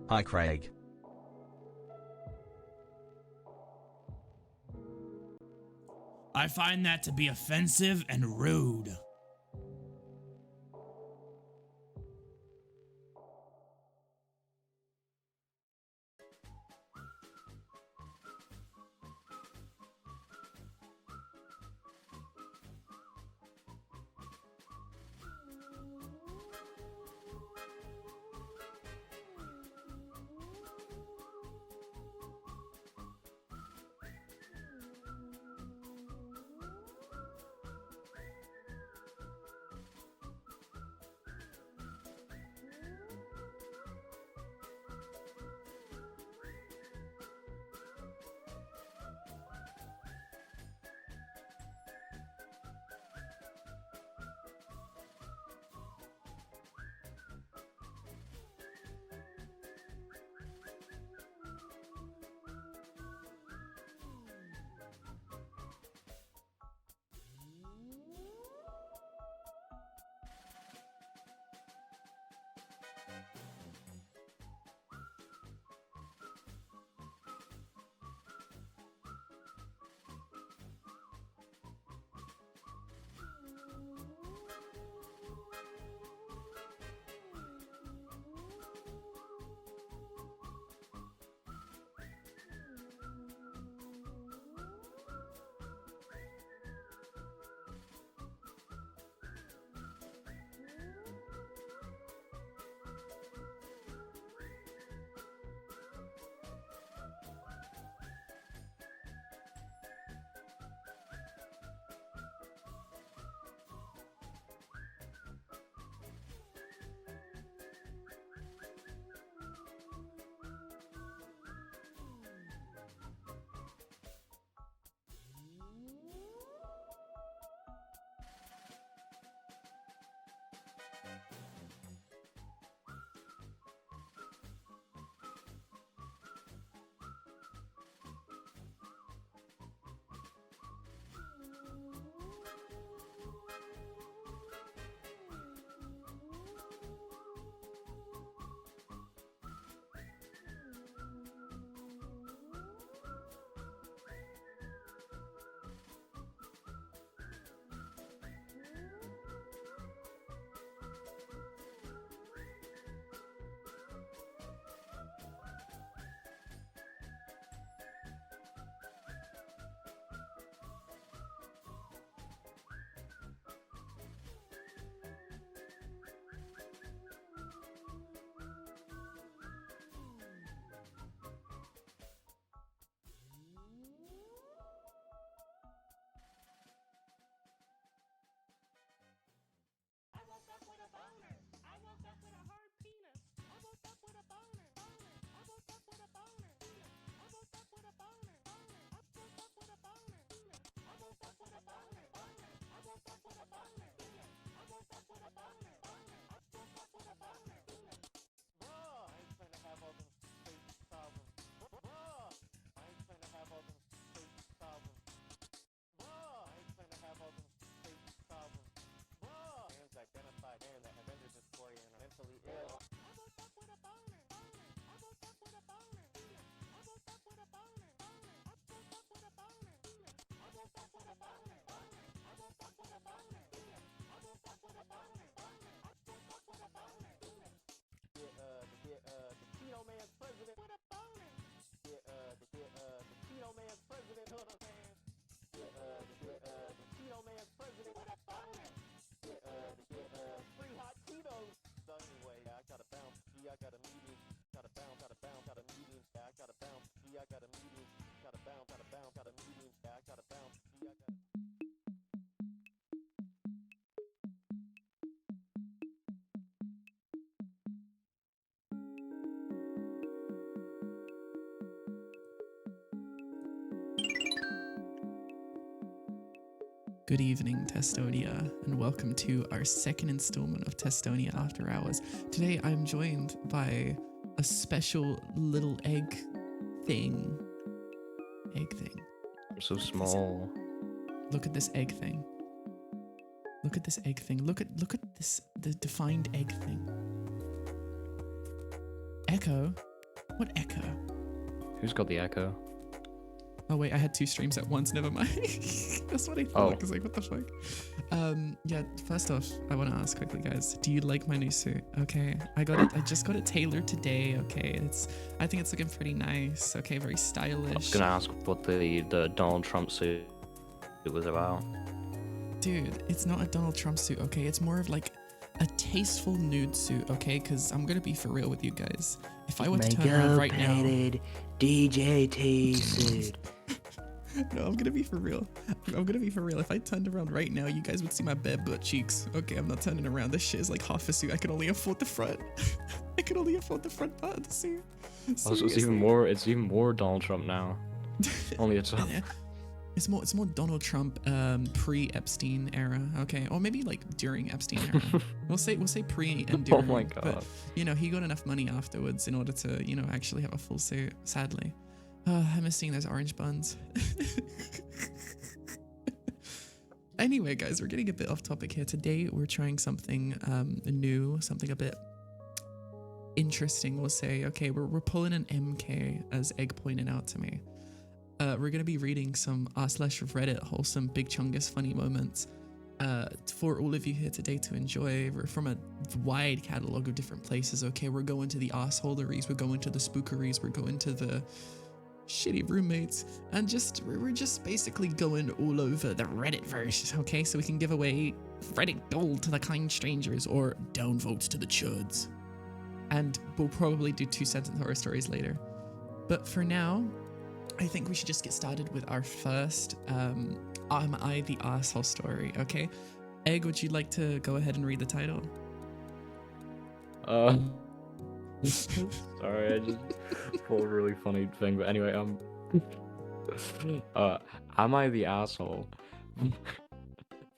Hi Craig. I find that to be offensive and rude. Good evening, Testonia, and welcome to our second installment of Testonia After Hours. Today I'm joined by a special little egg thing. So small. Look at this egg thing. Look at this egg thing. Look at this, the defined egg thing. Echo, What echo? Who's got the echo? Oh wait, I had two streams at once. Never mind. That's what I thought. I was like, what the fuck? Yeah. First off, I want to ask quickly, guys. Do you like my new suit? Okay, I got it. I just got it tailored today. Okay, I think it's looking pretty nice. Okay, very stylish. I was gonna ask what the Donald Trump suit was about. Dude, it's not a Donald Trump suit. Okay, it's more of like a tasteful nude suit. Okay, because I'm gonna be for real with you guys. If I were to turn around right now, DJT suit. no, I'm gonna be for real. I'm gonna be for real. If I turned around right now, you guys would see my bare butt cheeks. Okay, I'm not turning around. This shit is like half a suit. I can only afford the front. I can only afford the front part of the suit. Also, it's even more. It's even more Donald Trump now. Only it's. It's more Donald Trump pre-Epstein era, okay, or maybe like during Epstein era. we'll say pre and during. Oh my god! But you know, he got enough money afterwards in order to actually have a full suit. Sadly, I miss seeing those orange buns. Anyway, guys, we're getting a bit off topic here. Today we're trying something new, something a bit interesting. We'll say, okay, we're pulling an MK, as Egg pointed out to me. We're going to be reading some r/Reddit wholesome Big Chungus funny moments for all of you here today to enjoy. We're from a wide catalog of different places, okay? We're going to the assholeries, we're going to the spookeries, we're going to the shitty roommates, and we're just basically going all over the Reddit-verse, okay? So we can give away Reddit gold to the kind strangers or downvotes to the chuds. And we'll probably do 2-sentence horror stories later. But for now, I think we should just get started with our first Am I the Asshole story, okay? Egg, would you like to go ahead and read the title? Sorry, I just pulled a really funny thing, but anyway, am I the asshole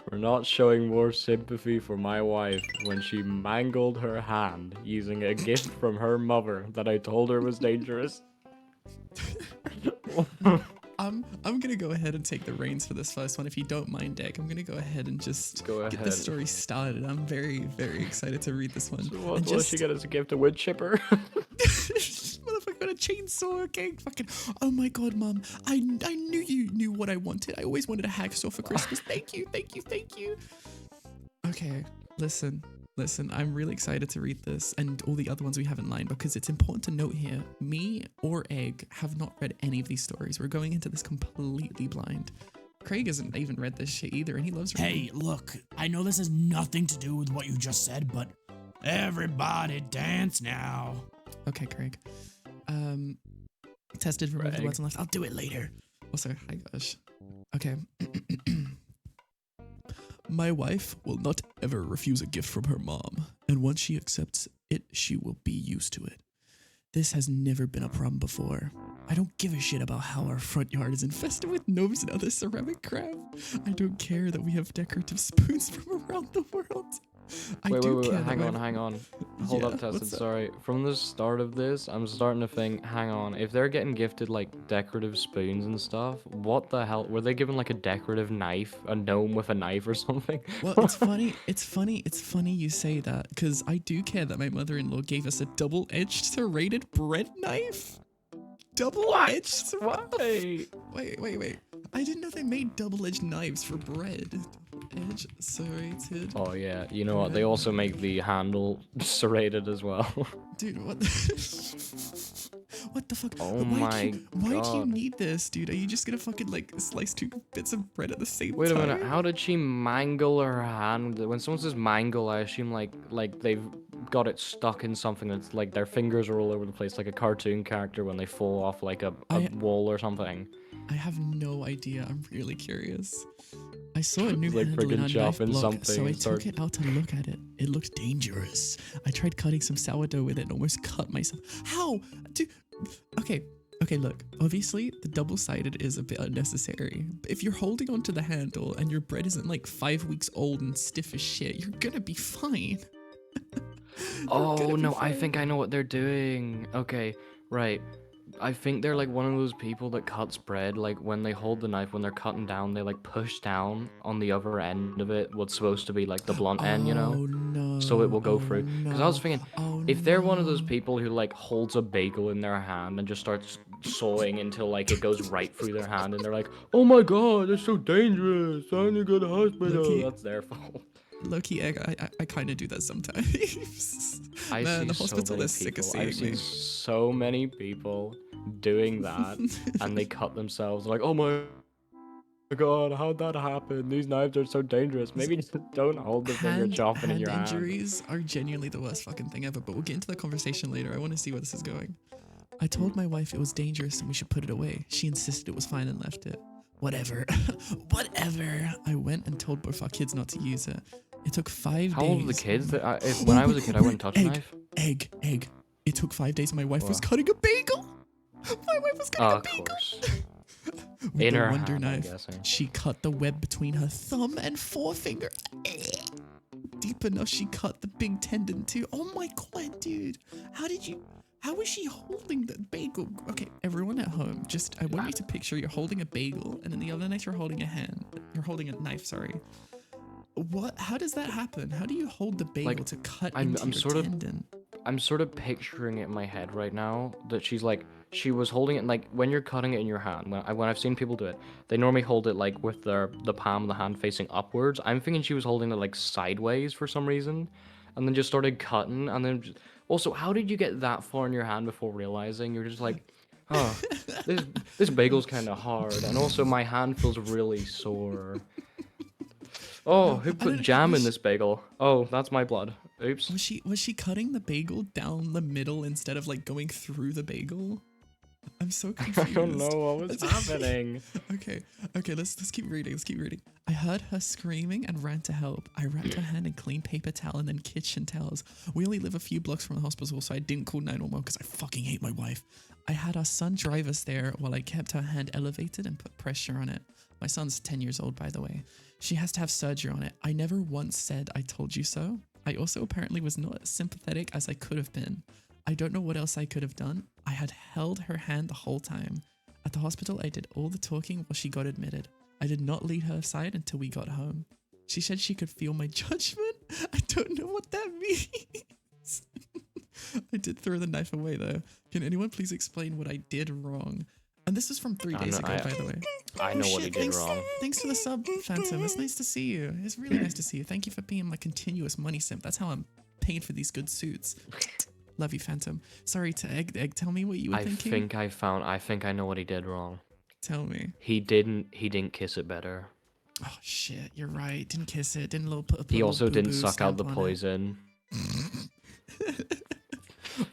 for not showing more sympathy for my wife when she mangled her hand using a gift from her mother that I told her was dangerous? I'm gonna go ahead and take the reins for this first one, if you don't mind, Egg. I'm gonna go ahead and just get the story started. I'm very, very excited to read this one. So what she got as a gift? A wood chipper? Motherfucker got a chainsaw, okay? Fucking, oh my god, Mom. I knew you knew what I wanted. I always wanted a hacksaw for Christmas. Thank you. Okay, listen, I'm really excited to read this and all the other ones we have in line, because it's important to note here, me or Egg have not read any of these stories. We're going into this completely blind. Craig hasn't even read this shit either, and he loves reading. Hey, look, I know this has nothing to do with what you just said, but everybody dance now. Okay, Craig. Tested, remove the words on left. I'll do it later. Also, hi gosh. Okay. My wife will not ever refuse a gift from her mom, and once she accepts it, she will be used to it. This has never been a problem before. I don't give a shit about how our front yard is infested with gnomes and other ceramic crap. I don't care that we have decorative spoons from around the world. Wait, hang on. Hold up, Tested, sorry. From the start of this, I'm starting to think, hang on, if they're getting gifted like decorative spoons and stuff, what the hell? Were they given like a decorative knife? A gnome with a knife or something? Well, it's funny you say that, because I do care that my mother-in-law gave us a double-edged serrated bread knife. Double-edged? Why? Wait. I didn't know they made double-edged knives for bread. Edge serrated. Oh yeah, you know what? They also make the handle serrated as well. Dude, what? What the fuck? Oh why do you need this, dude? Are you just gonna fucking like slice 2 bits of bread at the same time? Wait a minute. How did she mangle her hand? When someone says mangle, I assume like they've got it stuck in something that's like their fingers are all over the place, like a cartoon character when they fall off like a wall or something. I have no idea. I'm really curious. I saw a new like handle in a knife block, so I took took it out to look at it. It looked dangerous. I tried cutting some sourdough with it and almost cut myself. How? Dude. Okay, look. Obviously, the double-sided is a bit unnecessary. But if you're holding onto the handle and your bread isn't like 5 weeks old and stiff as shit, you're gonna be fine. Oh, no, I think I know what they're doing. Okay, right. I think they're like one of those people that cuts bread, like when they hold the knife, when they're cutting down, they like push down on the other end of it, what's supposed to be like the blunt end, you know? No. So it will go through. Because I was thinking, if they're one of those people who like holds a bagel in their hand and just starts sawing until like it goes right through their hand, and they're like, "Oh my god, that's so dangerous! I need to go to the hospital." Low-key- That's their fault. Low-key, I kind of do that sometimes. I Man, see the so hospital many is sick of people. I've seeing seen me. so many people doing that, and they cut themselves. Like, "Oh my god, how'd that happen? These knives are so dangerous." Maybe just don't hold the thing you're chopping in your hand. Injuries are genuinely the worst fucking thing ever, but we'll get into the conversation later. I want to see where this is going. I told my wife it was dangerous and we should put it away. She insisted it was fine and left it. Whatever. Whatever. I went and told both our kids not to use it. It took 5 days. How old are the kids? When I was a kid, I wouldn't touch a knife. Egg. It took 5 days and my wife was cutting a bagel. My wife was cutting Oh, a of bagel. course. With In the her Wonder hand, I'm knife, guessing. she cut the web between her thumb and forefinger. Deep enough, she cut the big tendon too. Oh my god, dude. How was she holding the bagel? Okay, everyone at home, I want you to picture you're holding a bagel and in the other knife you're holding a knife, sorry. How does that happen? How do you hold the bagel to cut into your tendon? I'm sort of picturing it in my head right now that she was holding it like when you're cutting it in your hand. When I've seen people do it, they normally hold it like with the palm of the hand facing upwards. I'm thinking she was holding it like sideways for some reason, and then just started cutting. And then also, how did you get that far in your hand before realizing you're just like, huh, this bagel's kind of hard, and also my hand feels really sore. Oh, who put jam in this bagel? Oh, that's my blood. Oops. Was she cutting the bagel down the middle instead of like going through the bagel? I'm so confused. I don't know what was happening. Okay, let's keep reading. I heard her screaming and ran to help. I wrapped her hand in clean paper towel and then kitchen towels. We only live a few blocks from the hospital, so I didn't call 911 because I fucking hate my wife. I had our son drive us there while I kept her hand elevated and put pressure on it. My son's 10 years old, by the way. She has to have surgery on it. I never once said I told you so. I also apparently was not as sympathetic as I could have been. I don't know what else I could have done. I had held her hand the whole time. At the hospital, I did all the talking while she got admitted. I did not lead her aside until we got home. She said she could feel my judgment. I don't know what that means. I did throw the knife away though. Can anyone please explain what I did wrong? And this is from 3 days ago, by the way. I know what he did wrong. Thanks for the sub, Phantom. It's nice to see you. It's really nice to see you. Thank you for being my continuous money simp. That's how I'm paying for these good suits. Love you, Phantom. Sorry to Egg. Tell me what you were thinking. I think I know what he did wrong. Tell me. He didn't kiss it better. Oh shit, you're right. Didn't kiss it. Didn't put He also didn't boo-boo suck out the stamp on it. poison.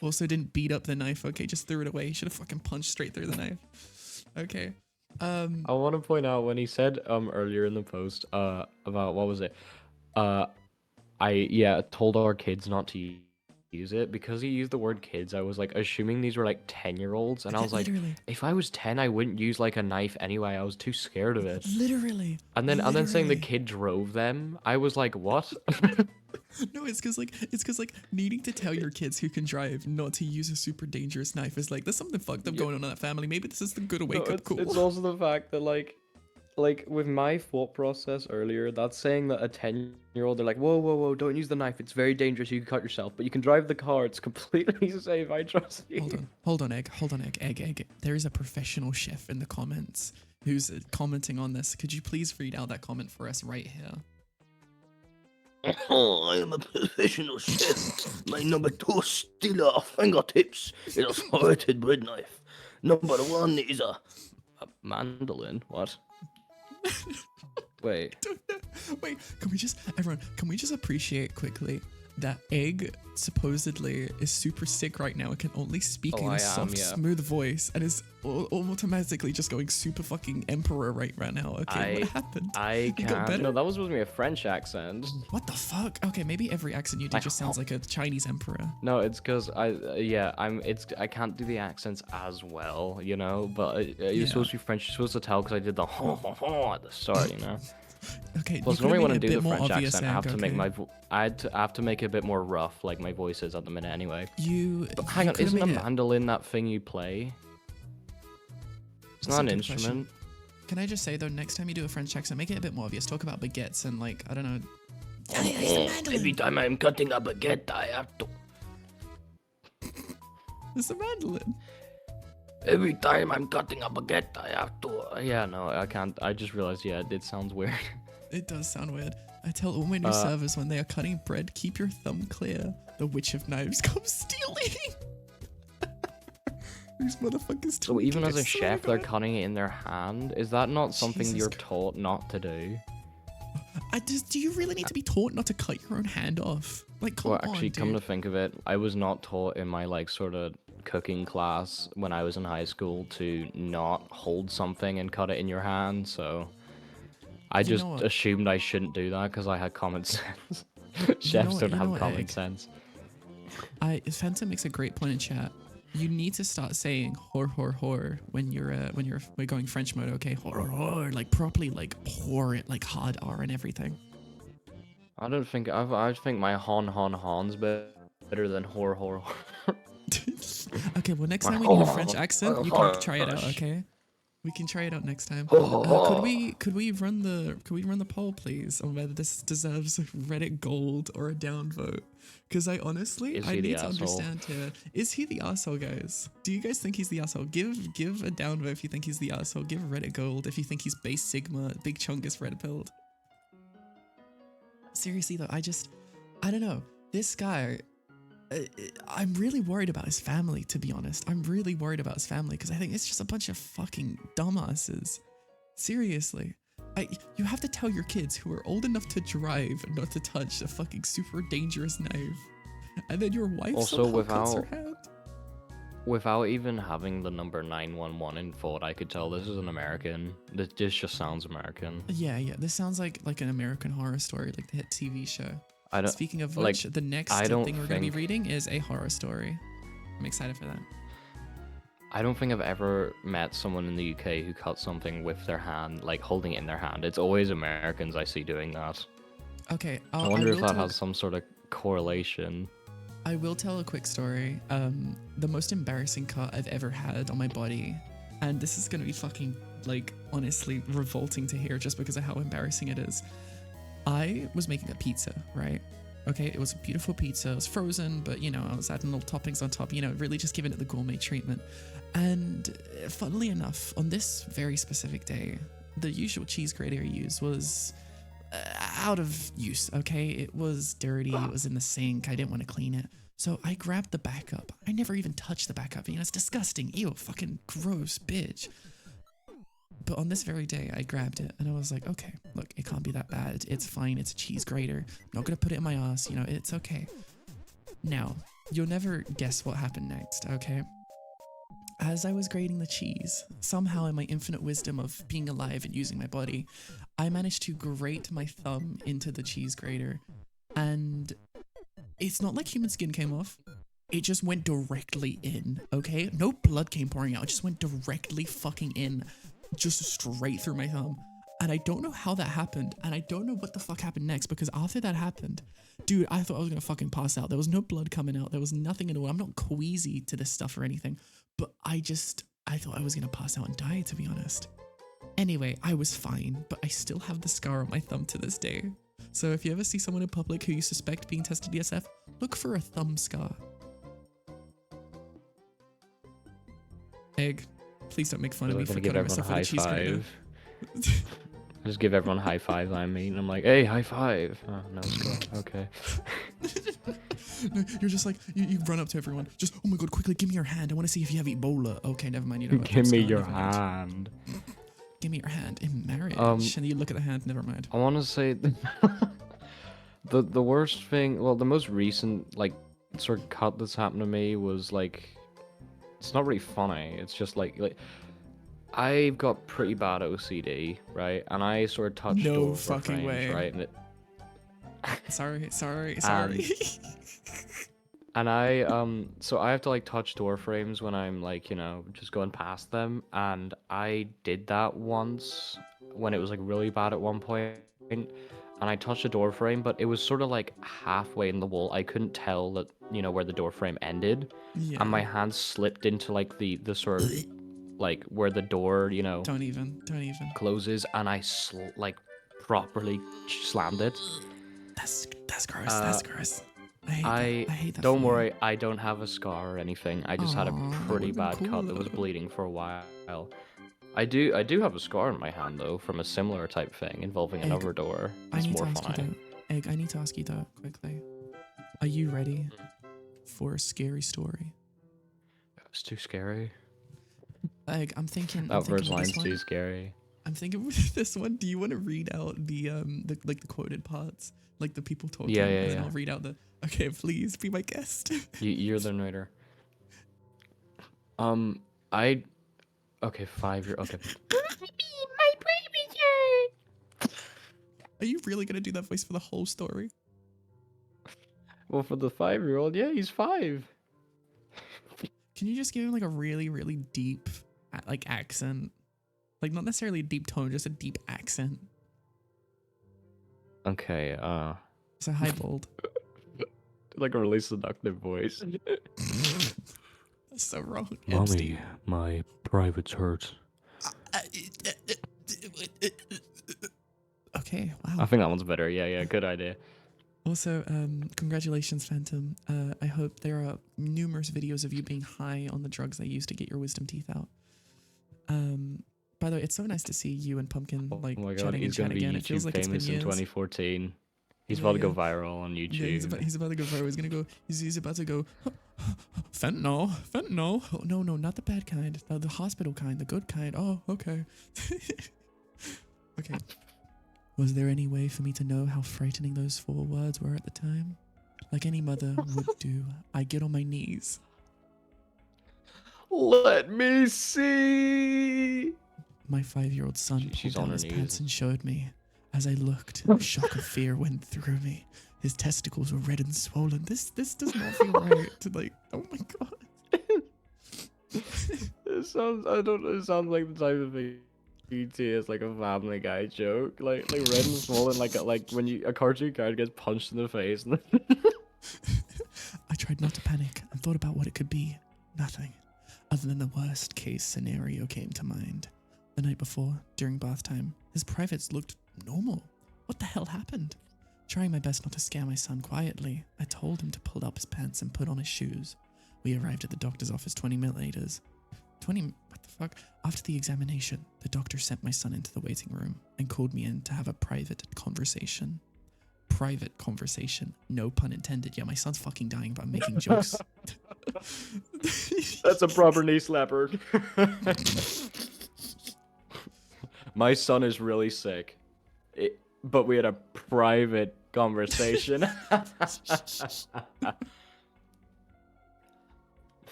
Also didn't beat up the knife. Okay, just threw it away. He should have fucking punched straight through the knife. Okay. I want to point out when he said earlier in the post about what was it? I told our kids not to use it because he used the word kids. I was like assuming these were like 10-year-olds, and I was like, Literally. if I was 10, I wouldn't use like a knife anyway. I was too scared of it. Literally. And then saying the Literally. kid drove them, I was like, what? No, it's cause needing to tell your kids who can drive not to use a super dangerous knife is like there's something fucked up going on in that family. Maybe this is the good wake up call. It's also the fact that like with my thought process earlier, that's saying that a 10-year-old, they're like, whoa, don't use the knife. It's very dangerous. You can cut yourself, but you can drive the car. It's completely safe. I trust you. Hold on, Egg. There is a professional chef in the comments who's commenting on this. Could you please read out that comment for us right here? Oh, I am a professional chef. My number 2 stellar fingertips is a spirited bread knife. Number 1 is a Mandolin? What? Wait. Wait, can we just appreciate quickly that Egg supposedly is super sick right now and can only speak in a soft, smooth voice and is automatically just going super fucking emperor right now. Okay, what happened? I You got can't. better? No, that was supposed to be a French accent. What the fuck? Okay, maybe every accent you do just sounds like a Chinese emperor. No, it's because I can't do the accents as well, you know. But you're supposed to be French. You're supposed to tell because I did the at the start, you know. Okay, Plus, you normally could when I make it do a the bit more French obvious, accent, I have Egg, to make okay? I have to make it a bit more rough, like my voice is at the minute anyway. But hang you on, could've isn't a made it- mandolin that thing you play? It's That's not a an good question. instrument. Can I just say though, next time you do a French accent, make it a bit more obvious. Talk about baguettes and like I don't know. Every time I'm cutting a baguette, I have to. It's a mandolin. Every time I'm cutting a baguette, I have to. Yeah, no, I can't. I just realized, yeah, it sounds weird. It does sound weird. I tell all my new servers when they are cutting bread, keep your thumb clear. The witch of knives comes stealing. These motherfuckers. So even as a so chef, they're bad. cutting it in their hand. Is that not something Jesus you're Christ. taught not to do? Do you really need to be taught not to cut your own hand off? Like, come Well, on, actually, come dude. to think of it, I was not taught in my like sort of cooking class when I was in high school to not hold something and cut it in your hand. So I You know just what? assumed I shouldn't do that because I had common sense. Chefs what- don't you know have what, common Egg? sense. Fenta makes a great point in chat. You need to start saying "hor" when we're going French mode. Okay, hor, like properly, like pour it, like hard R and everything. I don't think I think my hon's better than hor. Okay, well next time we need a French accent, you can try it out. Okay, we can try it out next time. Could we run the poll, please, on whether this deserves Reddit gold or a downvote? Because I honestly, Is I he the need to asshole? understand here. Is he the asshole, guys? Do you guys think he's the asshole? Give a downvote if you think he's the asshole. Give Reddit gold if you think he's base Sigma, big chungus red pilled. Seriously though, I don't know. This guy, I'm really worried about his family, to be honest. I'm really worried about his family because I think it's just a bunch of fucking dumbasses. Seriously. You have to tell your kids who are old enough to drive not to touch a fucking super dangerous knife. And then your wife Also, somehow cuts her without- hand. Without even having the number 911 in thought, I could tell this is an American. This just sounds American. Yeah, this sounds like an American Horror Story, like the hit TV show. I don't. Speaking of like, which, the next I thing don't we're going to be think- reading is a horror story. I'm excited for that. I don't think I've ever met someone in the UK who cut something with their hand, like holding it in their hand. It's always Americans I see doing that. Okay, I wonder if will that tell- has some sort of correlation. I will tell a quick story. The most embarrassing cut I've ever had on my body, and this is gonna be fucking, like, honestly revolting to hear just because of how embarrassing it is. I was making a pizza, right? Okay, it was a beautiful pizza. It was frozen, but you know, I was adding little toppings on top, you know, really just giving it the gourmet treatment. And funnily enough, on this very specific day, the usual cheese grater I used was out of use, okay? It was dirty, it was in the sink, I didn't want to clean it. So I grabbed the backup. I never even touched the backup, you know, it's disgusting. Ew, fucking gross, bitch. But on this very day, I grabbed it and I was like, okay, look, it can't be that bad. It's fine, it's a cheese grater. I'm not gonna put it in my ass, you know, it's okay. Now, you'll never guess what happened next, okay? As I was grating the cheese, somehow in my infinite wisdom of being alive and using my body, I managed to grate my thumb into the cheese grater, and it's not like human skin came off. It just went directly in, okay? No blood came pouring out. It just went directly fucking in, just straight through my thumb. And I don't know how that happened, and I don't know what the fuck happened next, because after that happened, dude, I thought I was gonna fucking pass out. There was no blood coming out. There was nothing at all. I'm not queasy to this stuff or anything, but I thought I was gonna pass out and die, to be honest. Anyway, I was fine, but I still have the scar on my thumb to this day. So if you ever see someone in public who you suspect being tested DSF, look for a thumb scar. Egg, please don't make fun of I'm me for gonna give cutting everyone a myself with high a cheese grater. five. I just give everyone high fives I meet, and I'm like, hey, high five. Oh, no, it's good. Okay. No, you're just like, you run up to everyone, just, oh my god, quickly, give me your hand. I want to see if you have Ebola. Okay, never mind. You don't have a Give me scar, your never mind. hand. Give me your hand in marriage. And you look at the hand, never mind. I want to say the worst thing, well, the most recent like sort of cut that's happened to me was like, it's not really funny. It's just like I've got pretty bad OCD, right? And I sort of touched No door fucking frames, way. right? And it, Sorry. And I so I have to like touch door frames when I'm like, you know, just going past them, and I did that once when it was like really bad at one point, and I touched a door frame, but it was sort of like halfway in the wall. I couldn't tell that, you know, where the door frame ended, Yeah. and my hand slipped into like the sort of like where the door, you know, Don't even. closes, and I like properly slammed it. That's gross. That's gross. I hate that. I hate that. Don't for you. worry, I don't have a scar or anything. I just had a Aw, that pretty would've been bad cut that was cooler. bleeding for a while. I do have a scar in my hand though from a similar type thing involving Egg, another door. I It's need to more ask you funny. though. Egg, I need to ask you though quickly. Are you ready for a scary story? It's too scary. Egg, I'm thinking. That first with line's this one. too scary. I'm thinking with this one. Do you want to read out the like the quoted parts, like the people talking? Yeah, And then yeah. I'll read out the. Okay, please be my guest. You're the narrator. Okay, 5 year. Okay. Are you really gonna do that voice for the whole story? Well, for the 5-year-old, yeah, he's 5. Can you just give him like a really, really deep, like accent? Like not necessarily a deep tone, just a deep accent. Okay, So hi, bold. like a really seductive voice. That's so wrong. Mommy, my privates hurt. Okay, I wow. think that one's better. Yeah, good idea. Also, congratulations, Phantom. I hope there are numerous videos of you being high on the drugs they used to get your wisdom teeth out. By the way, it's so nice to see you and Pumpkin like Oh my god, chatting and he's gonna chat be again. It feels YouTube like it's been famous in years. 2014. He's Yeah, about to go yeah. viral on YouTube. Yeah, he's about to go viral. He's gonna go. He's about to go. Fentanyl. Oh, no, not the bad kind. The hospital kind. The good kind. Oh, okay. Okay. Was there any way for me to know how frightening those 4 words were at the time? Like any mother would do, I get on my knees. Let me see. My 5-year-old son She's pulled on down her his knees. pants and showed me. As I looked, a shock of fear went through me. His testicles were red and swollen. This does not feel right. Like, oh my god. It sounds. I don't know. It sounds like the type of thing you see as like a Family Guy joke, like red and swollen, like when a cartoon character gets punched in the face. I tried not to panic and thought about what it could be. Nothing. Other than the worst case scenario came to mind. The night before, during bath time, his privates looked normal. What the hell happened? Trying my best not to scare my son quietly, I told him to pull up his pants and put on his shoes. We arrived at the doctor's office 20 minutes later. 20, what the fuck? After the examination, the doctor sent my son into the waiting room and called me in to have a private conversation. Private conversation. No pun intended. Yeah, my son's fucking dying, but I'm making jokes. That's a proper knee slapper. My son is really sick, but we had a private conversation.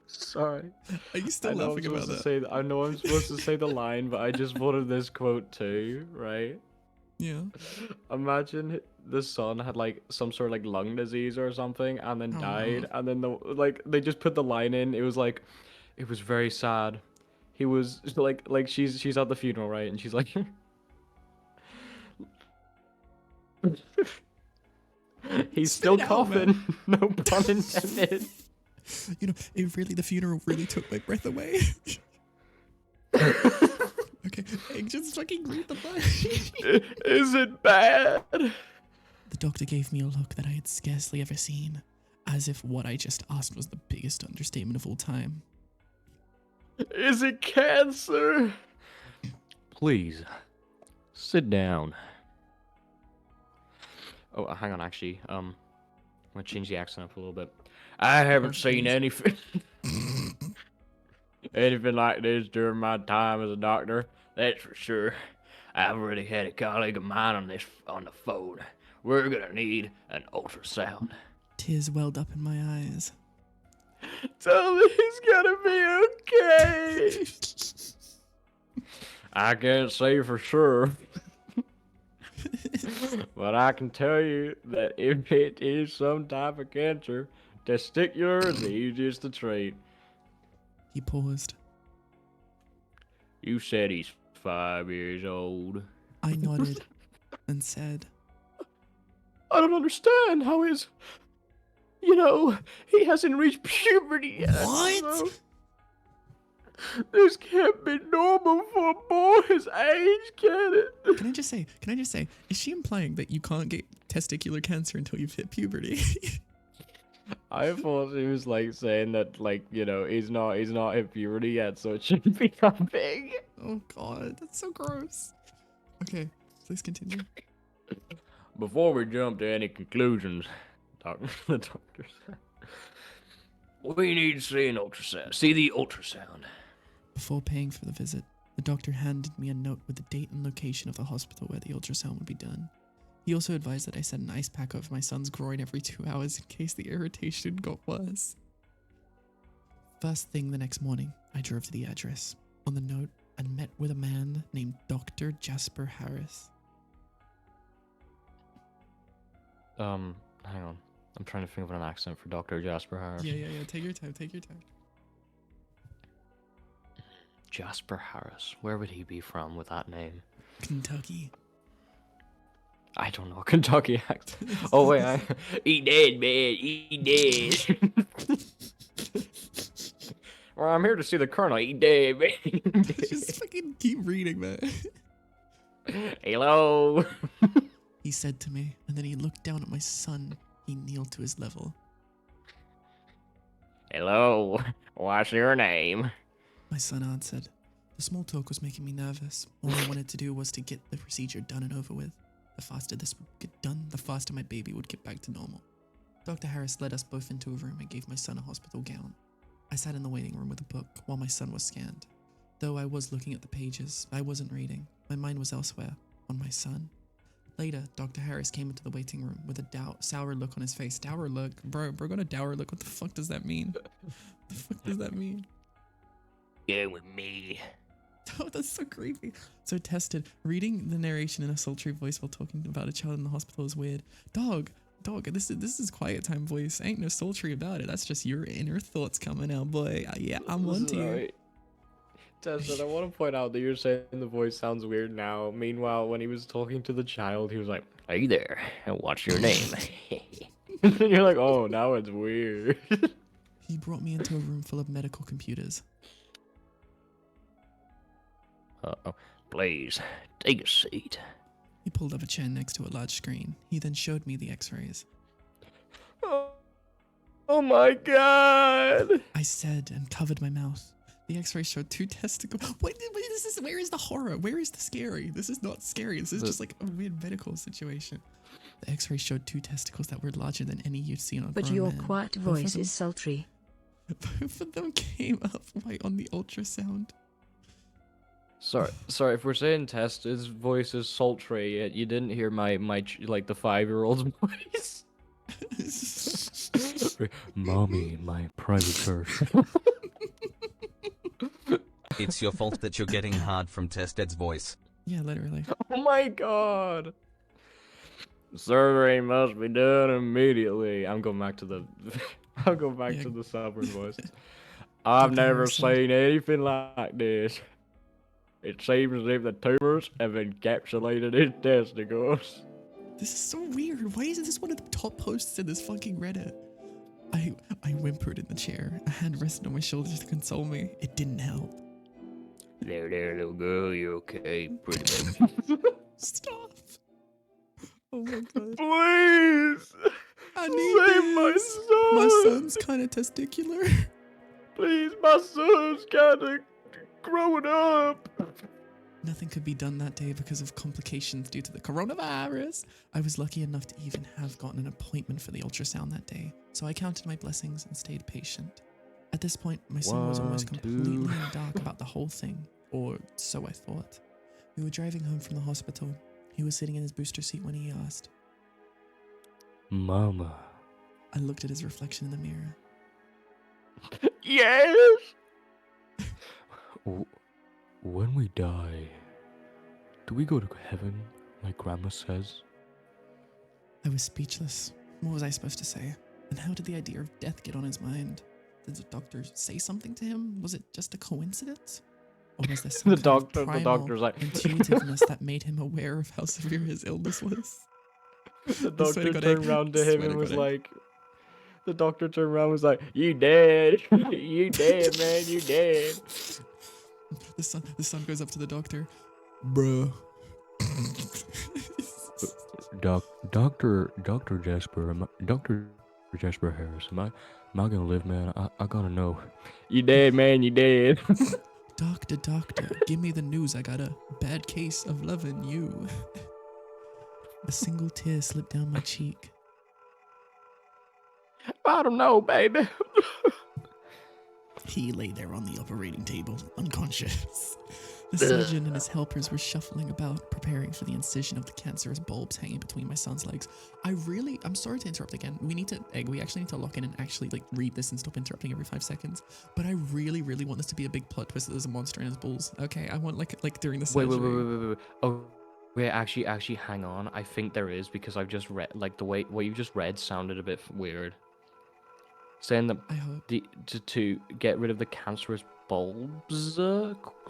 Sorry. Are you still I know I'm laughing about supposed that? to say I know I'm supposed to say the line, but I just wanted this quote too, right? Yeah. Imagine the son had like some sort of like lung disease or something, and then Oh, died, no. and then they just put the line in. It was like, it was very sad. He was like she's at the funeral, right, and she's like, he's still Spit it out, man. coughing. No pun intended. You know, the funeral really took my breath away. Okay, just fucking read the line. Is it bad? The doctor gave me a look that I had scarcely ever seen, as if what I just asked was the biggest understatement of all time. Is it cancer? Please, sit down. Oh, hang on, actually, I'm gonna change the accent up a little bit. I haven't seen anything like this during my time as a doctor, that's for sure. I've already had a colleague of mine on the phone. We're gonna need an ultrasound. Tears welled up in my eyes. Tell me he's gonna be okay. I can't say for sure, but I can tell you that if it is some type of cancer, testicular is the easiest to treat. He paused. You said he's 5 years old. I nodded and said, I don't understand how he hasn't reached puberty yet. What? so- This can't be normal for a boy his age, can it? Can I just say, is she implying that you can't get testicular cancer until you've hit puberty? I thought he was like saying that, like, you know, he's not hit puberty yet, so it shouldn't be that big. Oh god, that's so gross. Okay, please continue. Before we jump to any conclusions, the doctor said, we need to see an ultrasound. See the ultrasound. Before paying for the visit, the doctor handed me a note with the date and location of the hospital where the ultrasound would be done. He also advised that I set an ice pack over my son's groin every 2 hours in case the irritation got worse. First thing the next morning, I drove to the address. On the note, I met with a man named Dr. Jasper Harris. Hang on. I'm trying to think of an accent for Dr. Jasper Harris. Yeah. Take your time. Jasper Harris. Where would he be from with that name? Kentucky. I don't know. Kentucky accent. Oh, wait. He dead, man. He dead. Well, I'm here to see the colonel. He dead, man. Just fucking keep reading, man. Hello. He said to me, and then he looked down at my son. He kneeled to his level. Hello. What's your name? My son answered. The small talk was making me nervous. All I wanted to do was to get the procedure done and over with. The faster this would get done, the faster my baby would get back to normal. Dr. Harris led us both into a room and gave my son a hospital gown. I sat in the waiting room with a book while my son was scanned. Though I was looking at the pages, I wasn't reading. My mind was elsewhere, on my son. Later, Dr. Harris came into the waiting room with a sour look on his face. Dour look? Bro got a dour look. What the fuck does that mean? The fuck does that mean? Go with me. Oh, that's so creepy. So tested. Reading the narration in a sultry voice while talking about a child in the hospital is weird. Dog, this is quiet time voice. Ain't no sultry about it. That's just your inner thoughts coming out, boy. Yeah, I'm on to you. Tested, I want to point out that you're saying the voice sounds weird now. Meanwhile, when he was talking to the child, he was like, hey there, and what's your name? And then you're like, oh, now it's weird. He brought me into a room full of medical computers. Uh-oh. Please, take a seat. He pulled up a chair next to a large screen. He then showed me the x-rays. Oh my god! I said and covered my mouth. The x-rays showed 2 testicles. Wait, where is the horror? Where is the scary? This is not scary. This is just like a weird medical situation. The x-rays showed 2 testicles that were larger than any you'd seen on a But grown your man. quiet voice is sultry. Both of them came up right on the ultrasound. Sorry, if we're saying test, his voice is sultry, yet you didn't hear my like the 5-year-old's voice. Mommy, my private person. It's your fault that you're getting hard from Tested's voice. Yeah, literally. Oh my god! Surgery must be done immediately. I'm going back to the to the southern voice. I've never seen anything like this. It seems as if the tumors have encapsulated his testicles. This is so weird. Why isn't this one of the top posts in this fucking Reddit? I whimpered in the chair. A hand rested on my shoulder to console me. It didn't help. There, little girl, you okay? Pretty baby. Stop. Oh my god. Please! I need Save my this. son! My son's kind of testicular. Please, my son's kinda growing up. Nothing could be done that day because of complications due to the coronavirus. I was lucky enough to even have gotten an appointment for the ultrasound that day, so I counted my blessings and stayed patient. At this point, my son was almost completely in the dark about the whole thing, or so I thought. We were driving home from the hospital. He was sitting in his booster seat when he asked. Mama. I looked at his reflection in the mirror. Yes! When we die, do we go to heaven, like Grandma says? I was speechless. What was I supposed to say? And how did the idea of death get on his mind? Did the doctor say something to him? Was it just a coincidence? Or was there some The kind of doctor's primal like intuitiveness that made him aware of how severe his illness was? The I swear to doctor God, turned I around to swear him to and was God, like, The doctor turned around and was like, "You dead. You dead, man. You dead." The son goes up to the doctor. Bruh. Doctor Jasper Harris, am I gonna live, man? I gotta know. You dead, man. You dead. Doctor, give me the news. I got a bad case of loving you. A single tear slipped down my cheek. I don't know, baby. He lay there on the operating table, unconscious. The surgeon and his helpers were shuffling about, preparing for the incision of the cancerous bulbs hanging between my son's legs. I'm sorry to interrupt again. We actually need to lock in and actually like read this and stop interrupting every 5 seconds. But I really want this to be a big plot twist that there's a monster in his balls. Okay, I want like during the surgery. Wait. Oh, wait. Actually, hang on. I think there is because I've just read like the way what you just read sounded a bit weird. Saying that I hope. to get rid of the cancerous bulbs,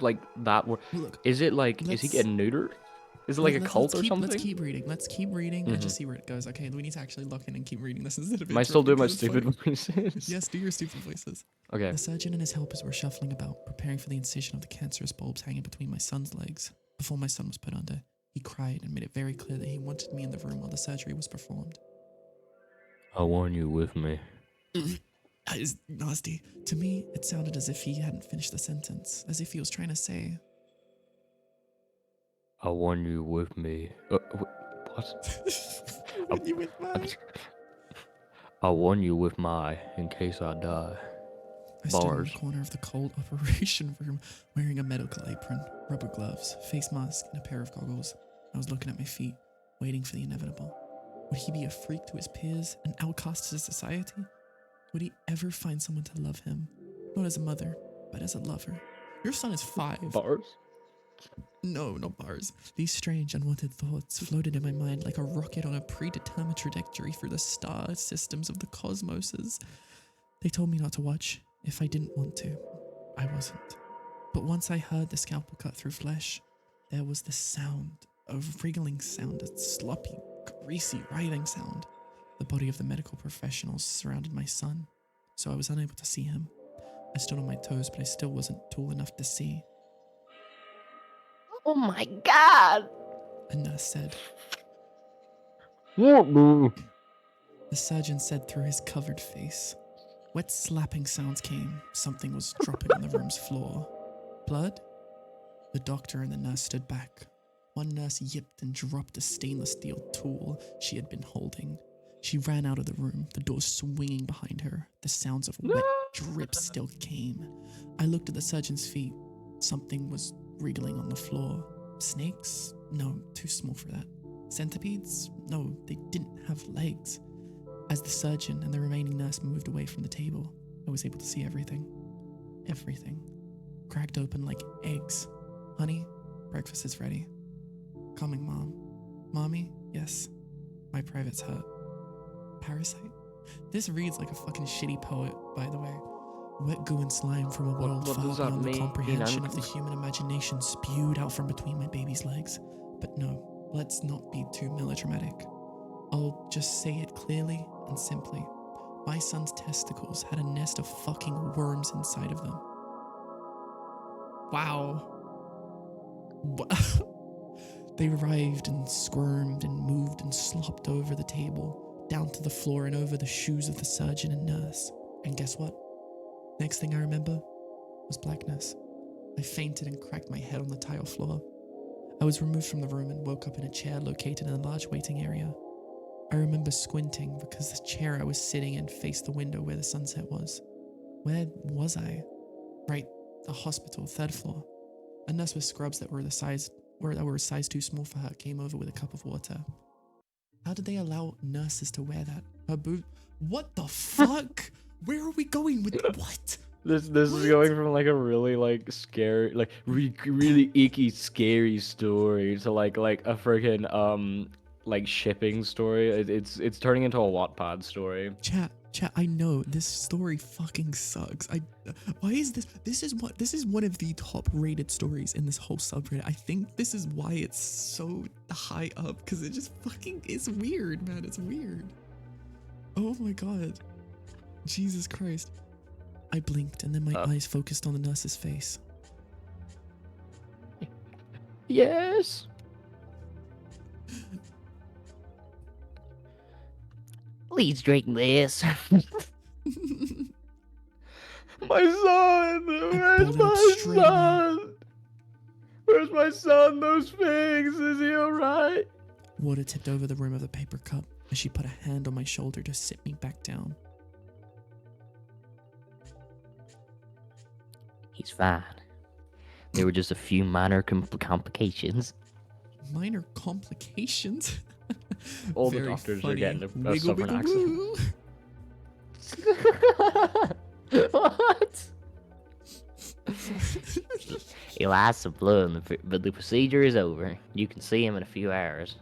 like that. Look, Is it like is he getting neutered? Is it like a cult or something? Let's keep reading and just see where it goes. Okay, we need to actually lock in and keep reading this instead of. Am I still doing my interrupting because stupid it's funny. voices? Yes, do your stupid voices. Okay. The surgeon and his helpers were shuffling about, preparing for the incision of the cancerous bulbs hanging between my son's legs. Before my son was put under, he cried and made it very clear that he wanted me in the room while the surgery was performed. I want you with me. That is nasty. To me, it sounded as if he hadn't finished the sentence, as if he was trying to say, I want you with me. What? "Want you with mine?" I want you with my in case I die. I stood in Bars. the corner of the cold operation room wearing a medical apron, rubber gloves, face mask, and a pair of goggles. I was looking at my feet, waiting for the inevitable. Would he be a freak to his peers, an outcast to society? Would he ever find someone to love him? Not as a mother, but as a lover. Your son is 5. Bars? No, not bars. These strange, unwanted thoughts floated in my mind like a rocket on a predetermined trajectory through the star systems of the cosmoses. They told me not to watch if I didn't want to. I wasn't. But once I heard the scalpel cut through flesh, there was the sound, a wriggling sound, a sloppy, greasy, writhing sound. The body of the medical professionals surrounded my son, so I was unable to see him. I stood on my toes, but I still wasn't tall enough to see. Oh my god! A nurse said. What, boo? The surgeon said through his covered face. Wet slapping sounds came. Something was dropping on the room's floor. Blood? The doctor and the nurse stood back. One nurse yipped and dropped a stainless steel tool she had been holding. She ran out of the room, the door swinging behind her. The sounds of wet drip still came. I looked at the surgeon's feet. Something was wriggling on the floor. Snakes? No, too small for that. Centipedes? No, they didn't have legs. As the surgeon and the remaining nurse moved away from the table, I was able to see everything. Everything. Cracked open like eggs. Honey, breakfast is ready. Coming, Mom. Mommy? Yes. My private's hurt. Parasite? This reads like a fucking shitty poet, by the way. Wet goo and slime from a world what far does that beyond the mean, comprehension of the Uncle? human imagination spewed out from between my baby's legs. But no, let's not be too melodramatic. I'll just say it clearly and simply. My son's testicles had a nest of fucking worms inside of them. Wow. They writhed and squirmed and moved and slopped over the table, down to the floor and over the shoes of the surgeon and nurse. And guess what? Next thing I remember was blackness. I fainted and cracked my head on the tile floor. I was removed from the room and woke up in a chair located in a large waiting area. I remember squinting because the chair I was sitting in faced the window where the sunset was. Where was I? Right, the hospital, 3rd floor. A nurse with scrubs that were a size too small for her came over with a cup of water. How did they allow nurses to wear that? Her boob? What the fuck? Where are we going with what? This is going from like a really like scary, like really icky, scary story to like a freaking like shipping story. It's turning into a Wattpad story. Chat, I know this story fucking sucks. Why is this? This is one of the top rated stories in this whole subreddit. I think this is why it's so high up, because it just fucking, it's weird, man. It's weird. Oh my god. Jesus Christ. I blinked and then my eyes focused on the nurse's face. Yes. Please drink this. My son! Where's pulled it my straight out. son? Where's my son? Those figs. Is he alright? Water tipped over the rim of the paper cup as she put a hand on my shoulder to sit me back down. He's fine. There were just a few minor complications. Minor complications? All the Very doctors are funny. getting a Wiggle, southern wiggle, accent. woo. What? He lost some blood, but the procedure is over. You can see him in a few hours.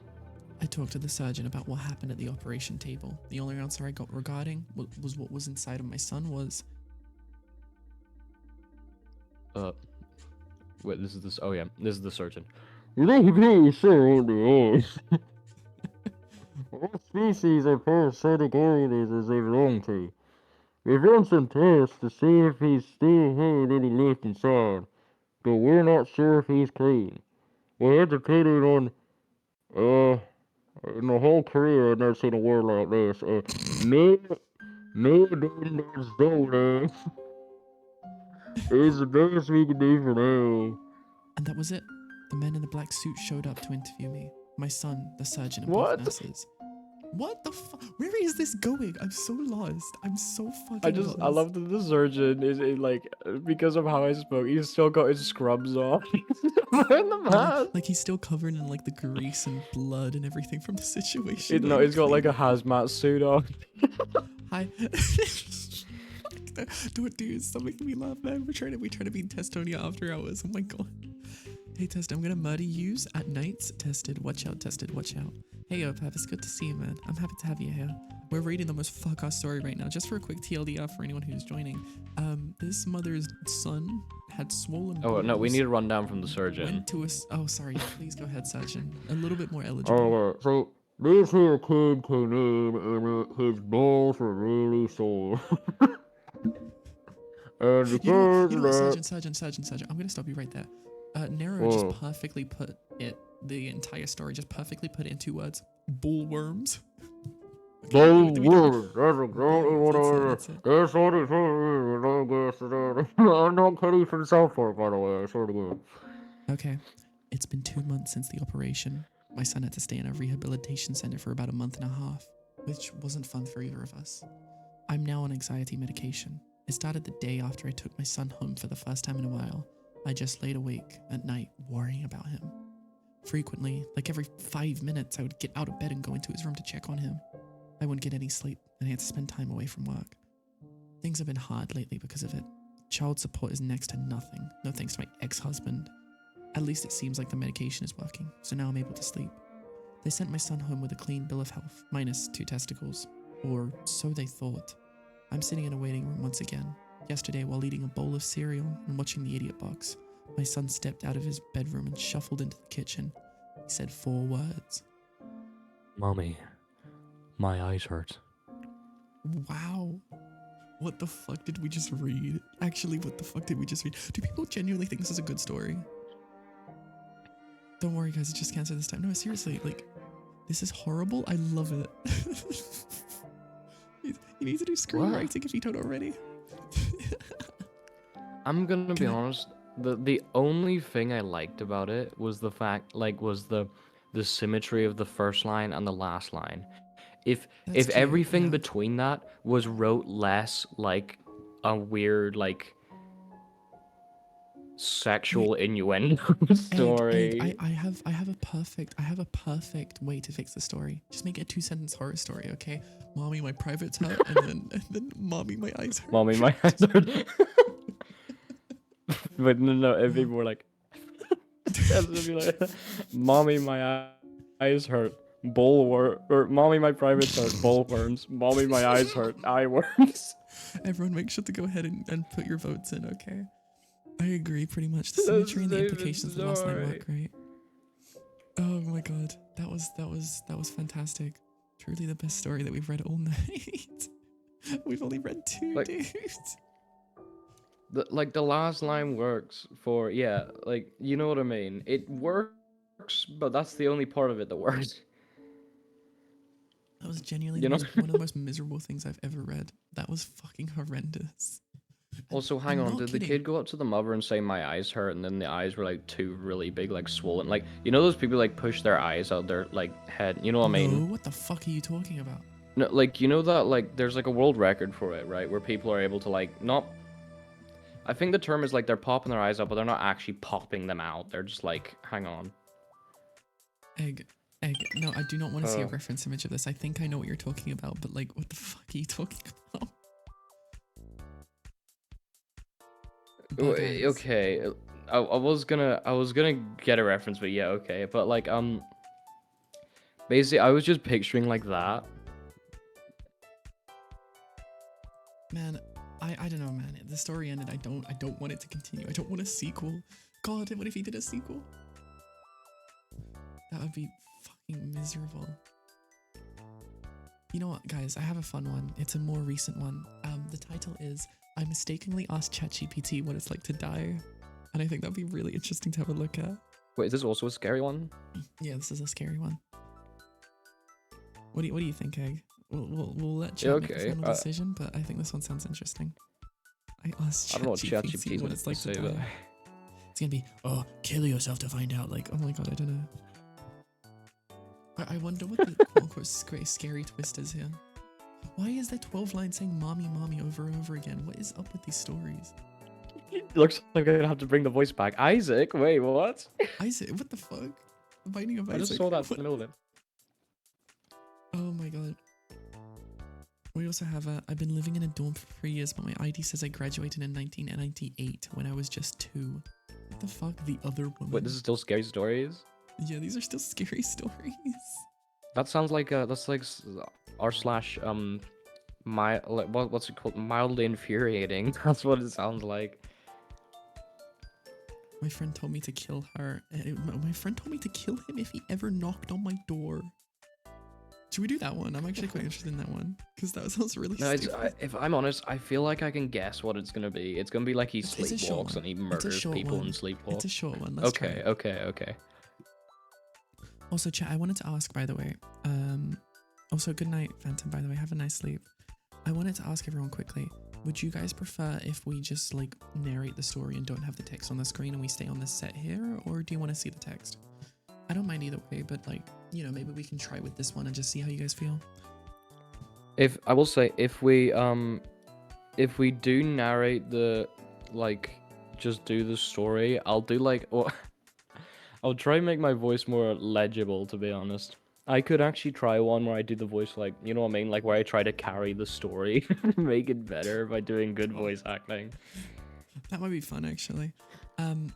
I talked to the surgeon about what happened at the operation table. The only answer I got regarding was what was inside of my son was, Wait, this is this. Oh yeah, this is the surgeon. What species of parasitic aliens does they belong to? We've run some tests to see if he's still had any left inside, but we're not sure if he's clean. We had to put it on, in my whole career I've never seen a word like this. Maybe it's the best we can do for now. and that was it. The men in the black suit showed up to interview me. My son, the surgeon, and What? both nurses. What the fuck? Where is this going? I'm so lost. I'm so fucking I lost. love that the surgeon is like, because of how I spoke, he's still got his scrubs on. Wearing the mask. Like he's still covered in like the grease and blood and everything from the situation. No, he's got like a hazmat suit on. Hi. Don't do it. Stop making me laugh, man. We're trying to be Testonia after hours. Oh my god. Hey Test, I'm gonna murder yous at nights. Tested, watch out, tested, watch out. Hey Opap, it's good to see you, man. I'm happy to have you here. We're reading the most fuck-ass story right now. Just for a quick TLDR for anyone who's joining. This mother's son had swollen Oh no, we balls, need a rundown from the surgeon. went to a oh sorry, please go ahead, surgeon. A little bit more eligible. Alright, so this here kid came in and his balls were really sore. And You know what, because Surgeon, I'm gonna stop you right there. Nero just Whoa. perfectly put it, the entire story, just perfectly put it in 2 words. Bullworms. those we don't- words, that's exactly what That's it. that's what it is. I'm not Kenny from South Park, by the way, I swear to God. Okay. It's been 2 months since the operation. My son had to stay in a rehabilitation center for about a month and a half, which wasn't fun for either of us. I'm now on anxiety medication. It started the day after I took my son home for the first time in a while. I just laid awake at night worrying about him. Frequently, like every 5 minutes, I would get out of bed and go into his room to check on him. I wouldn't get any sleep, and I had to spend time away from work. Things have been hard lately because of it. Child support is next to nothing, no thanks to my ex-husband. At least it seems like the medication is working, so now I'm able to sleep. They sent my son home with a clean bill of health, minus 2 testicles. Or so they thought. I'm sitting in a waiting room once again. Yesterday, while eating a bowl of cereal and watching the Idiot Box, my son stepped out of his bedroom and shuffled into the kitchen. He said 4 words. Mommy, my eyes hurt. Wow. What the fuck did we just read? Actually, what the fuck did we just read? Do people genuinely think this is a good story? Don't worry, guys. It's just cancer this time. No, seriously. Like, this is horrible. I love it. You need to do screenwriting if you don't already. I'm gonna be Can I- honest. The only thing I liked about it was the fact, was the symmetry of the first line and the last line. If That's cute, everything yeah. between that was wrote less like a weird sexual innuendo story. Egg, I have a perfect way to fix the story. Just make it a 2-sentence horror story, okay? Mommy, my private's hurt, and then mommy, my eyes hurt. Mommy, my eyes hurt. But no, it'd be more like, it'd be like, Mommy, my eyes hurt. Bullworm, or Mommy, my privates hurt. Bullworms. Mommy, my eyes hurt. Eye worms. Everyone, make sure to go ahead and put your votes in, okay? I agree, pretty much. The symmetry and the David implications of the last line Story. work, right? Oh my god, that was fantastic. Truly the best story that we've read all night. We've only read two, Like- dude. Like the last line works for yeah, like you know what I mean. It works, but that's the only part of it that works. That was genuinely You know? one of the most miserable things I've ever read. That was fucking horrendous. Also, hang I'm on, not did the kidding. kid go up to the mother and say my eyes hurt, and then the eyes were like two really big, like swollen, like you know those people like push their eyes out their like head. You know what I mean? No, what the fuck are you talking about? No, like you know that like there's like a world record for it, right? Where people are able to like not. I think the term is like they're popping their eyes out, but they're not actually popping them out. They're just like, hang on. Egg. No, I do not want to see a Oh. reference image of this. I think I know what you're talking about, but like, what the fuck are you talking about? But, guys, Okay, I was gonna get a reference, but yeah, okay. But like basically I was just picturing like that. Man, I don't know, man. The story ended. I don't want it to continue. I don't want a sequel. God, what if he did a sequel? That would be fucking miserable. You know what, guys? I have a fun one. It's a more recent one. The title is I mistakenly asked ChatGPT what it's like to die, and I think that'd be really interesting to have a look at. Wait, is this also a scary one? Yeah, this is a scary one. What do you think, Egg? We'll let Yeah, Chat make okay, a final decision, but I think this one sounds interesting. I asked I don't know what ChatGPT ChatGPT what it's like to say, but die. It's gonna be, oh, kill yourself to find out. Like, oh my god, I don't know. I wonder what the quote-unquote scary twist is here. Why is there 12 lines saying mommy, mommy over and over again? What is up with these stories? looks like I'm gonna have to bring the voice back. Isaac, wait, what? Isaac, what the fuck? The Binding of I Isaac. just saw that in What- the middle of it. Oh my god. We also have I've been living in a dorm for 3 years, but my ID says I graduated in 1998 when I was just 2. What the fuck? The other woman. Wait, this is still scary stories? Yeah, these are still scary stories. That sounds like that's like r slash my like what's it called? Mildly infuriating. That's what it sounds like. My friend told me to kill her. My friend told me to kill him if he ever knocked on my door. Should we do that one? I'm actually quite interested in that one because that sounds really No, stupid. if I'm honest, I feel like I can guess what it's gonna be. It's gonna be like he It's a short sleepwalks one. and he It's a murders short people one. in sleepwalk. It's a short one. Let's try Okay, it. okay. Also, chat, I wanted to ask, by the way. Also, good night, Phantom, by the way. Have a nice sleep. I wanted to ask everyone quickly. Would you guys prefer if we just, like, narrate the story and don't have the text on the screen and we stay on the set here? Or do you want to see the text? I don't mind either way, but, like, you know, maybe we can try with this one and just see how you guys feel. If I will say, if we do narrate the like, just do the story, I'll do like, or I'll try and make my voice more legible. To be honest, I could actually try one where I do the voice like, you know what I mean, like where I try to carry the story, make it better by doing good voice acting. That might be fun, actually.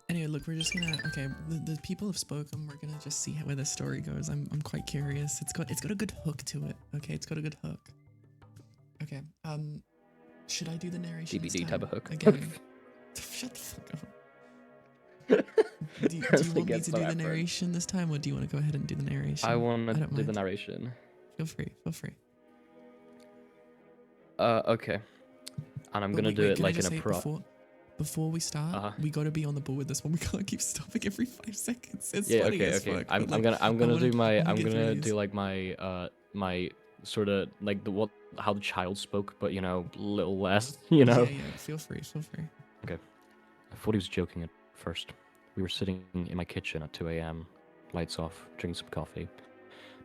Anyway, look, we're just gonna, okay, the people have spoken. We're gonna just see where the story goes. I'm quite curious. It's got a good hook to it. Okay, it's got a good hook. Okay, should I do the narration this DVD type time? of hook. Again. Shut the fuck up. Do you Because he want me gets to the do the reference. narration this time, or do you want to go ahead and do the narration? I want to don't do the mind. narration. Feel free, feel free. Okay. And I'm But gonna wait, do wait, it can I like in just a say prop. Before we start, Uh-huh. we gotta be on the ball with this one. We can't keep stopping every 5 seconds. It's Yeah, funny okay, as okay. fuck, I'm but, like, gonna I wanna- do my I wanna I'm get through gonna these. do like my my sort of like how the child spoke, but you know, a little less, you know. Yeah, yeah. Feel free, feel free. I thought he was joking at first. We were sitting in my kitchen at 2 a.m., lights off, drinking some coffee,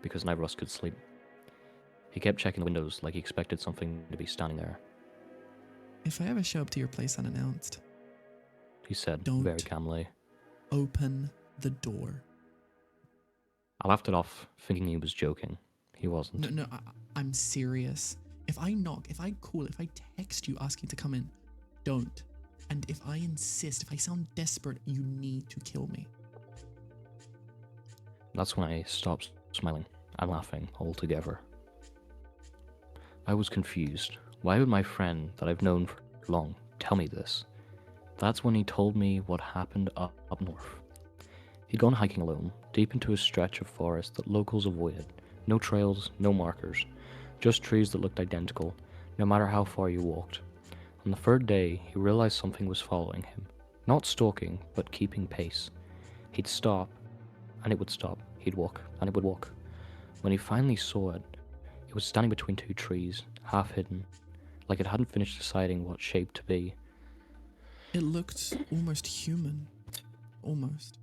because neither of us could sleep. He kept checking the windows like he expected something to be standing there. If I ever show up to your place unannounced, He said Don't. very calmly. open the door. I laughed it off, thinking he was joking. He wasn't. No, I'm serious. If I knock, if I call, if I text you asking to come in, don't. And if I insist, if I sound desperate, you need to kill me. That's when I stopped smiling and laughing altogether. I was confused. Why would my friend that I've known for long tell me this? That's when he told me what happened up north. He'd gone hiking alone, deep into a stretch of forest that locals avoided. No trails, no markers, just trees that looked identical, no matter how far you walked. On the third day, he realized something was following him. Not stalking, but keeping pace. He'd stop, and it would stop. He'd walk, and it would walk. When he finally saw it, it was standing between two trees, half hidden, like it hadn't finished deciding what shape to be. It looked almost human. Almost.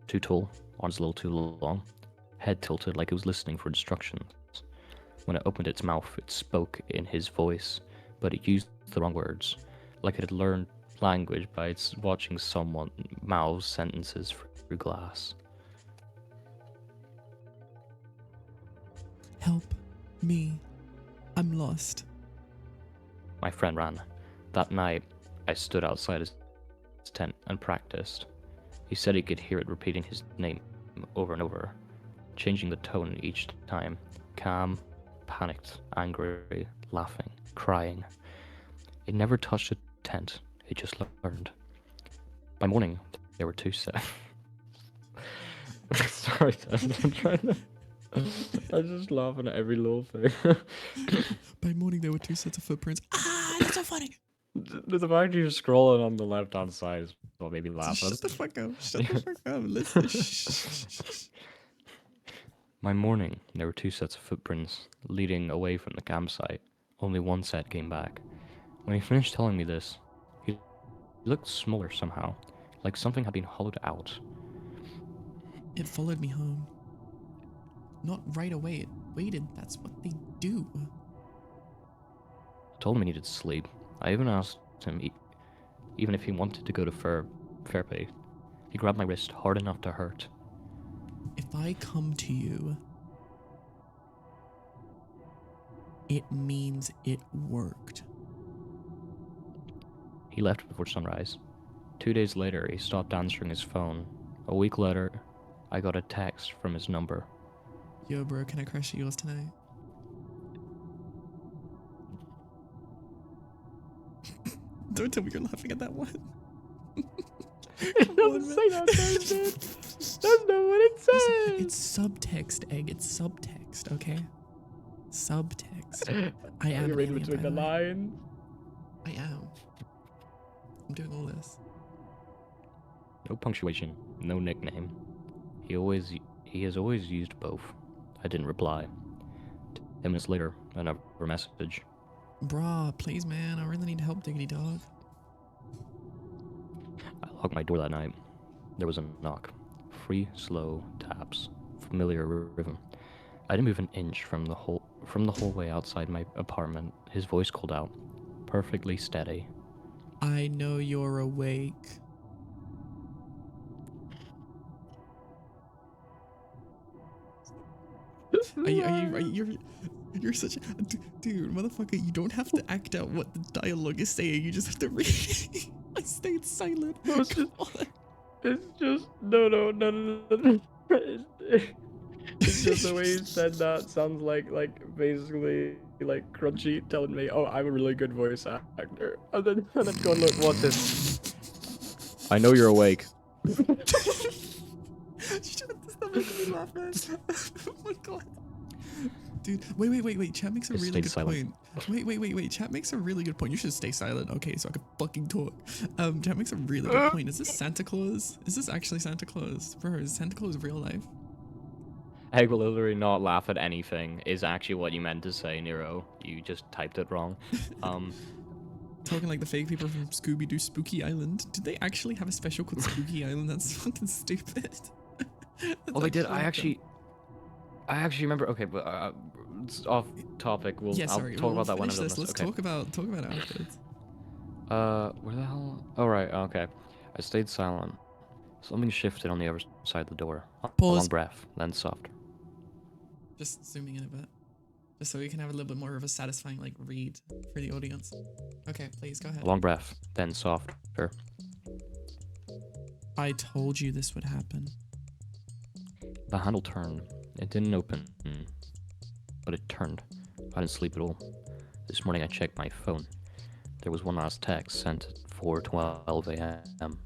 Too tall, arms a little too long, head tilted like it was listening for instructions. When it opened its mouth, it spoke in his voice, but it used the wrong words, like it had learned language by watching someone mouth sentences through glass. Help me. I'm lost. My friend ran. That night, I stood outside his tent and practiced. He said he could hear it repeating his name over and over, changing the tone each time. Calm, panicked, angry, laughing, crying. It never touched the tent, it just learned. By morning, there were two sets. Sorry, Tess, I'm trying to... I'm just laughing at every little thing. By morning, there were 2 sets of footprints. Ah, that's so funny. The fact you're scrolling on the left-hand side is what made me laugh. Shut the fuck up. Shut the fuck up. Listen. Shh. My morning, there were 2 sets of footprints leading away from the campsite. Only one set came back. When he finished telling me this, he looked smaller somehow, like something had been hollowed out. It followed me home. Not right away. It waited. That's what they do. I told him he needed sleep. I even asked him even if he wanted to go to therapy. He grabbed my wrist hard enough to hurt. If I come to you, it means it worked. He left before sunrise. 2 days later, he stopped answering his phone. A week later, I got a text from his number. Yo, bro, can I crash at yours tonight? Don't tell me you're laughing at that one. It doesn't say that, dude. That's not what it says. It's subtext, Egg. It's subtext, okay? Subtext. I am. You're reading an alien, between by the way. lines. I am. I'm doing all this. No punctuation, no nickname. He has always used both. I didn't reply. 10 minutes later, another message. Bruh, please, man. I really need help, Diggity Dog. I locked my door that night. There was a knock. 3 slow taps. Familiar rhythm. I didn't move an inch from the hallway outside my apartment. His voice called out, perfectly steady. I know you're awake. You're such a dude, motherfucker. You don't have to act out what the dialogue is saying. You just have to read. I stayed silent. No, it's Come on. It's just no. It's just the way you said that sounds like basically like Crunchy telling me, "Oh, I'm a really good voice actor," and then going, "Look, watch this. I know you're awake." Shut this up, making me laugh, man. Oh my god. Dude, wait. Chat makes a Just really stay good silent. point. Wait. Chat makes a really good point. You should stay silent, okay, so I can fucking talk. Chat makes a really good point. Is this Santa Claus? Is this actually Santa Claus? Bro, is Santa Claus real life? Egg will literally not laugh at anything is actually what you meant to say, Nero. You just typed it wrong. Talking like the fake people from Scooby-Doo Spooky Island. Did they actually have a special called Spooky Island? That's fucking stupid. Oh, they did. I actually remember. Okay, but it's off topic. Yeah, I'll sorry. talk we'll about that when I'm finish done this. this. Let's Okay. talk about it afterwards. Where the hell? Oh, right. Okay. I stayed silent. Something shifted on the other side of the door. A Pause. long breath, then softer. Just zooming in a bit. Just so we can have a little bit more of a satisfying like read for the audience. Okay, please go ahead. A long breath, then softer. I told you this would happen. The handle turned. It didn't open, but it turned. I didn't sleep at all. This morning I checked my phone. There was one last text sent at 4:12 a.m.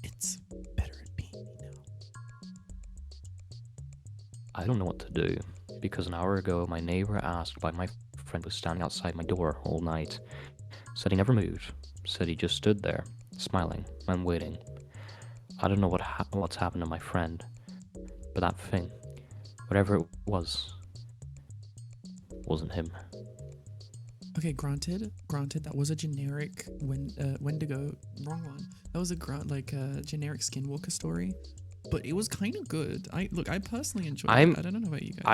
It's better at being me now. I don't know what to do, because an hour ago my neighbor asked by my friend was standing outside my door all night. Said he never moved. Said he just stood there, smiling and waiting. I don't know what's happened to my friend, but that thing, whatever it was, wasn't him. Okay, granted, that was a generic Wendigo, wrong one. That was a generic Skinwalker story, but it was kind of good. I personally enjoyed it. I don't know about you guys.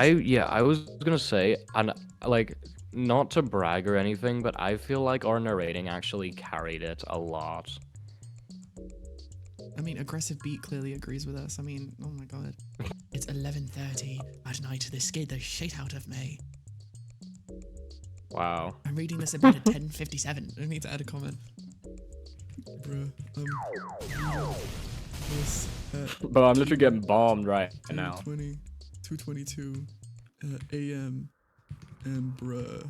I was gonna say, and like, not to brag or anything, but I feel like our narrating actually carried it a lot. I mean, Aggressive Beat clearly agrees with us. I mean, oh my god. It's 11:30 at night. They scared the shit out of me. Wow. I'm reading this about at 10:57. I need to add a comment. Bruh, this But I'm literally getting bombed right now. 2:22 a.m. and bruh,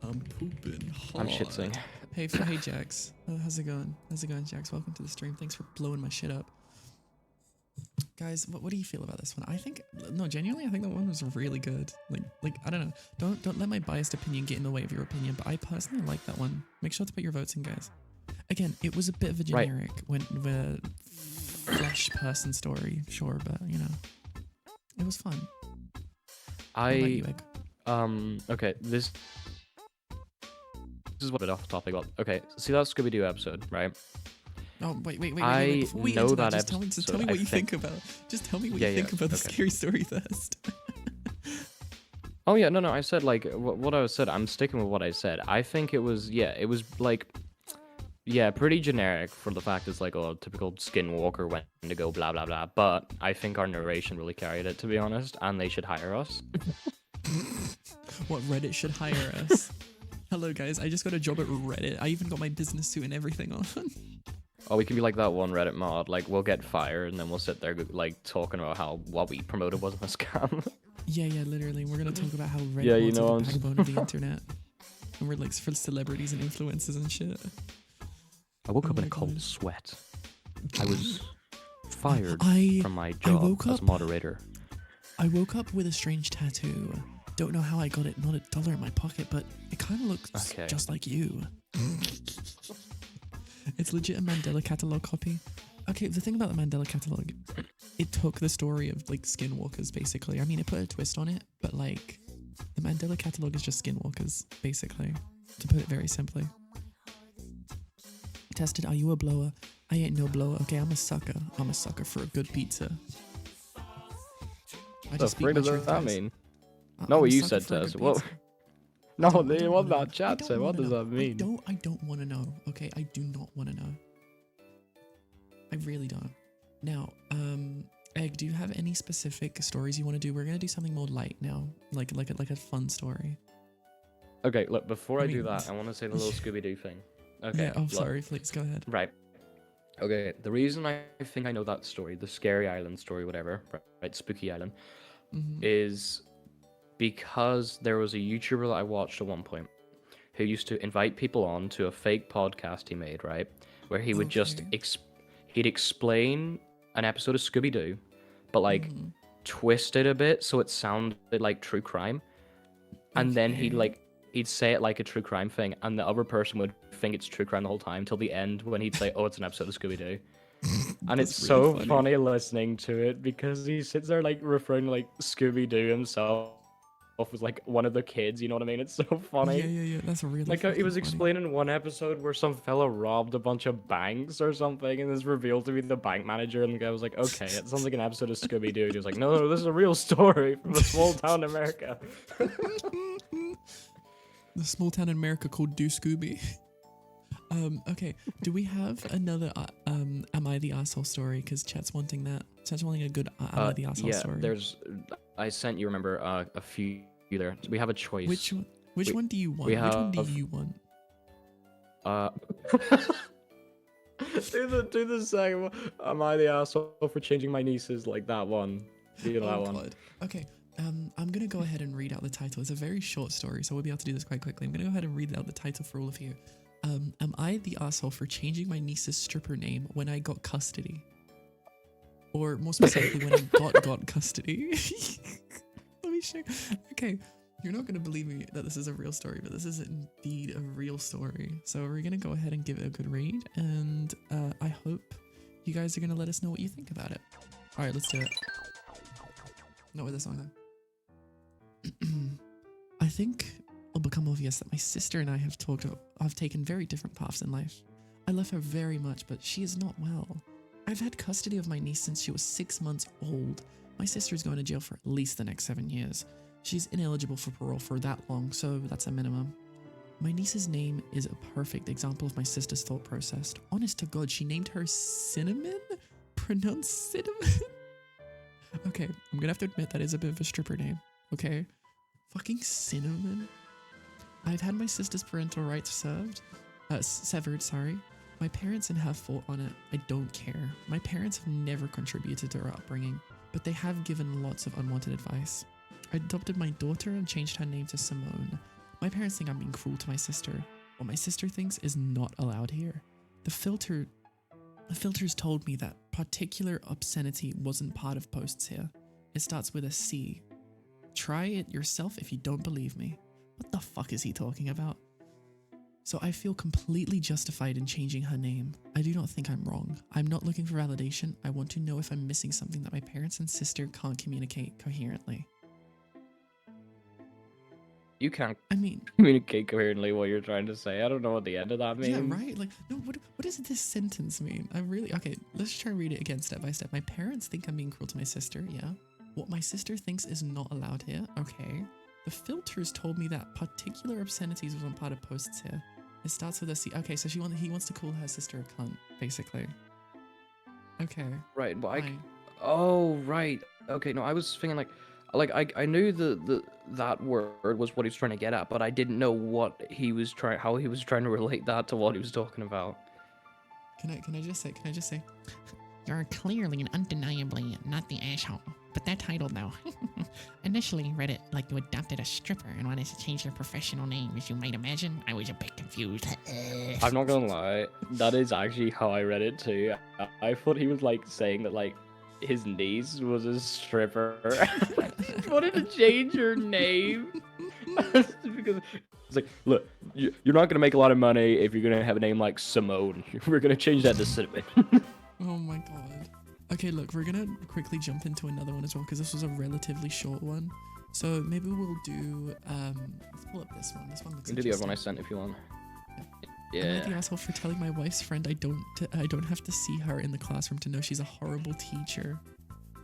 I'm pooping hard. I'm shitting. Hey, Jax. How's it going? Jax? Welcome to the stream. Thanks for blowing my shit up. Guys, what do you feel about this one? Genuinely, I think that one was really good. Like I don't know. Don't let my biased opinion get in the way of your opinion, but I personally like that one. Make sure to put your votes in, guys. Again, it was a bit of a generic flesh person story, sure, but you know, it was fun. What about you, Egg? Okay, this is a bit off topic. Okay, see that Scooby-Doo episode, right? Oh, wait. I Before we know get into that just tell me what you think about. Just tell me what you think about the scary story first. Oh yeah, no, I said like what I said. I'm sticking with what I said. I think it was like, pretty generic for the fact it's like a typical Skinwalker Wendigo, blah blah blah. But I think our narration really carried it, to be honest, and they should hire us. What, Reddit should hire us? Hello guys, I just got a job at Reddit. I even got my business suit and everything on. Oh, we can be like that one Reddit mod. Like, we'll get fired, and then we'll sit there, like, talking about how what we promoted wasn't a scam. Yeah, literally. We're gonna talk about how Reddit Yeah, you mods know, are I'm the backbone of the internet. And we're like for celebrities and influencers and shit. I woke up in a cold sweat. I was fired from my job as moderator. I woke up with a strange tattoo. Don't know how I got it, not $1 in my pocket, but it kind of looks just like you. It's legit a Mandela Catalog copy. Okay, the thing about the Mandela Catalog, it took the story of like Skinwalkers basically. I mean, it put a twist on it, but like the Mandela Catalog is just Skinwalkers basically, to put it very simply. Tested, are you a blower? I ain't no blower. Okay, I'm a sucker. I'm a sucker for a good pizza. I just speak my truth, that guys. mean? I'm Not what a you sucker said for a to us. good What? pizza. No, I don't what wanna that know. chat said. What does that mean? I don't want to know. Okay, I do not want to know. I really don't. Now, Egg, do you have any specific stories you want to do? We're gonna do something more light now, like a fun story. Okay, look. Before I do mean, that, I want to say the little Scooby-Doo thing. Okay. Yeah. Oh, look. sorry. Please go ahead. Right. Okay. The reason I think I know that story, the Scary Island story, whatever, right, Spooky Island, is because there was a YouTuber that I watched at one point who used to invite people on to a fake podcast he made, right, where he would just he'd explain an episode of Scooby-Doo, but like twist it a bit so it sounded like true crime, and then he'd say it like a true crime thing, and the other person would think it's true crime the whole time till the end when he'd say, "Oh, it's an episode of Scooby-Doo." And it's really so funny listening to it because he sits there like referring to like Scooby-Doo himself as like one of the kids, you know what I mean? It's so funny. Yeah. That's really like he was explaining one episode where some fella robbed a bunch of banks or something, and it's revealed to be the bank manager, and the guy was like, "Okay, it sounds like an episode of Scooby-Doo." And he was like, "No, this is a real story from a small town in America." The small town in America called Do Scooby. Okay, do we have another Am I the Asshole story? Because chat's wanting that. Chat's wanting a good Am I the Asshole story. Yeah, I sent you, remember, a few there. We have a choice. Which one do you want? Which one do you want? Do the second one. Am I the asshole for changing my nieces, like that one? Do that one. God. Okay. I'm gonna go ahead and read out the title. It's a very short story, so we'll be able to do this quite quickly. I'm gonna go ahead and read out the title for all of you. Am I the asshole for changing my niece's stripper name when I got custody? Or more specifically, when I got custody. Let me show. Okay. You're not going to believe me that this is a real story, but this is indeed a real story. So we're going to go ahead and give it a good read, and I hope you guys are going to let us know what you think about it. All right, let's do it. Not with this song, though. I think it'll become obvious that my sister and I have taken very different paths in life. I love her very much, but she is not well. I've had custody of my niece since she was 6 months old. My sister's going to jail for at least the next 7 years. She's ineligible for parole for that long, so that's a minimum. My niece's name is a perfect example of my sister's thought process. Honest to God, she named her Cinnamon? Pronounced Cinnamon? Okay, I'm gonna have to admit that is a bit of a stripper name, okay? Fucking Cinnamon? I've had my sister's parental rights severed, sorry. My parents and have fought on it. I don't care. My parents have never contributed to her upbringing, but they have given lots of unwanted advice. I adopted my daughter and changed her name to Simone. My parents think I'm being cruel to my sister. What my sister thinks is not allowed here. The filters told me that particular obscenity wasn't part of posts here. It starts with a C. Try it yourself if you don't believe me. What the fuck is he talking about? So I feel completely justified in changing her name. I do not think I'm wrong. I'm not looking for validation. I want to know if I'm missing something that my parents and sister can't communicate coherently. You can't I mean, communicate coherently what you're trying to say. I don't know what the end of that means. yeah, right? Like, no, what does this sentence mean? Okay, let's try and read it again step by step. My parents think I'm being cruel to my sister, yeah? What my sister thinks is not allowed here, okay? The filters told me that particular obscenities wasn't part of posts here. It starts with a C. Okay, so he wants to call her sister a cunt, basically. Okay. Right, but fine. Oh, right. Okay, no, I was thinking I knew that word was what he was trying to get at, but I didn't know how he was trying to relate that to what he was talking about. Can I just say? You're clearly and undeniably not the asshole. But that title, though. Initially read it like you adopted a stripper and wanted to change your professional name, as you might imagine. I was a bit confused. I'm not gonna lie, that is actually how I read it too. I thought he was like saying that like his niece was a stripper. Wanted to change her name. Because it's like, look, you're not gonna make a lot of money if you're gonna have a name like Simone. We're gonna change that to Cinnamon. Oh my god. Okay, look, we're gonna quickly jump into another one as well because this was a relatively short one. So maybe we'll do let's pull up this one. This one looks You can do the other interesting. one I sent if you want. Am I Yeah. the asshole for telling my wife's friend I don't have to see her in the classroom to know she's a horrible teacher?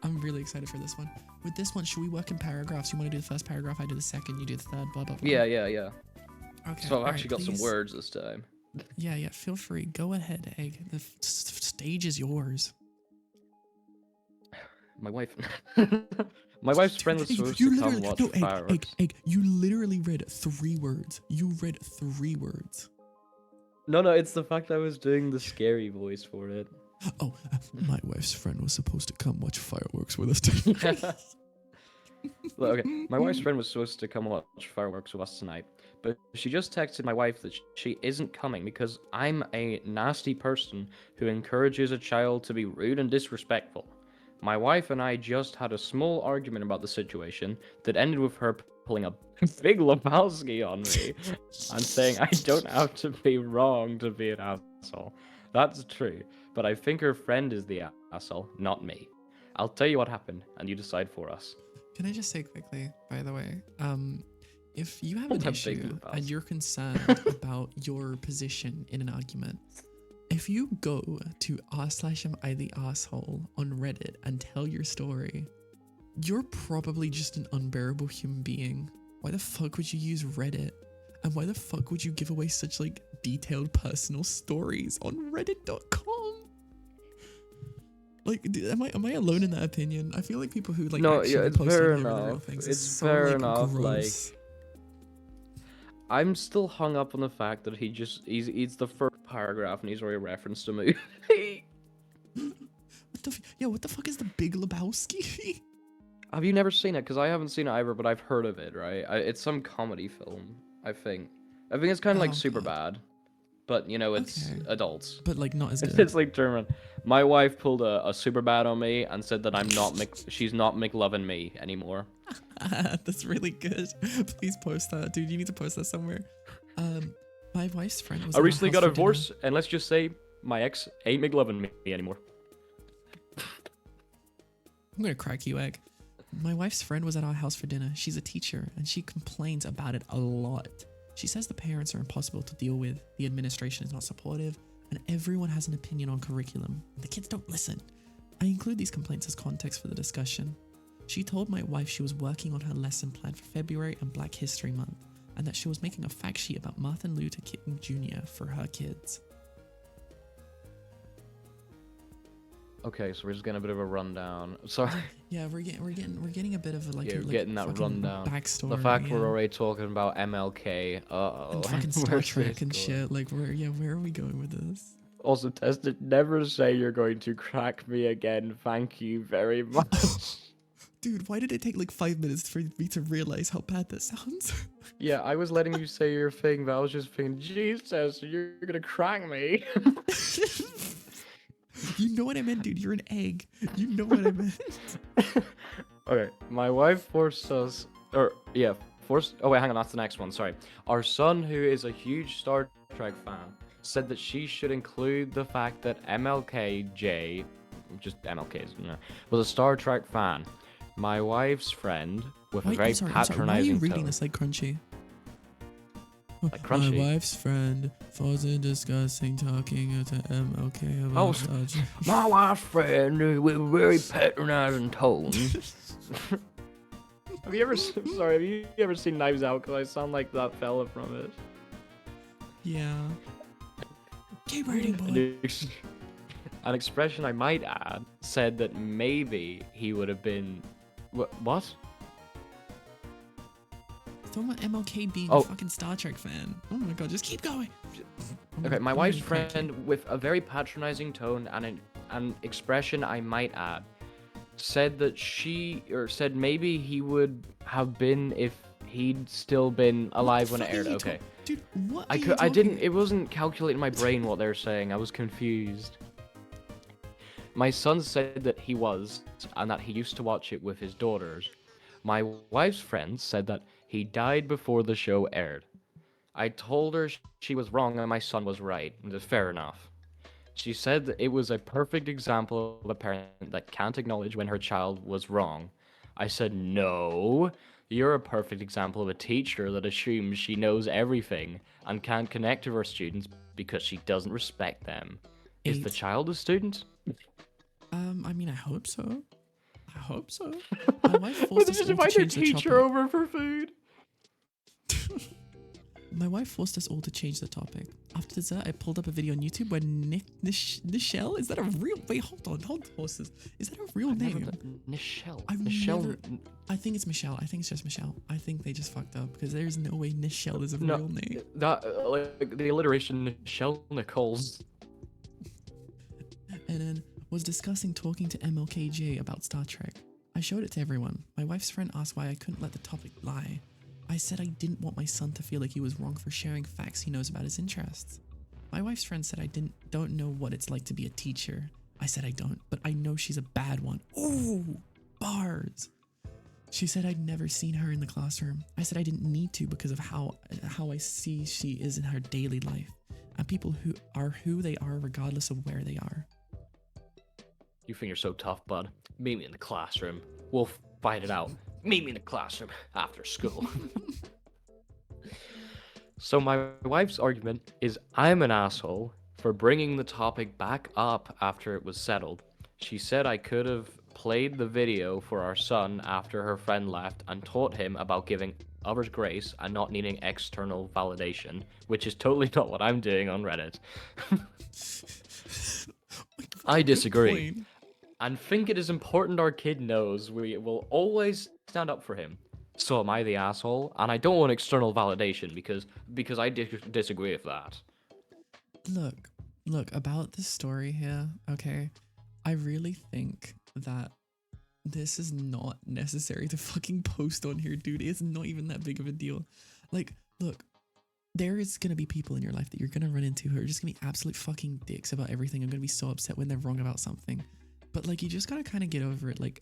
I'm really excited for this one. With this one, should we work in paragraphs? You want to do the first paragraph, I do the second, you do the third, blah blah blah. Yeah. Okay. So I've alright, actually got some please. words this time. Yeah, feel free. Go ahead, Egg. The stage is yours. My wife. My wife's friend was Egg, supposed you to come literally- watch no, Egg, fireworks. Egg, you literally read 3 words. You read 3 words. No, it's the fact I was doing the scary voice for it. Oh, my wife's friend was supposed to come watch fireworks with us tonight. Look, okay, my wife's friend was supposed to come watch fireworks with us tonight, but she just texted my wife that she isn't coming because I'm a nasty person who encourages a child to be rude and disrespectful. My wife and I just had a small argument about the situation that ended with her pulling a big Lebowski on me and saying I don't have to be wrong to be an asshole. That's true, but I think her friend is the asshole, not me. I'll tell you what happened, and you decide for us. Can I just say quickly, by the way, if you have Don't an have big issue Lebowski. and you're concerned about your position in an argument, if you go to r/am I the asshole on Reddit and tell your story, you're probably just an unbearable human being. Why the fuck would you use Reddit? And why the fuck would you give away such like detailed personal stories on reddit.com? Like, am I alone in that opinion? I feel like people who like No, actually yeah, it's post fair on here real enough. things It's is so, fair like, enough, like, gross. I'm still hung up on the fact that he's the first paragraph and he's already referenced a movie. What the fuck is the Big Lebowski? Have you never seen it? Because I haven't seen it either, but I've heard of it, right? It's some comedy film, I think. I think it's kind of like Oh, Super God. Bad. but you know it's Okay. adults. But like not as good. It's like German. My wife pulled a super bad on me and said that she's not McLovin me anymore. That's really good. Please post that, dude. You need to post that somewhere. My wife's friend was. I at our recently house got a for dinner. divorce, and let's just say my ex ain't McLovin me anymore. I'm gonna crack you, Egg. My wife's friend was at our house for dinner. She's a teacher, and she complains about it a lot. She says the parents are impossible to deal with, the administration is not supportive, and everyone has an opinion on curriculum. The kids don't listen. I include these complaints as context for the discussion. She told my wife she was working on her lesson plan for February and Black History Month, and that she was making a fact sheet about Martin Luther King Jr. for her kids. Okay, so we're just getting a bit of a rundown. Sorry. Yeah, we're getting a bit of a, like, Yeah, a, like, getting that fucking rundown. backstory. The fact yeah. we're already talking about MLK. Uh-oh. And fucking Star Where's Trek this and going? shit. Like, where are we going with this? Also, Tested, never say you're going to crack me again. Thank you very much. Dude, why did it take like 5 minutes for me to realize how bad that sounds? Yeah, I was letting you say your thing, but I was just thinking, Jesus, you're gonna crack me. You know what I meant, dude. You're an egg. You know what I meant. Okay, my wife forced us, oh wait, hang on, that's the next one, sorry. Our son, who is a huge Star Trek fan, said that she should include the fact that MLKJ, just MLK's, was a Star Trek fan. My wife's friend, with a very I'm sorry. patronizing Why are you reading tone. this like Crunchy? Like Crunchy? My wife's friend falls in discussing talking to MLK about Oh, Star Trek. My wife's friend with a very patronizing tone. Have you ever seen Knives Out? Because I sound like that fella from it. Yeah. Keep reading, boy. An expression I might add said that maybe he would have been. What? Talking about MLK being Oh. a fucking Star Trek fan. Oh my god, just keep going. Okay, my I'm wife's gonna crack you. friend with a very patronizing tone and an expression I might add said that said maybe he would have been if he'd still been alive when it What the fuck aired. are you Okay. Dude, what I are you could I didn't talking- it wasn't calculating my brain what they were saying. I was confused. My son said that he was, and that he used to watch it with his daughters. My wife's friend said that he died before the show aired. I told her she was wrong and my son was right, and it's fair enough. She said that it was a perfect example of a parent that can't acknowledge when her child was wrong. I said, no, you're a perfect example of a teacher that assumes she knows everything and can't connect to her students because she doesn't respect them. Is the 8. child a student? I mean, I hope so. I hope so. My wife Or forced they us just all to invite their change the teacher topic. over for food? My wife forced us all to change the topic. After dessert, I pulled up a video on YouTube where Nichelle, is that a real? Wait, hold on, horses. Is that a real name? Nichelle. I've Nichelle. never- I think it's Michelle. I think it's just Michelle. I think they just fucked up because there's no way Nichelle is a No, real name. That like the alliteration Nichelle Nichols. And then was discussing talking to MLKJ about Star Trek. I showed it to everyone. My wife's friend asked why I couldn't let the topic lie. I said I didn't want my son to feel like he was wrong for sharing facts he knows about his interests. My wife's friend said I don't know what it's like to be a teacher. I said I don't, but I know she's a bad one. Ooh, bars. She said I'd never seen her in the classroom. I said I didn't need to because of how I see she is in her daily life. And people who are who they are regardless of where they are. You think you're so tough, bud. Meet me in the classroom. We'll fight it out. Meet me in the classroom after school. So my wife's argument is I'm an asshole for bringing the topic back up after it was settled. She said I could have played the video for our son after her friend left and taught him about giving others grace and not needing external validation, which is totally not what I'm doing on Reddit. I disagree. Point. And think it is important our kid knows we will always stand up for him. So am I the asshole? And I don't want external validation because I disagree with that. Look, about this story here, okay? I really think that this is not necessary to fucking post on here, dude. It's not even that big of a deal. Like, look, there is gonna be people in your life that you're gonna run into who are just gonna be absolute fucking dicks about everything and gonna be so upset when they're wrong about something. But like, you just gotta kind of get over it. Like,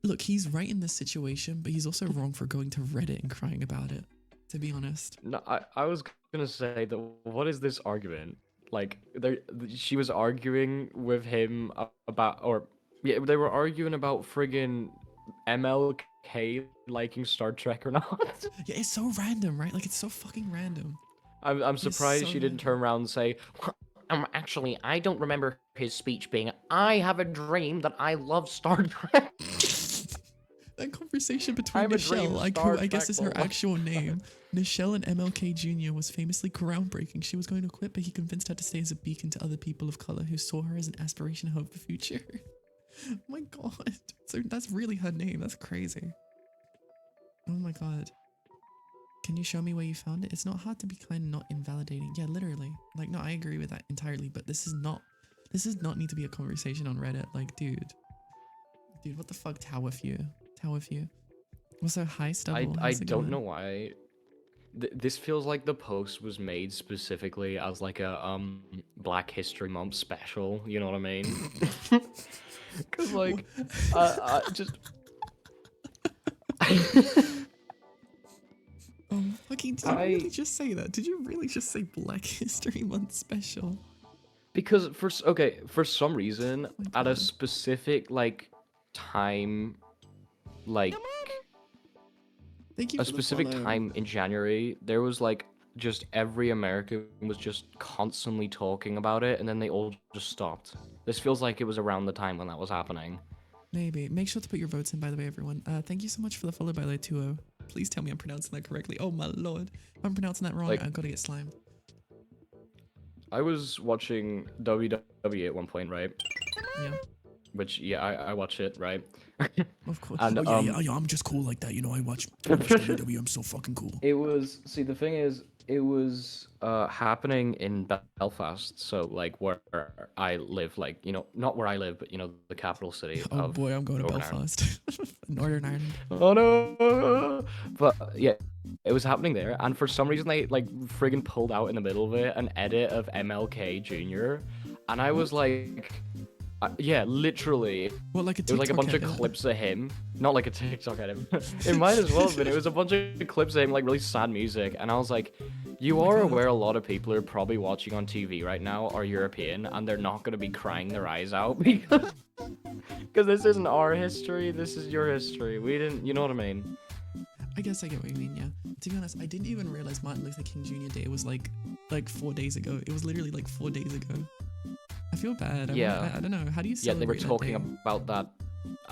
look, he's right in this situation, but he's also wrong for going to Reddit and crying about it, to be honest. No, I was gonna say that. What is this argument? Like, she was arguing with him about, or yeah, they were arguing about friggin' MLK liking Star Trek or not. Yeah, it's so random, right? Like, it's so fucking random. I'm surprised so she didn't turn around and say, Actually, I don't remember his speech being, I have a dream that I love Star Trek. That conversation between I'm a dream Nichelle, like, Star who I guess Trek is her lover. actual name, Nichelle and MLK Jr. was famously groundbreaking. She was going to quit, but he convinced her to stay as a beacon to other people of color who saw her as an aspiration and hope for the future. Oh my god. So that's really her name. That's crazy. Oh my god. Can you show me where you found it? It's not hard to be kind and not invalidating. Yeah, literally. Like, no, I agree with that entirely, but this does not need to be a conversation on Reddit. Like, dude, what the fuck? Tower Few. Also, hi, Stubble. I How's it don't going? know why. This feels like the post was made specifically as like a Black History Month special. You know what I mean? Cause like, just. Fucking, did you really just say that? Did you really just say Black History Month special? Because for some reason my at a God. specific like time, like Thank you a for the specific follow. time in January, there was like just every American was just constantly talking about it, and then they all just stopped. This feels like it was around the time when that was happening. Maybe. Make sure to put your votes in, by the way, everyone. Thank you so much for the follow, by the way, 2-0. Please tell me I'm pronouncing that correctly. Oh my lord. If I'm pronouncing that wrong, Like- I've got to get slimed. I was watching WWE at one point, right? Yeah, Which yeah, I watch it, right? of course. And, oh, yeah, I'm just cool like that. You know, I watch WWE. I'm so fucking cool. It was the thing is it was happening in Belfast, so like where I live, like, you know, not where I live, but you know, the capital city Oh of boy, I'm going to Northern Ireland. Belfast. Northern Ireland. Oh no! But yeah, it was happening there, and for some reason they like friggin' pulled out in the middle of it an edit of MLK Jr. And I was like, yeah, literally, What, like a it was like a TikTok bunch of edit? clips of him, not like a TikTok edit. It might as well have been. It was a bunch of clips of him, like really sad music, and I was like, you Oh my are God. aware a lot of people are probably watching on TV right now are European, and they're not gonna be crying their eyes out because this isn't our history. This is your history. We didn't, you know what I mean? I guess I get what you mean, yeah. To be honest, I didn't even realize Martin Luther King Jr. Day was like 4 days ago. It was literally like 4 days ago. I feel bad. Yeah. I don't know. How do you Yeah, they were celebrate that talking day? about that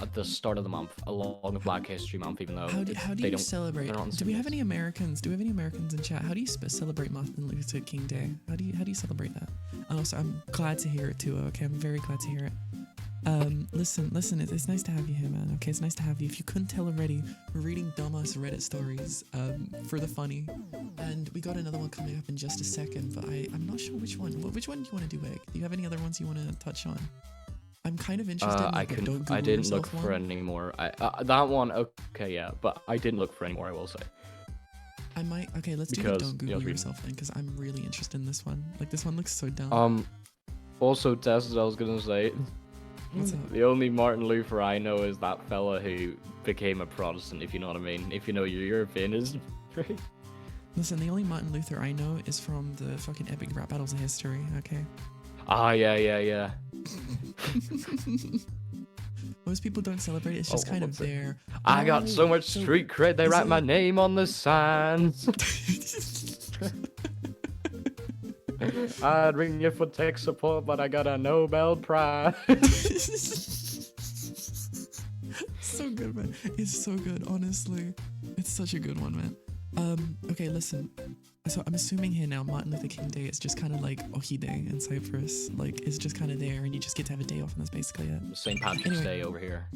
at the start of the month, along with Black History Month, even though How do they you don't. celebrate? they're not on the Do same we have days. any Americans? Do we have any Americans in chat? How do you celebrate Martin Luther King Day? How do you celebrate that? And also, I'm glad to hear it too. Okay, I'm very glad to hear it. Listen, it's nice to have you here, man. Okay, it's nice to have you. If you couldn't tell already, we're reading dumbass Reddit stories for the funny, and we got another one coming up in just a second. But I'm not sure which one. Which one do you want to do, Egg? Do you have any other ones you want to touch on? I'm kind of interested. In, I like, the don't Google I didn't look yourself for one. any more. That one, okay, yeah, but I didn't look for any more. I will say. I might. Okay, let's do the Because, don't you Google know, reading. yourself then, because I'm really interested in this one. Like, this one looks so dumb. Also, Tess, I was gonna say, What's up? the only Martin Luther I know is that fella who became a Protestant. If you know what I mean. If you know your European history. Listen, the only Martin Luther I know is from the fucking epic rap battles of history. Okay. Ah, yeah. Most people don't celebrate it. It's just Oh, kind of what's it? there. I got so much so- street cred. They is write my it- name on the signs. I'd ring you for tech support, but I got a Nobel Prize. So good, man. It's so good, honestly. It's such a good one, man. Okay, listen. So I'm assuming here now Martin Luther King Day is just kind of like Ohi Day in Cyprus. Like, it's just kind of there and you just get to have a day off and that's basically it. St. Patrick's Anyway. Day over here.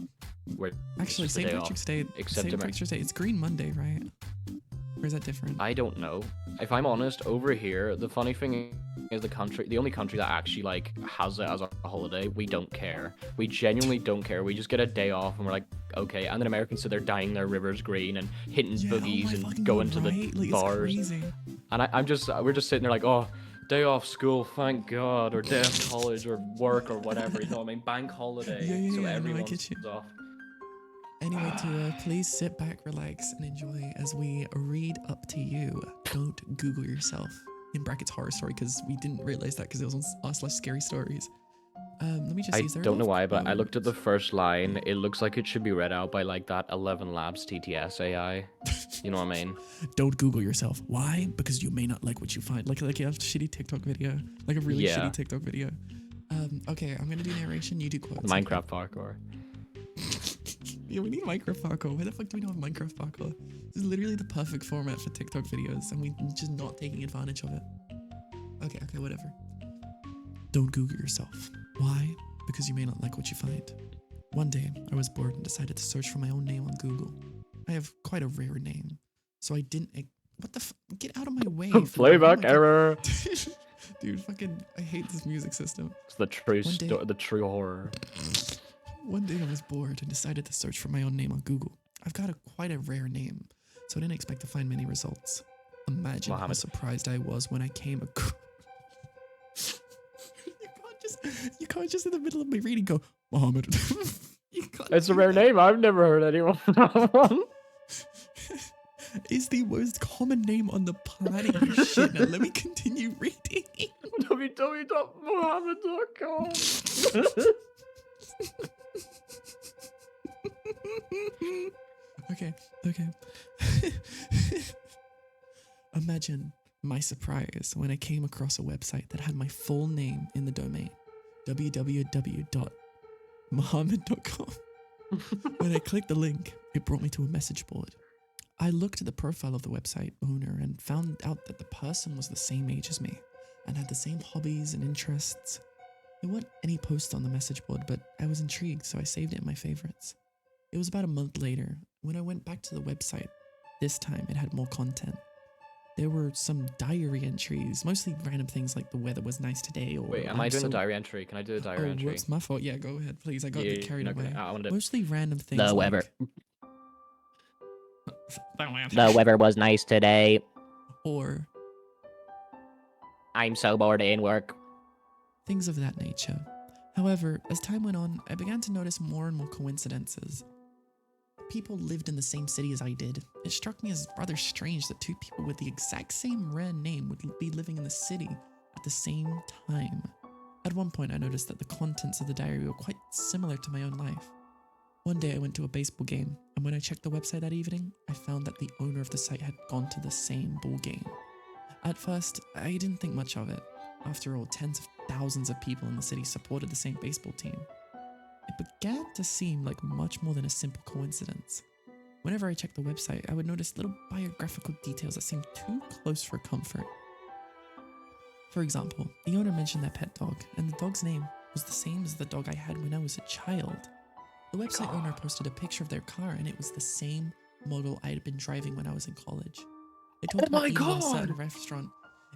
Where Actually, just a St. day off, Patrick's Day, except St. Amer- Patrick's Day, it's Green Monday, right? Or is that different? I don't know. If I'm honest, over here, the funny thing is the only country that actually like has it as a holiday, we don't care. We genuinely don't care. We just get a day off and we're like, okay, and then Americans sit there dyeing their rivers green and hitting Yeah, oh boogies my and fucking going God, to the right? Like, it's bars. crazy. And we're just sitting there like, oh, day off school, thank God, or day off college or work or whatever. You know what I mean? Bank holiday, Yeah, so no, I everyone's get you. off. Anyway, Tua, please sit back, relax, and enjoy as we read up to you. Don't Google yourself. In brackets horror story, because we didn't realize that because it was on r/scary stories. Let me just I see. Is there a don't know lot why, of but I looked at the quotes? first line. It looks like it should be read out by like that 11 Labs TTS AI. You know what I mean? Don't Google yourself. Why? Because you may not like what you find. Like a shitty TikTok video, like a really Yeah. shitty TikTok video. Okay, I'm gonna do narration. You do quotes. Minecraft parkour. Yeah, we need Minecraft parkour. Why the fuck do we not have Minecraft parkour? This is literally the perfect format for TikTok videos, and we're just not taking advantage of it. Okay, whatever. Don't Google yourself. Why? Because you may not like what you find. One day, I was bored and decided to search for my own name on Google. I have quite a rare name, so I didn't. What the get out of my way. Playback Fucking- error. Dude, fucking, I hate this music system. It's the true One day- the true horror. One day I was bored and decided to search for my own name on Google. I've got quite a rare name, so I didn't expect to find many results. Imagine how Mohammed. surprised I was when I came across. You can't just in the middle of my reading go, Mohammed. You can't It's a do rare that. name. I've never heard anyone have one. It's the most common name on the planet, you shit. Now let me continue reading. www.mohammed.com. Okay. Imagine my surprise when I came across a website that had my full name in the domain, www.mohammed.com. When I clicked the link, it brought me to a message board. I looked at the profile of the website owner and found out that the person was the same age as me and had the same hobbies and interests. There weren't any posts on the message board, but I was intrigued, so I saved it in my favorites. It was about a month later when I went back to the website. This time it had more content. There were some diary entries, mostly random things like the weather was nice today or Wait, am I doing the diary entry? Can I do the diary entry? Whoops, my fault. Yeah, go ahead, please. I got a bit carried okay, away. I wanted to. Mostly random things. The like- weather. The weather was nice today. Or I'm so bored in work. things of that nature. However, as time went on, I began to notice more and more coincidences. People lived in the same city as I did. It struck me as rather strange that two people with the exact same rare name would be living in the city at the same time. At one point, I noticed that the contents of the diary were quite similar to my own life. One day, I went to a baseball game, and when I checked the website that evening, I found that the owner of the site had gone to the same ball game. At first, I didn't think much of it. After all, tens of thousands of people in the city supported the same baseball team. It began to seem like much more than a simple coincidence. Whenever I checked the website, I would notice little biographical details that seemed too close for comfort. For example, the owner mentioned their pet dog, and the dog's name was the same as the dog I had when I was a child. The website owner posted a picture of their car, and it was the same model I had been driving when I was in college. They talked about eating at a certain restaurant.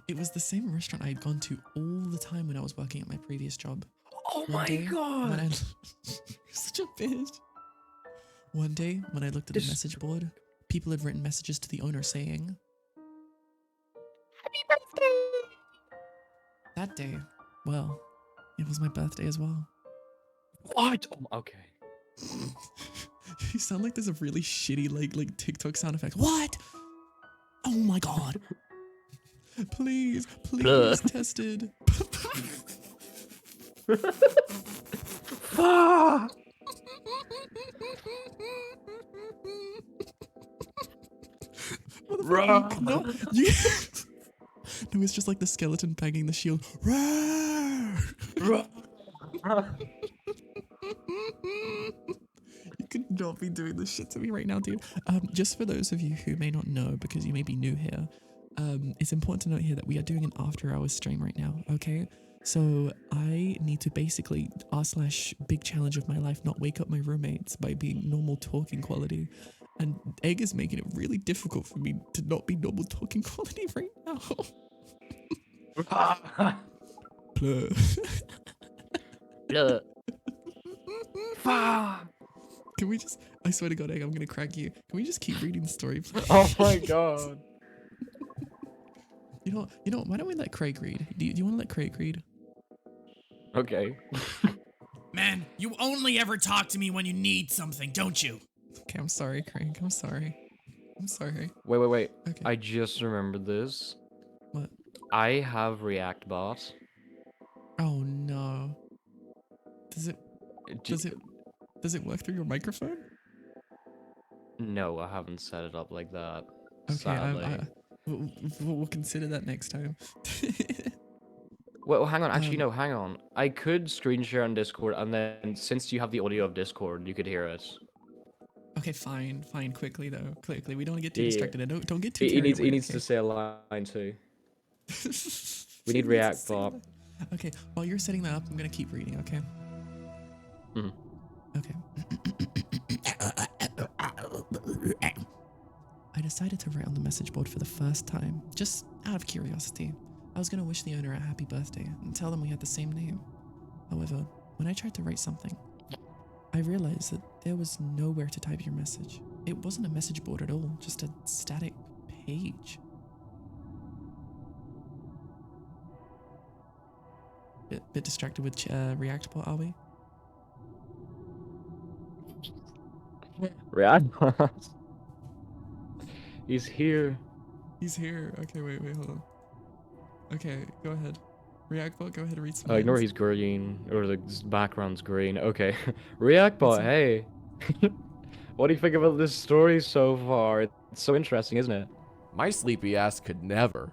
It was the same restaurant I had gone to all the time when I was working at my previous job. Oh One day, when I such a bitch. One day, when I looked at the This- message board, people had written messages to the owner saying, Happy birthday! that day, well, it was my birthday as well. What? Oh, okay. You sound like there's a really shitty like TikTok sound effect. What? Oh my god. Please tested. Motherfucker, no, you, no, it's just like the skeleton banging the shield. You could not be doing this shit to me right now, dude. Just for those of you who may not know, because you may be new here, it's important to note here that we are doing an after-hours stream right now, okay? So I need to basically r/big challenge of my life not wake up my roommates by being normal talking quality. And Egg is making it really difficult for me to not be normal talking quality right now. Blur. Look. Can we just? I swear to God, Egg, I'm gonna crack you. Can we just keep reading the story, please? Oh my god. You know. Why don't we let Craig read? Do you want to let Craig read? Okay. Man, you only ever talk to me when you need something, don't you? Okay, I'm sorry, Craig. I'm sorry. Wait. Okay. I just remembered this. What? I have React Bot. Oh no. Does it D- work through your microphone? No, I haven't set it up like that. Okay, Sadly. we'll consider that next time. Well, hang on. Actually, Um, no, hang on. I could screen share on Discord, and then since you have the audio of Discord, you could hear it. Okay, fine. Quickly though, quickly. We don't wanna get too Yeah. distracted. And don't get too. He carried needs away, to okay? say a line too. We He need needs to React say Bot. that. Okay, while you're setting that up, I'm gonna keep reading. Okay. Mhm. Okay. I decided to write on the message board for the first time, just out of curiosity. I was gonna wish the owner a happy birthday and tell them we had the same name. However, when I tried to write something, I realized that there was nowhere to type your message. It wasn't a message board at all, just a static page. Bit distracted with React Bot, are we? React Bot. He's here. He's here. Okay, wait, hold on. Okay, go ahead. React Bot, go ahead and read some Ignore lines. he's green, or the background's green. Okay. React Bot, hey. What do you think about this story so far? It's so interesting, isn't it? My sleepy ass could never.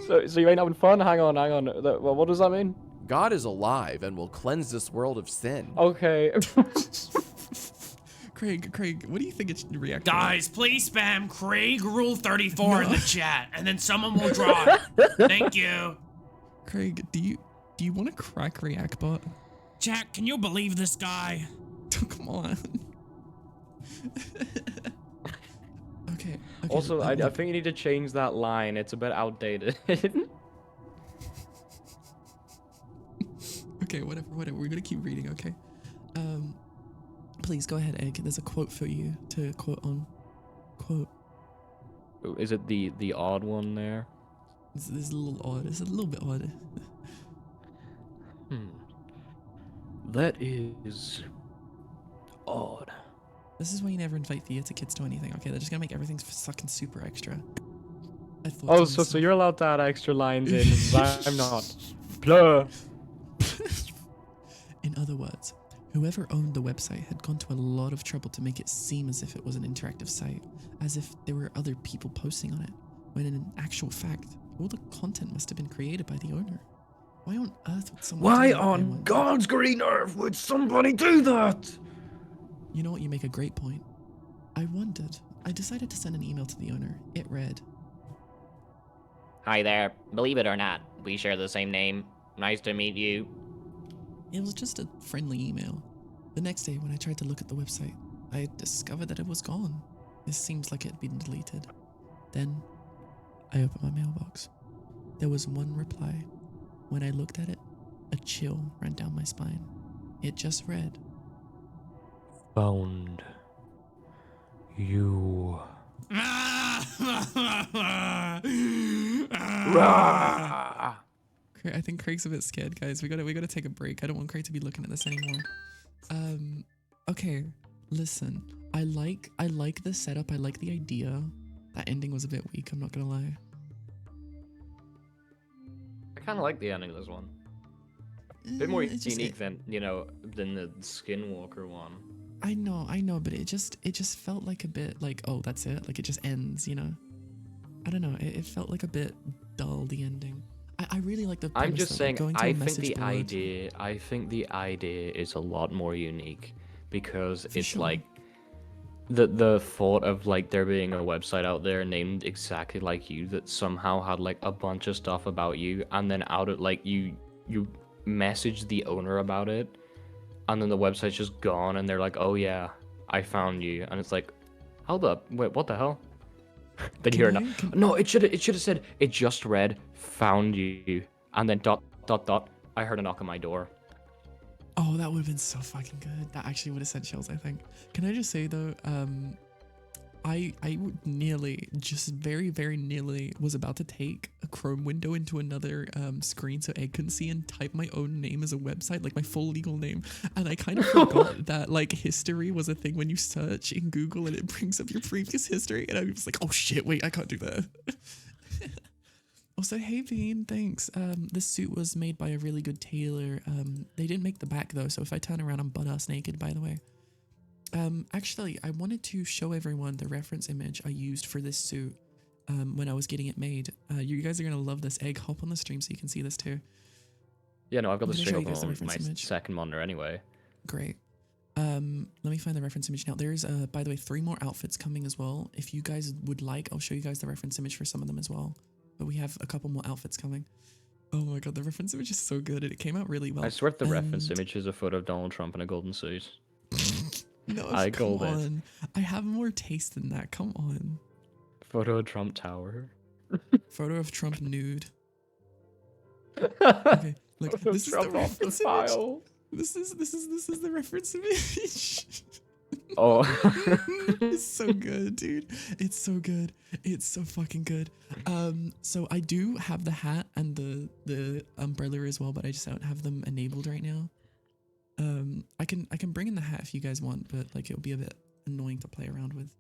So you ain't having fun? Hang on. Well, what does that mean? God is alive and will cleanse this world of sin. Okay. Craig, what do you think it's React Bot? Guys, please spam Craig Rule 34 in the chat, and then someone will draw it. Thank you. Craig, do you want to crack React Bot? Chat, can you believe this guy? Come on. Okay. Also, I look. think you need to change that line. It's a bit outdated. Okay, whatever. We're gonna keep reading, okay? Please go ahead, Egg. There's a quote for you to quote on. Quote. Is it the odd one there? This is a little odd. It's a little bit odd. That is odd. This is why you never invite theater kids to anything, okay? They're just gonna make everything fucking super extra. I thought Oh, to so myself- you're allowed to add extra lines in, but I'm not. Blur. In other words, whoever owned the website had gone to a lot of trouble to make it seem as if it was an interactive site, as if there were other people posting on it, when in actual fact, all the content must have been created by the owner. Why on earth would someone Why do that, on anyone? God's green earth would somebody do that? You know what? You make a great point. I wondered. I decided to send an email to the owner. It read, Hi there. Believe it or not, we share the same name. Nice to meet you. it was just a friendly email. The next day, when I tried to look at the website, I discovered that it was gone. It seems like it had been deleted. Then, I opened my mailbox. There was one reply. When I looked at it, a chill ran down my spine. It just read, Found you. I think Craig's a bit scared, guys. We gotta take a break. I don't want Craig to be looking at this anymore. Okay. Listen, I like the setup. I like the idea. That ending was a bit weak. I'm not gonna lie. I kind of like the ending of this one. A bit more It's just- unique than the Skinwalker one. I know, but it just felt like a bit like, oh, that's it. Like it just ends, you know. I don't know. It felt like a bit dull. The ending. I really like the. I'm premise, just though, saying. going to a I think message the board. idea. I think the idea is a lot more unique because For it's sure. like the thought of like there being a website out there named exactly like you that somehow had like a bunch of stuff about you, and then out of like you message the owner about it, and then the website's just gone, and they're like, oh yeah, I found you, and it's like, hold up, wait, what the hell? Then you hear Can it. I- No, it should have said it just read found you, and then ... I heard a knock on my door. Oh, that would have been so fucking good. That actually would have sent chills, I think. Can I just say though, I would nearly, just very, very nearly was about to take a Chrome window into another screen so Egg couldn't see and type my own name as a website, like my full legal name. And I kind of forgot that like history was a thing when you search in Google and it brings up your previous history. And I was like, oh shit, wait, I can't do that. Also, hey Bean, thanks. This suit was made by a really good tailor. They didn't make the back though, so if I turn around, I'm butt-ass naked, by the way. Actually, I wanted to show everyone the reference image I used for this suit when I was getting it made. You guys are gonna love this. Egg, hop on the stream so you can see this too. Yeah, no, I've got I'm the gonna show stream you guys the on reference my image. second monitor anyway. Great. Let me find the reference image now. There's, by the way, 3 more outfits coming as well. If you guys would like, I'll show you guys the reference image for some of them as well. But we have a couple more outfits coming. Oh my god, the reference image is so good and it came out really well. I swear the reference And- image is a photo of Donald Trump in a golden suit. No, I come called it. on. I have more taste than that. Come on. Photo of Trump Tower. Photo of Trump nude. Okay, look, Photo of this is the Trump off the reference image. file. This is the reference image. Oh. It's so good, dude. It's so good. It's so fucking good. So I do have the hat and the umbrella as well, but I just don't have them enabled right now. I can bring in the hat if you guys want, but like it'll be a bit annoying to play around with.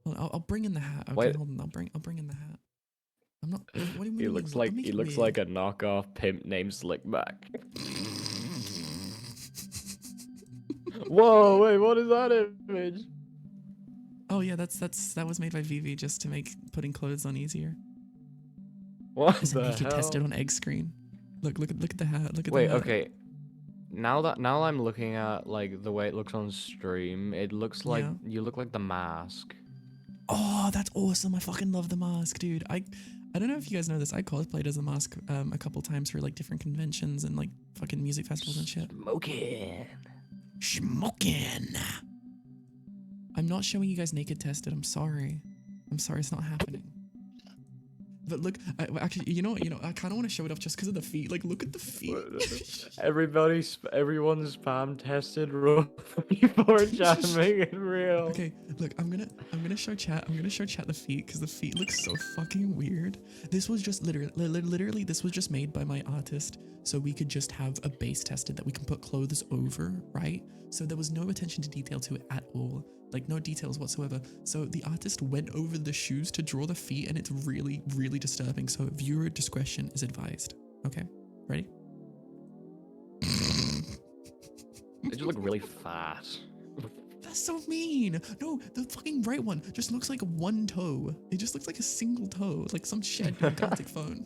Well, I'll bring in the hat. Okay, Wait. hold on. I'll bring in the hat. I'm not. What do you mean? He looks like a knockoff pimp named Slickback. Whoa, wait, what is that image? Oh yeah, that was made by Vivi just to make putting clothes on easier. What Isn't the naked hell? tested on egg screen? Look at the hat. Look at Wait, the hat. okay. Now I'm looking at like the way it looks on stream. It looks like Yeah. you look like the mask. Oh, that's awesome. I fucking love the mask, dude. I don't know if you guys know this. I cosplayed as a mask a couple times for like different conventions and like fucking music festivals and shit. Smoking. Smoking. I'm not showing you guys naked tested. I'm sorry. It's not happening. But look, actually, you know, I kind of want to show it off just because of the feet. Like, look at the feet. Everyone's spam tested rule before chat make it real. Okay, look, I'm gonna show chat. I'm gonna show chat the feet because the feet look so fucking weird. This was just literally this was just made by my artist, so we could just have a base tested that we can put clothes over, right? So there was no attention to detail to it at all, like no details whatsoever. So the artist went over the shoes to draw the feet, and it's really, really disturbing. So viewer discretion is advised. Okay, ready? They just look really fat. That's so mean. No, the fucking right one just looks like one toe. It just looks like a single toe, like some shit in a Gothic phone.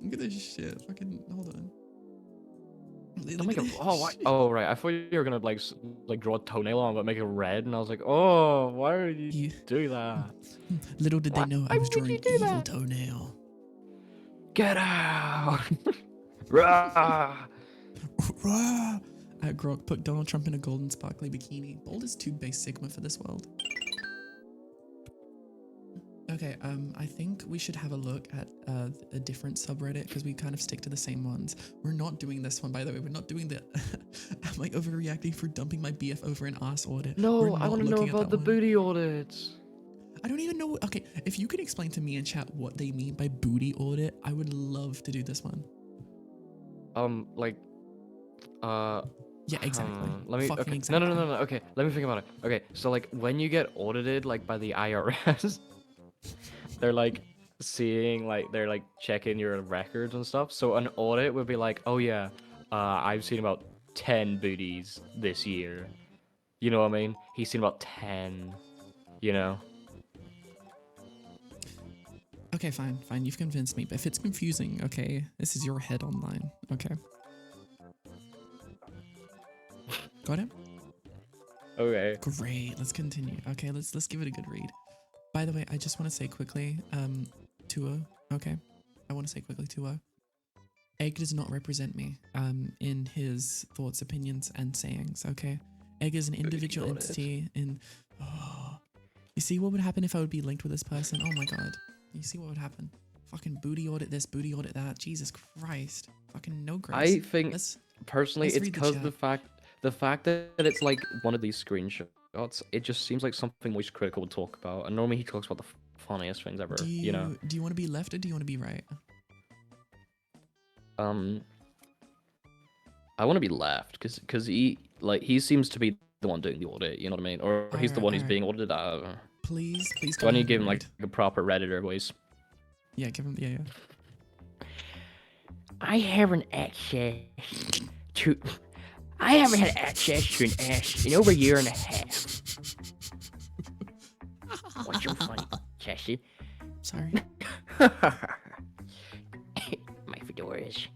Look at this shit. Fucking hold on. Oh my god! Oh right, I thought you were gonna like draw a toenail on, but make it red, and I was like, oh, why would you do that? Little did they know I was would you drawing do evil that? toenail. Get out! Rah! Rah! Grok put Donald Trump in a golden sparkly bikini. Bold is too base sigma for this world. Okay, I think we should have a look at a different subreddit because we kind of stick to the same ones. We're not doing this one, by the way. We're not doing the am I overreacting for dumping my BF over an ass audit? No, We're I not want to know looking at about that the one. booty audits. I don't even know. Okay, if you could explain to me in chat what they mean by booty audit, I would love to do this one. Yeah, exactly. Let me. Fucking Okay. exactly. No. Okay, let me think about it. Okay, so like when you get audited, like by the IRS, they're like seeing, like they're like checking your records and stuff. So an audit would be like, oh yeah, I've seen about 10 booties this year. You know what I mean? He's seen about 10. You know. Okay, fine. You've convinced me. But if it's confusing, okay, this is your head online. Okay. Got it? Okay. Great. Let's continue. Okay, let's give it a good read. By the way, I just want to say quickly, Tua. Okay, I want to say quickly, Tua. Egg does not represent me. In his thoughts, opinions, and sayings. Okay. Egg is an individual got it. entity. You see what would happen if I would be linked with this person? Oh my god. You see what would happen? Fucking booty audit this, booty audit that. Jesus Christ. Fucking no grace. I think Let's personally, let's it's read the because chat. the fact the fact that it's like one of these screenshots, it just seems like something Moist Critical would talk about. And normally he talks about the funniest things ever, Do you know? you want to be left or do you want to be right? I want to be left because he seems to be the one doing the audit, you know what I mean? Or he's the Alright, one who's alright. being audited. Please Do go I need to ahead give him and like read. a proper Redditor voice? Yeah, give him. Yeah. I haven't to. I haven't had access to an ass in over a year and a half. What's so funny, Chesty? Sorry. My fedora is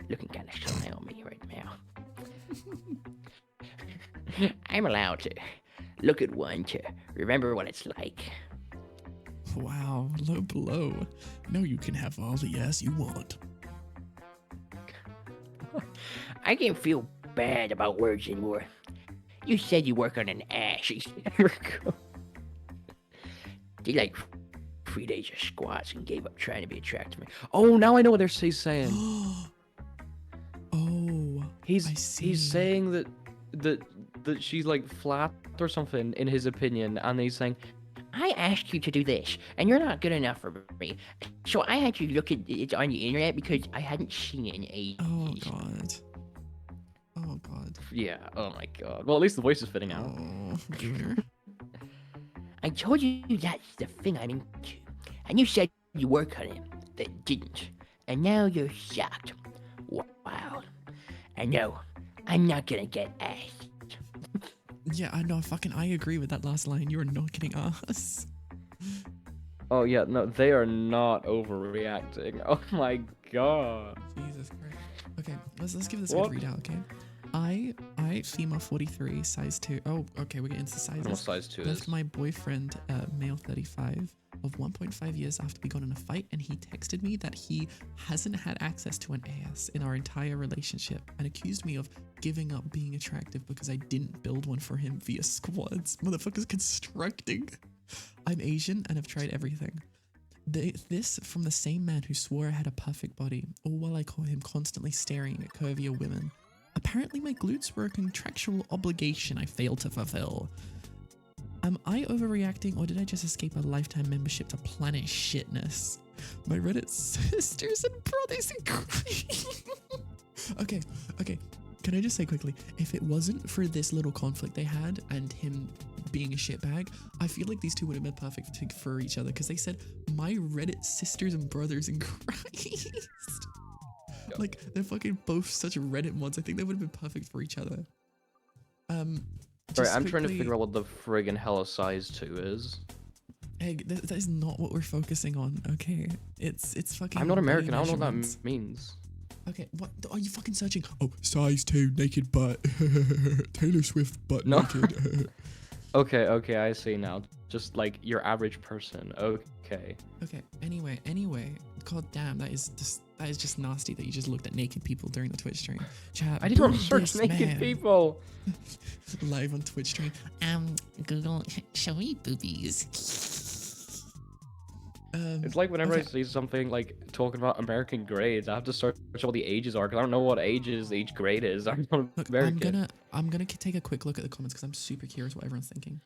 looking kind of sly on me right now. I'm allowed to look at one to remember what it's like. Wow, low blow. No, you can have all the ass you want. I can't feel bad about words anymore. You said you work on an ass. Did like 3 days of squats and gave up trying to be attractive. Oh, now I know what he's saying. Oh, He's I see. he's saying that she's like flat or something in his opinion, and he's saying, I asked you to do this, and you're not good enough for me. So I had to look at it on the internet because I hadn't seen it in ages. Oh god. Oh god. yeah, oh my god. Well, at least the voice is fitting out. Oh, Junior. I told you that's the thing I'm into. And you said you work on it, that didn't. And now you're shocked. Wow. I know. I'm not gonna get asked. Yeah, I know. I agree with that last line. You are not getting ass. Oh yeah, no, they are not overreacting. Oh my god. Jesus Christ. Okay, let's give this a What? good readout. Okay. I female 43, size 2. Oh, okay. We're getting into I don't know what sizes. size 2 Left is. my boyfriend, male 35, of 1.5 years after we got in a fight, and he texted me that he hasn't had access to an AS in our entire relationship and accused me of giving up being attractive because I didn't build one for him via squads. Motherfucker's constructing. I'm Asian and have tried everything. This from the same man who swore I had a perfect body, all while I caught him constantly staring at curvier women. Apparently my glutes were a contractual obligation I failed to fulfill. Am I overreacting or did I just escape a lifetime membership to Planet Shitness? My Reddit sisters and brothers in Christ. Okay. Can I just say quickly, if it wasn't for this little conflict they had and him being a shitbag, I feel like these two would have been perfect for each other because they said, my Reddit sisters and brothers in Christ. Like, they're fucking both such Reddit mods. I think they would have been perfect for each other. Sorry, Just I'm trying to quickly- figure out what the friggin' hell a size 2 is. Hey, that is not what we're focusing on, okay? It's fucking. I'm not body American, I don't know what measurements. that means. Okay, what are you fucking searching? Oh, size 2, naked butt. Taylor Swift butt No. naked. Okay, I see now. Just like your average person. Okay. Okay, anyway. God damn, that is just nasty that you just looked at naked people during the Twitch stream. Chat, I didn't boom search this naked man. people. Live on Twitch stream. Google, show me boobies. It's like whenever I okay. see something like talking about American grades, I have to search what the ages are because I don't know what ages each grade is. I'm not Look, American. I'm gonna take a quick look at the comments because I'm super curious what everyone's thinking.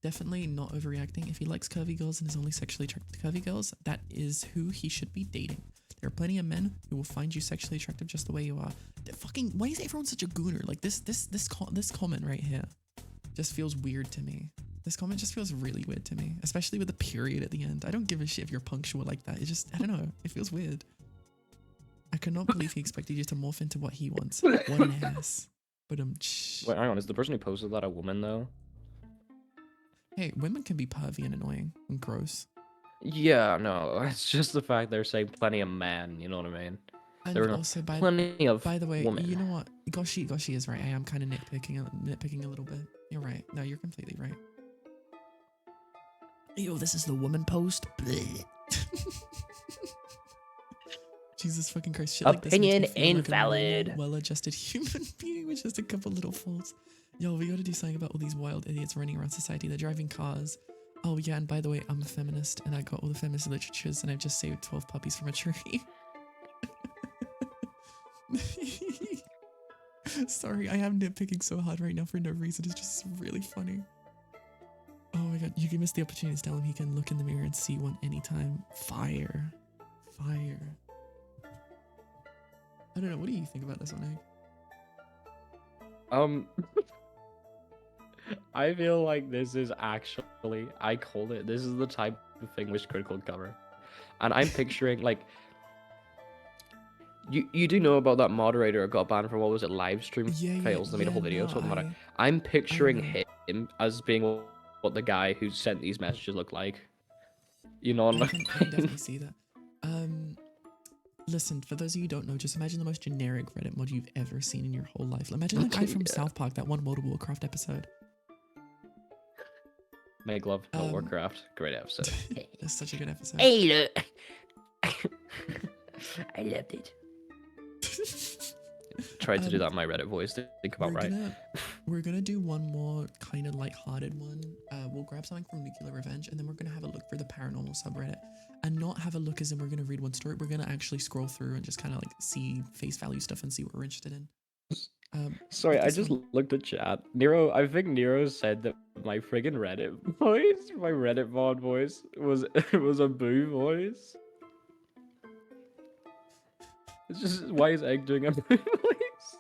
Definitely not overreacting. If he likes curvy girls and is only sexually attracted to curvy girls, that is who he should be dating. There are plenty of men who will find you sexually attractive just the way you are. Why is everyone such a gooner? Like this comment right here just feels weird to me. This comment just feels really weird to me, especially with the period at the end. I don't give a shit if you're punctual like that. It just, I don't know. It feels weird. I cannot believe he expected you to morph into what he wants. What an ass. But Wait, hang on. Is the person who posted that a woman though? hey, women can be pervy and annoying and gross. Yeah, no. It's just the fact they're saying plenty of man. You know what I mean? And There are also, plenty of by the way, women. you know what? Goshi is right. I am kind of nitpicking a little bit. You're right. No, you're completely right. Yo, this is the woman post. Bleh. Jesus fucking Christ. Shit like this makes me Opinion feel like a invalid. normal, well-adjusted human being with just a couple little faults. Yo, we gotta do something about all these wild idiots running around society. They're driving cars. Oh yeah, and by the way, I'm a feminist and I got all the feminist literatures and I've just saved 12 puppies from a tree. Sorry, I am nitpicking so hard right now for no reason. It's just really funny. Oh my god, you can miss the opportunity to tell him he can look in the mirror and see one anytime. Fire. Fire. I don't know, what do you think about this one, Egg? I feel like this is actually, I called it, this is the type of thing Wish Critical would cover. And I'm picturing, like, you do know about that moderator who got banned from, what was it, live stream fails? They made a whole video talking about it. I'm picturing him as being what the guy who sent these messages looked like. You know what I can definitely see that. Listen, for those of you who don't know, just imagine the most generic Reddit mod you've ever seen in your whole life. Imagine that guy from South Park, that one World of Warcraft episode. Make Love, not Warcraft. Great episode. That's such a good episode. Hey, look. I loved it. Tried to do that in my Reddit voice. Didn't come out right. We're gonna do one more kind of light-hearted one. We'll grab something from Nuclear Revenge, and then we're gonna have a look for the paranormal subreddit, and not have a look as in we're gonna read one story. We're gonna actually scroll through and just kind of like see face value stuff and see what we're interested in. Sorry, I just looked at chat. Nero, I think Nero said that my friggin' Reddit voice, my Reddit mod voice, was a boo voice. It's just, why is Egg doing a boo voice?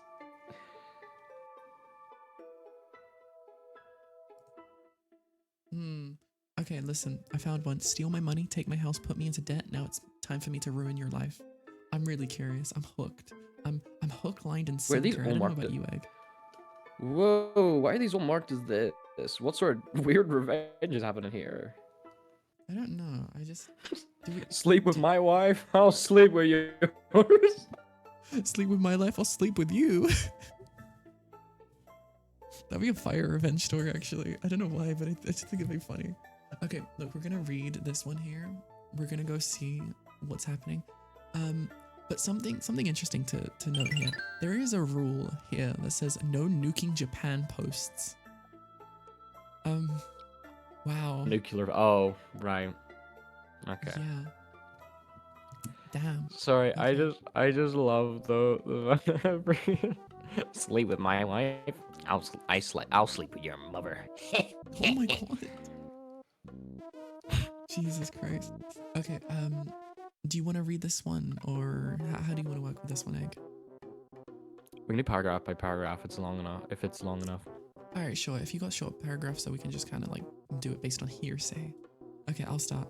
Okay, listen, I found one. Steal my money, take my house, put me into debt. Now it's time for me to ruin your life. I'm really curious. I'm hooked. I'm hook, lined, and sinker. Where are these I all don't know marked? about you, Egg. Whoa, why are these all marked as this? What sort of weird revenge is happening here? I don't know. I just Sleep with my wife, I'll sleep with yours. Sleep with my life, I'll sleep with you. That'd be a fire revenge story, actually. I don't know why, but I just think it'd be funny. Okay, look, we're gonna read this one here. We're gonna go see what's happening. But something interesting to note here. There is a rule here that says no nuking Japan posts. Wow. Nuclear. Oh, right. Okay. Yeah. Damn. Sorry, okay. I just love the sleep with my wife. I'll sleep with your mother. Oh my god. Jesus Christ. Okay, do you want to read this one, or how do you want to work with this one, Egg? We can do paragraph by paragraph. It's long enough. If it's long enough. All right, sure. If you got short paragraphs, so we can just kind of like do it based on hearsay. Okay, I'll start.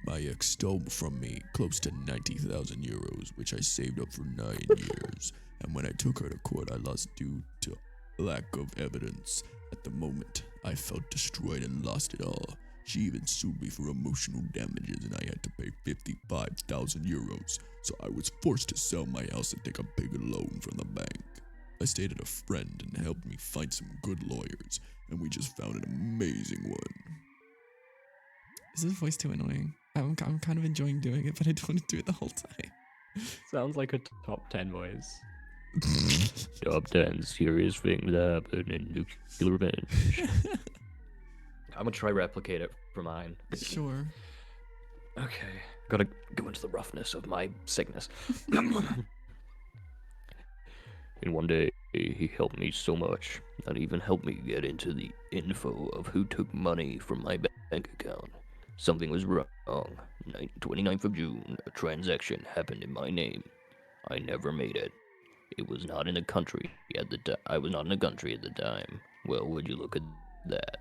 My ex stole from me close to 90,000 euros, which I saved up for 9 years. And when I took her to court, I lost due to lack of evidence. At the moment, I felt destroyed and lost it all. She even sued me for emotional damages, and I had to pay 55,000 euros. So I was forced to sell my house and take a big loan from the bank. I stayed at a friend and helped me find some good lawyers, and we just found an amazing one. Is this voice too annoying? I'm kind of enjoying doing it, but I don't want to do it the whole time. Sounds like a top 10 voice. Top 10 serious things that happen in Nuclear Revenge. I'm gonna try replicate it for mine. Sure. Okay. Gotta go into the roughness of my sickness. And one day, he helped me so much that even helped me get into the info of who took money from my bank account. Something was wrong. 29th of June, a transaction happened in my name. I never made it. It was not in the country at the time. I was not in the country at the time. Well, would you look at that?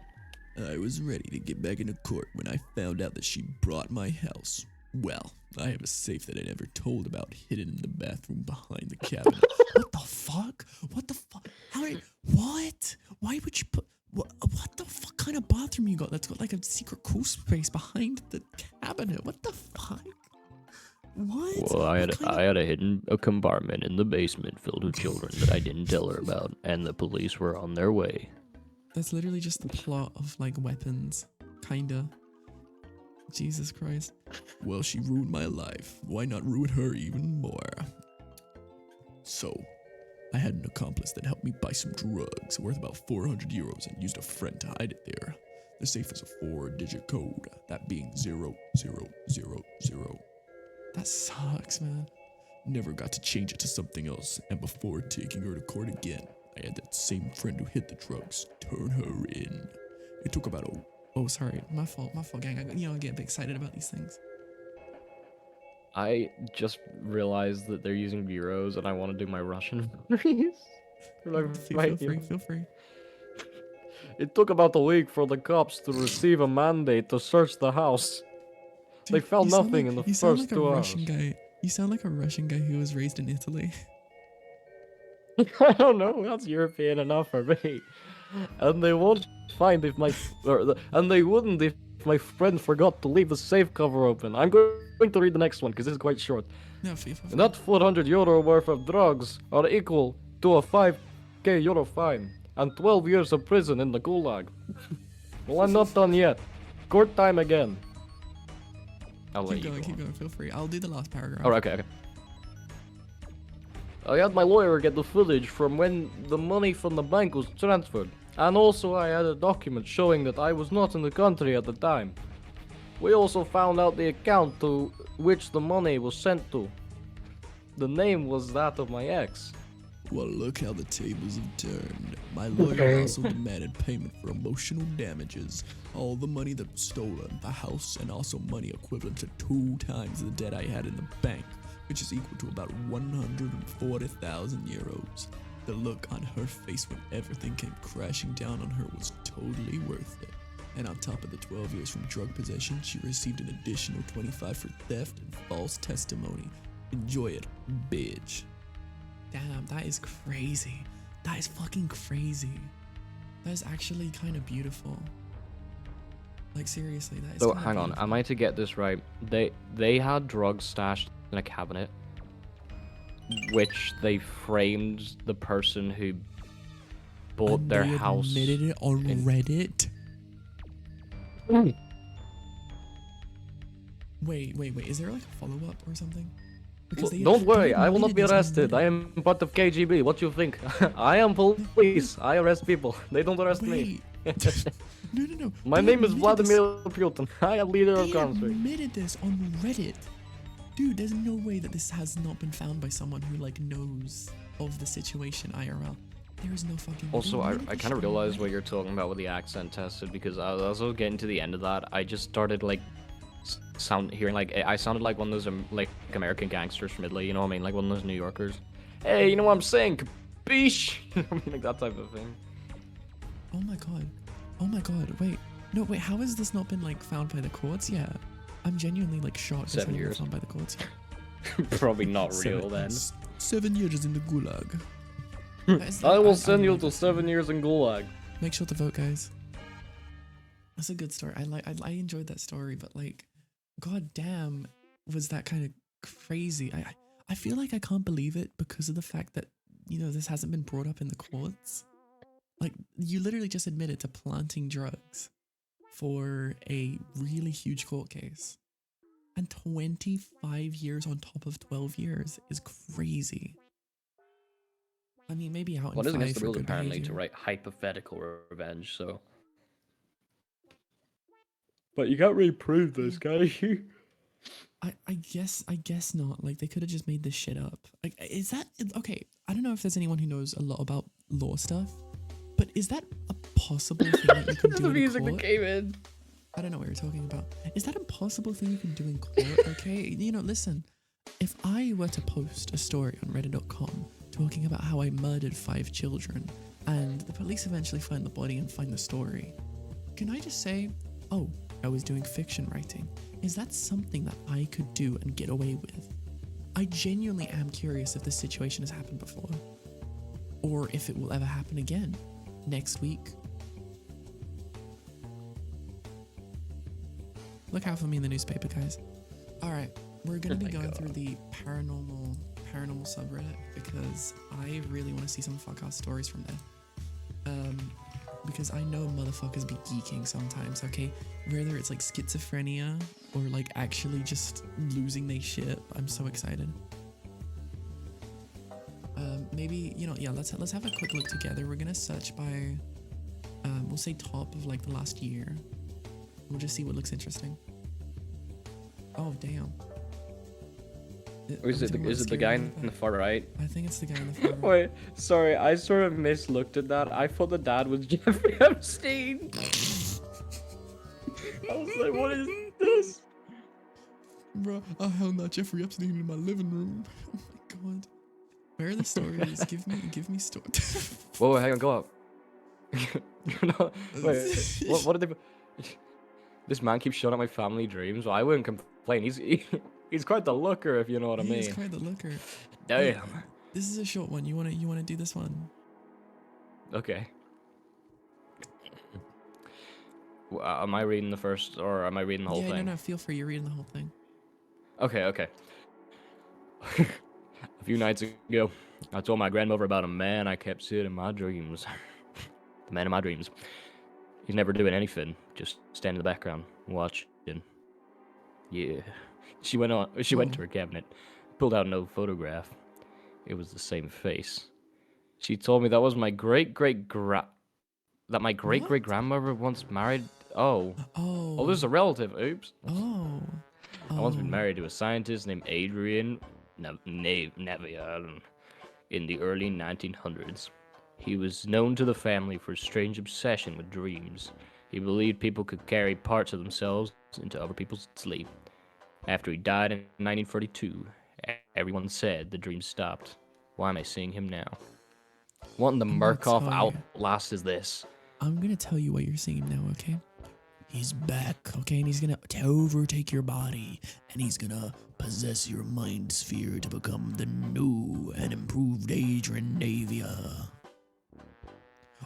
I was ready to get back into court when I found out that she brought my house. Well, I have a safe that I never told about hidden in the bathroom behind the cabinet. What the fuck? What the fuck? What? Why would you put... What the fuck kind of bathroom you got that's got like a secret cool space behind the cabinet? What the fuck? What? Well, I had a hidden compartment in the basement filled with children that I didn't tell her about, and the police were on their way. That's literally just the plot of like Weapons, kinda. Jesus Christ. Well, she ruined my life. Why not ruin her even more? So, I had an accomplice that helped me buy some drugs worth about 400 euros and used a friend to hide it there. The safe was a 4-digit code, that being 0000. That sucks, man. Never got to change it to something else, and before taking her to court again, I had that same friend who hid the drugs turn her in. It took about a... Oh, sorry. My fault, gang. I get a bit excited about these things. I just realized that they're using bureaus, and I want to do my Russian voice. Feel free. It took about a week for the cops to receive a mandate to search the house. They Dude, found you sound nothing like- in the you sound first like a 2 hours. Russian guy. You sound like a Russian guy who was raised in Italy. I don't know. That's European enough for me. And they won't find if my and they wouldn't if my friend forgot to leave the safe cover open. I'm going to read the next one because this is quite short. No, feel And that 400 euro worth of drugs are equal to a 5k euro fine and 12 years of prison in the gulag. Well, I'm not done yet. Court time again. I'll let Keep you going, go keep on. going. Feel free. I'll do the last paragraph. Oh, okay. I had my lawyer get the footage from when the money from the bank was transferred. And also I had a document showing that I was not in the country at the time. We also found out the account to which the money was sent to. The name was that of my ex. Well, look how the tables have turned. My lawyer also demanded payment for emotional damages, all the money that was stolen, the house, and also money equivalent to 2 times the debt I had in the bank, which is equal to about 140,000 euros. The look on her face when everything came crashing down on her was totally worth it. And on top of the 12 years from drug possession, she received an additional 25 for theft and false testimony. Enjoy it, bitch. Damn, that is crazy. That is fucking crazy. That is actually kind of beautiful. Like, seriously, that is So kinda hang on, beautiful. am I to get this right? They had drugs stashed in a cabinet, which they framed the person who bought And their they house. admitted it on in- Reddit. Wait. Is there like a follow-up or something? Well, they- don't they worry, I will not admitted be this on arrested. I Reddit. am part of KGB. What you think? I am police. I arrest people. They don't arrest me. Wait. No. My They name is admitted this- Vladimir Putin. I am leader of They country. admitted this on Reddit. Dude, there's no way that this has not been found by someone who like knows of the situation IRL. There is no fucking. Also, they I admitted this kind of shit on realized Reddit. what you're talking about with the accent tested because as I was getting to the end of that, I just started like hearing like I sounded like one of those like American gangsters from Italy. You know what I mean? Like one of those New Yorkers. Hey, you know what I'm saying? Capiche? You know what I mean? Like that type of thing. Oh my god. Wait. No, wait. How has this not been like found by the courts yet? I'm genuinely like shocked. It's 7 not been years. found by the courts yet. Probably not real then. 7 years in the gulag. I will send you to 7 years in Gulag. Make sure to vote, guys. That's a good story. I enjoyed that story, but like, god damn, was that kind of crazy. I feel like I can't believe it because of the fact that, you know, this hasn't been brought up in the courts. Like, you literally just admitted to planting drugs for a really huge court case. And 25 years on top of 12 years is crazy. I mean, maybe out in Well, it is 5 against the for rules good apparently to behavior. write hypothetical revenge, so. But you can't really prove this, can you? I guess not. Like, they could have just made this shit up. Like, is that okay? I don't know if there's anyone who knows a lot about law stuff, but is that a possible thing that you can do The in music court? that came in. I don't know what you're talking about. Is that a possible thing you can do in court? Okay, you know, listen. If I were to post a story on Reddit.com talking about how I murdered 5 children, and the police eventually find the body and find the story, can I just say, oh, I was doing fiction writing? Is that something that I could do and get away with? I genuinely am curious if this situation has happened before, or if it will ever happen again next week. Look out for me in the newspaper, guys. All right, we're gonna be going through the paranormal subreddit because I really want to see some fuck ass stories from there. Because I know motherfuckers be geeking sometimes, okay? Whether it's like schizophrenia or like actually just losing their shit. I'm so excited. Maybe, you know, yeah, let's have a quick look together. We're gonna search by we'll say top of like the last year. We'll just see what looks interesting. Oh damn. Or is it the guy in the far right? I think it's the guy in the far right. Wait, sorry, I sort of mislooked at that. I thought the dad was Jeffrey Epstein. I was like, what is this? Bro, I held that Jeffrey Epstein in my living room. Oh my god. Where are the stories? give me stories. Whoa, hang on, go up. You're not. Wait, what did they? This man keeps showing up my family dreams. Well, I wouldn't complain. He's quite the looker, if you know what I mean. He's quite the looker. Damn. This is a short one. You wanna do this one? Okay. Am I reading the first, or am I reading the whole yeah, thing? no, feel free. You're reading the whole thing. Okay. A few nights ago, I told my grandmother about a man I kept seeing in my dreams. The man in my dreams. He's never doing anything, just stand in the background, watching. Yeah. She went to her cabinet, pulled out an old photograph. It was the same face. She told me that was my great-great-grandmother once married. Oh, there's a relative. Oops. Oh. I once been married to a scientist named Adrian Navier in the early 1900s. He was known to the family for a strange obsession with dreams. He believed people could carry parts of themselves into other people's sleep. After he died in 1942, everyone said the dream stopped. Why am I seeing him now? What in the Murkoff Outlast is this? I'm gonna tell you what you're seeing now, okay? He's back, okay? And he's gonna overtake your body, and he's gonna possess your mind sphere to become the new and improved Adrian Navia.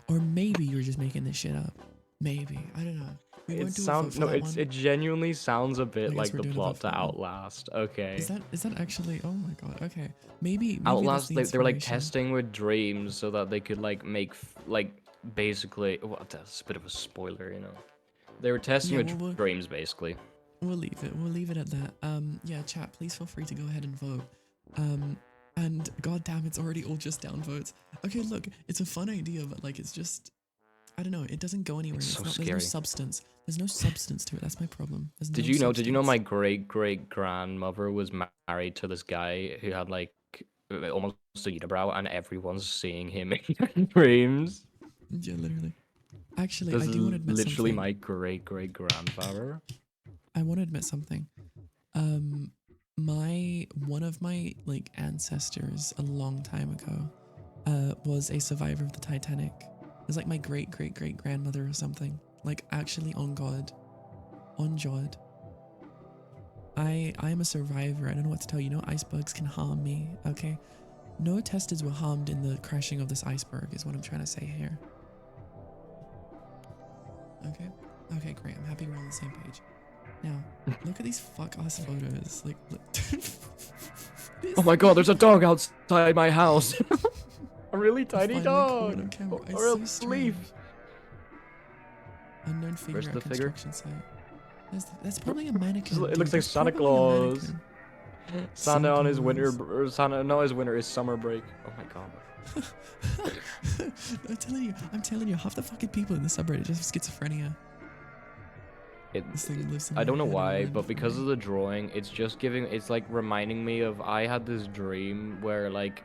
Or maybe you're just making this shit up. Maybe. I don't know. It genuinely sounds a bit like the we're doing a plot vote to for that. Outlast. Okay. Is that actually? Oh my god. Okay. Maybe Outlast, that's the they were like inspiration. testing with dreams so that they could like make basically. Well, that's a bit of a spoiler, you know. They were testing Yeah, with we'll- dreams basically. We'll leave it. We'll leave it at that. Yeah, chat. Please feel free to go ahead and vote. And goddamn, it's already all just down votes. Okay, look, it's a fun idea, but like, it's just, I don't know. It doesn't go anywhere. It's so There's no scary. substance. There's no substance to it. That's my problem. There's Did no you know? Did you know substance. my great-great-grandmother was married to this guy who had like almost a unibrow, and everyone's seeing him in dreams? Yeah, literally. Actually, This I is do want to admit literally something. my great-great-grandfather. I want to admit something. One of my like ancestors a long time ago, was a survivor of the Titanic. It was like my great-great-great-grandmother or something. Like actually, on God, on Jod. I am a survivor. I don't know what to tell you. No icebergs can harm me. Okay, no Testas were harmed in the crashing of this iceberg. Is what I'm trying to say here. Okay, great. I'm happy we're on the same page. Now, look at these fuck-ass photos. Like, look. Oh my god, there's a dog outside my house. A really tiny finally dog. caught on camera. It's Or a so strange. leaf. Unknown figure Where's at the figure? construction site. That's probably a mannequin. It looks dude. like That's Santa probably a Claus. mannequin. Santa on his winter, Claus. or Santa, no, his winter is summer break. Oh my god. I'm telling you, half the fucking people in the subreddit just have schizophrenia. This thing lives in I my don't know head why, and but because of the drawing, it's like reminding me of, I had this dream where like,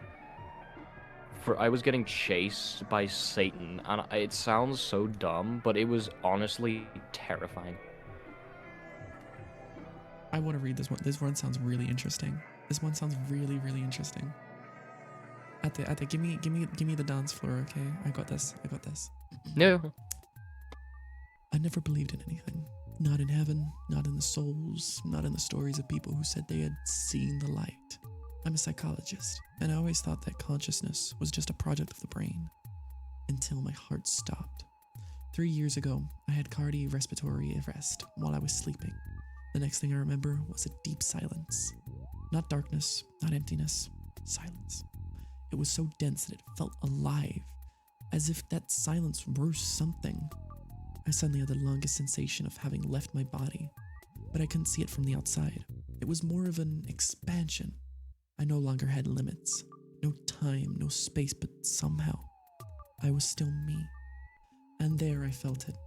I was getting chased by Satan, and it sounds so dumb, but it was honestly terrifying. I want to read this one. This one sounds really interesting. This one sounds really, really interesting. At the give me the dance floor, okay? I got this. No. I never believed in anything. Not in heaven, not in the souls, not in the stories of people who said they had seen the light. I'm a psychologist, and I always thought that consciousness was just a project of the brain. Until my heart stopped. 3 years ago, I had cardiorespiratory arrest while I was sleeping. The next thing I remember was a deep silence. Not darkness, not emptiness, silence. It was so dense that it felt alive, as if that silence were something. I suddenly had the longest sensation of having left my body, but I couldn't see it from the outside. It was more of an expansion. I no longer had limits, no time, no space, but somehow I was still me. And there I felt it.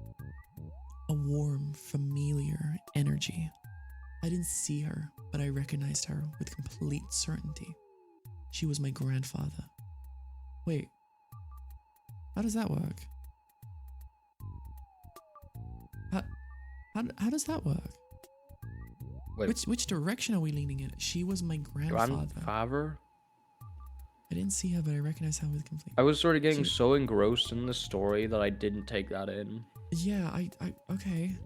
A warm, familiar energy. I didn't see her, but I recognized her with complete certainty. She was my grandfather. Wait, how does that work? How does that work? Wait, Which direction are we leaning in? She was my grandfather. grandfather? I didn't see her, but I recognized her with complete. I was sort of getting She- so engrossed in the story that I didn't take that in. Yeah, okay.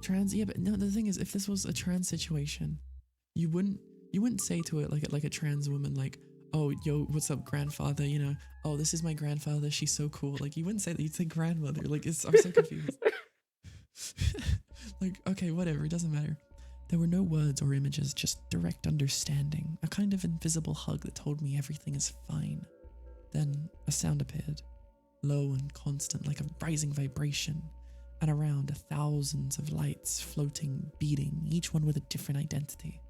Trans, yeah, but no, the thing is, if this was a trans situation, you wouldn't say to it like a trans woman, like, oh, yo, what's up, grandfather? You know, oh, this is my grandfather. She's so cool. Like, you wouldn't say that. You'd say grandmother. Like, I'm so confused. Like, okay, whatever. It doesn't matter. There were no words or images, just direct understanding, a kind of invisible hug that told me everything is fine. Then a sound appeared, low and constant, like a rising vibration, and around thousands of lights floating, beating, each one with a different identity.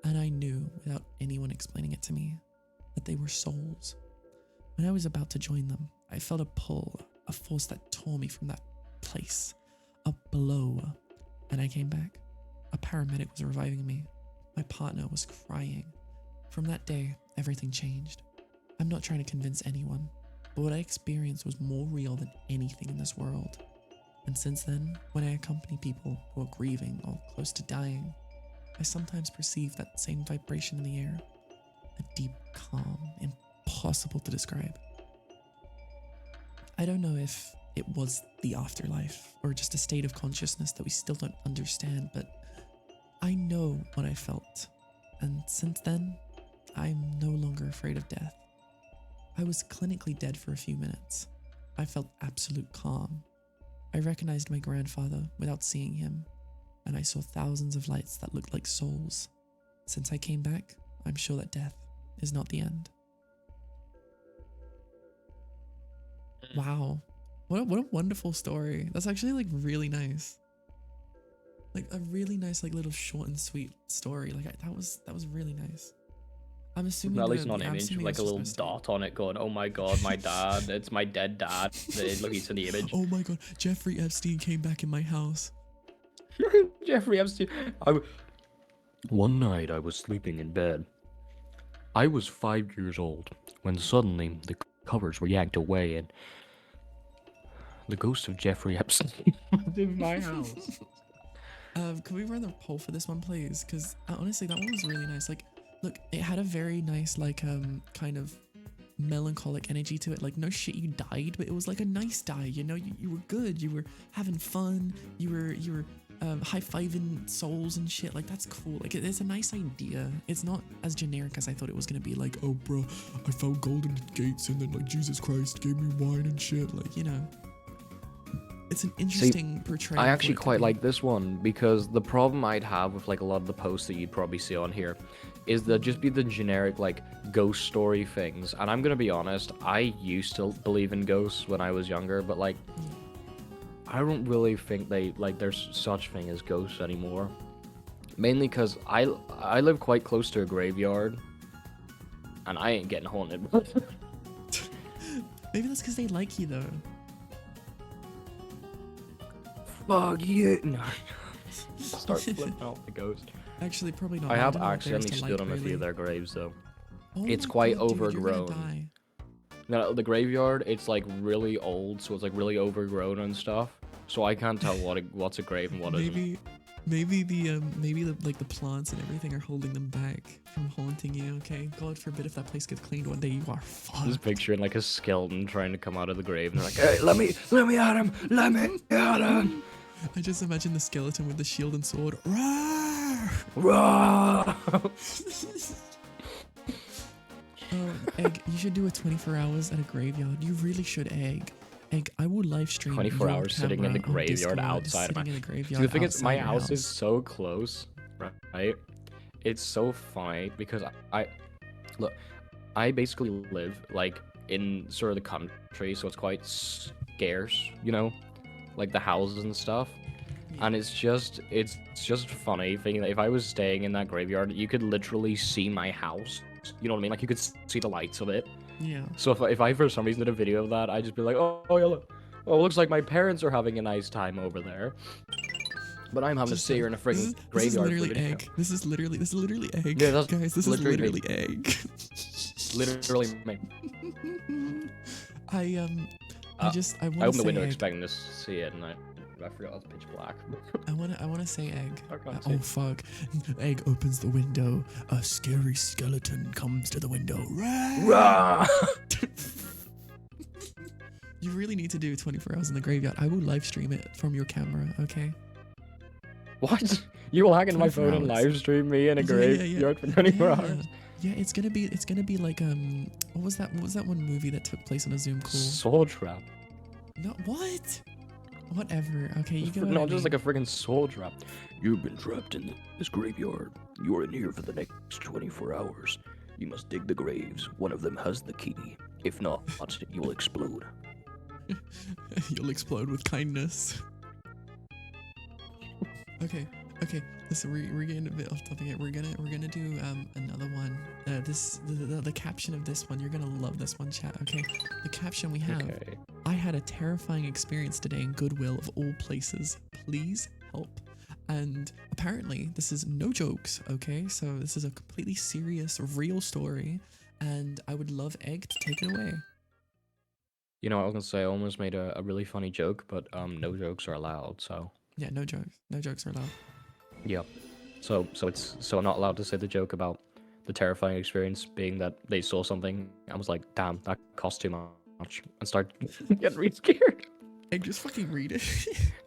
And I knew, without anyone explaining it to me, that they were souls. When I was about to join them, I felt a pull, a force that tore me from that place, up below, and I came back. A paramedic was reviving me. My partner was crying. From that day, everything changed. I'm not trying to convince anyone, but what I experienced was more real than anything in this world. And since then, when I accompany people who are grieving or close to dying, I sometimes perceive that same vibration in the air. A deep calm, impossible to describe. I don't know if it was the afterlife or just a state of consciousness that we still don't understand, but I know what I felt, and since then, I'm no longer afraid of death. I was clinically dead for a few minutes. I felt absolute calm. I recognized my grandfather without seeing him, and I saw thousands of lights that looked like souls. Since I came back, I'm sure that death is not the end. Wow. What a wonderful story. That's actually like really nice. Like a really nice, like little short and sweet story. Like that was really nice. I'm assuming At least that- not an I'm image, assuming like it's a just little mistake. dot on it going, oh my god, my dad, it's my dead dad. Look, he's in the image. Oh my god, Jeffrey Epstein came back in my house. Jeffrey Epstein. One night I was sleeping in bed. I was 5 years old when suddenly the covers were yanked away and the ghost of Jeffrey Epstein was in my house. Can we run the poll for this one, please? Because honestly, that one was really nice. Like, look, it had a very nice, like, kind of melancholic energy to it. Like, no shit, you died, but it was like a nice die. You know, you were good. You were having fun. You were high-fiving souls and shit. Like, that's cool. Like, it's a nice idea. It's not as generic as I thought it was gonna be. Like, Oh, bro, I found golden gates and then, like, Jesus Christ gave me wine and shit. Like, you know, it's an interesting portrayal. I for actually it to quite be. like this one because the problem I'd have with like a lot of the posts that you'd probably see on here is they'll just be the generic like ghost story things. And I'm gonna be honest, I used to believe in ghosts when I was younger, but like I don't really think there's such thing as ghosts anymore. Mainly because I live quite close to a graveyard, and I ain't getting haunted. Maybe that's because they like you though. Fuck you! No. Start flipping off the ghost. Actually, probably not. I have don't know what there is accidentally to stood like, on a few really. of their graves though. Oh It's my quite God, dude, you're gonna overgrown. die. No, the graveyard, it's like really old, so it's like really overgrown and stuff. So I can't tell what's a grave and what isn't. Maybe the like the plants and everything are holding them back from haunting you. Okay, God forbid if that place gets cleaned one day, you are fucked. Just picturing like a skeleton trying to come out of the grave, and they're like, "Hey, let me at him, let me at him." I just imagine the skeleton with the shield and sword. Rawr! Rah! Oh, Egg, you should do a 24 hours at a graveyard. You really should, Egg. Egg, I will live stream 24 your hours sitting in the camera on graveyard Discord, outside my. sitting in a See, graveyard the thing is, my outside your house is so close, right? It's so funny because I basically live like in sort of the country, so it's quite scarce, you know, like the houses and stuff. And it's just funny thinking that if I was staying in that graveyard, you could literally see my house. You know what I mean? Like you could see the lights of it. Yeah. So if I for some reason did a video of that, I'd just be like, oh yeah, look, oh, it looks like my parents are having a nice time over there. But I'm having to Just sit here in a this is- freaking graveyard. This is for literally video. egg. This is literally egg. Yeah, that's guys, this is literally literally egg. Literally me. I want I to opened the say window egg. expecting to see it, and I forgot it's pitch black. I wanna say egg. I can't see. Oh fuck! Egg opens the window. A scary skeleton comes to the window. Rah! You really need to do 24 hours in the graveyard. I will live stream it from your camera. Okay. What? You will hack into my 24 phone and hours. live stream me in a Yeah, graveyard for 24 hours? Yeah, it's gonna be like what was that one movie that took place on a Zoom call? Soul trap. No, what? Whatever. Okay, you go. No, just like a freaking soul trap. You've been trapped in this graveyard. You are in here for the next 24 hours. You must dig the graves. One of them has the key. If not, you will explode. You'll explode with kindness. Okay. Listen, we're getting a bit off topic here. We're gonna do another one. The caption of this one, you're gonna love this one, chat. Okay. The caption we have. Okay. I had a terrifying experience today in Goodwill of all places. Please help. And apparently this is no jokes. Okay, so this is a completely serious, real story, and I would love Egg to take it away. You know, I was gonna say I almost made a really funny joke, but no jokes are allowed, so Yeah, no jokes. No jokes are allowed. yeah. So I'm not allowed to say the joke about the terrifying experience being that they saw something. I was like, damn, that cost too much, and start getting really scared. Egg, just fucking read it.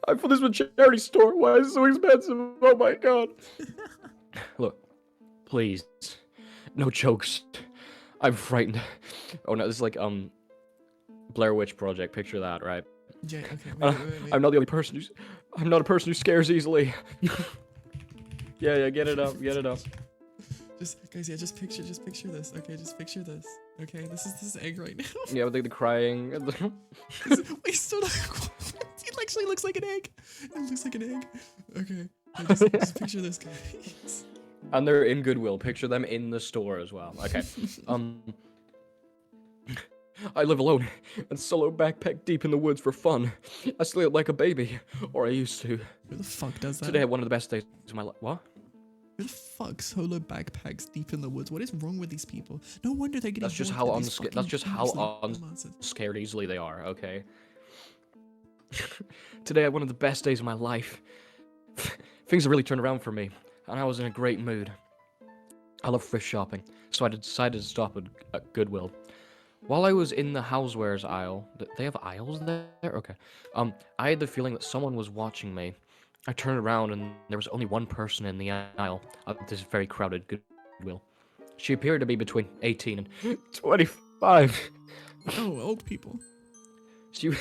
I thought this was a charity store. Why is it so expensive? Oh my god. Look, please, no jokes. I'm frightened. Oh no, this is like Blair Witch Project. Picture that, right? Jay, okay, wait. I'm not the only person who's. I'm not a person who scares easily. yeah, get it up. Just picture this. Okay, just picture this. Okay, this is Egg right now. Yeah, with the crying. Wait, so it actually looks like an egg. It looks like an egg. Okay, just picture this, guys. And they're in Goodwill. Picture them in the store as well. Okay. I live alone and solo backpack deep in the woods for fun. I sleep like a baby, or I used to. Who the fuck does that? Today, I had one of the best days of my life. What? Who the fuck solo backpacks deep in the woods? What is wrong with these people? No wonder they're getting. That's just haunted how at these unscared. That's fucking just how camps, like dumbasses. unscared easily they are. Okay. Today, I had one of the best days of my life. Things have really turned around for me, and I was in a great mood. I love thrift shopping, so I decided to stop at Goodwill. While I was in the housewares aisle, they have aisles there? Okay. I had the feeling that someone was watching me. I turned around and there was only one person in the aisle of this very crowded Goodwill. She appeared to be between 18 and 25. Oh, old people. She was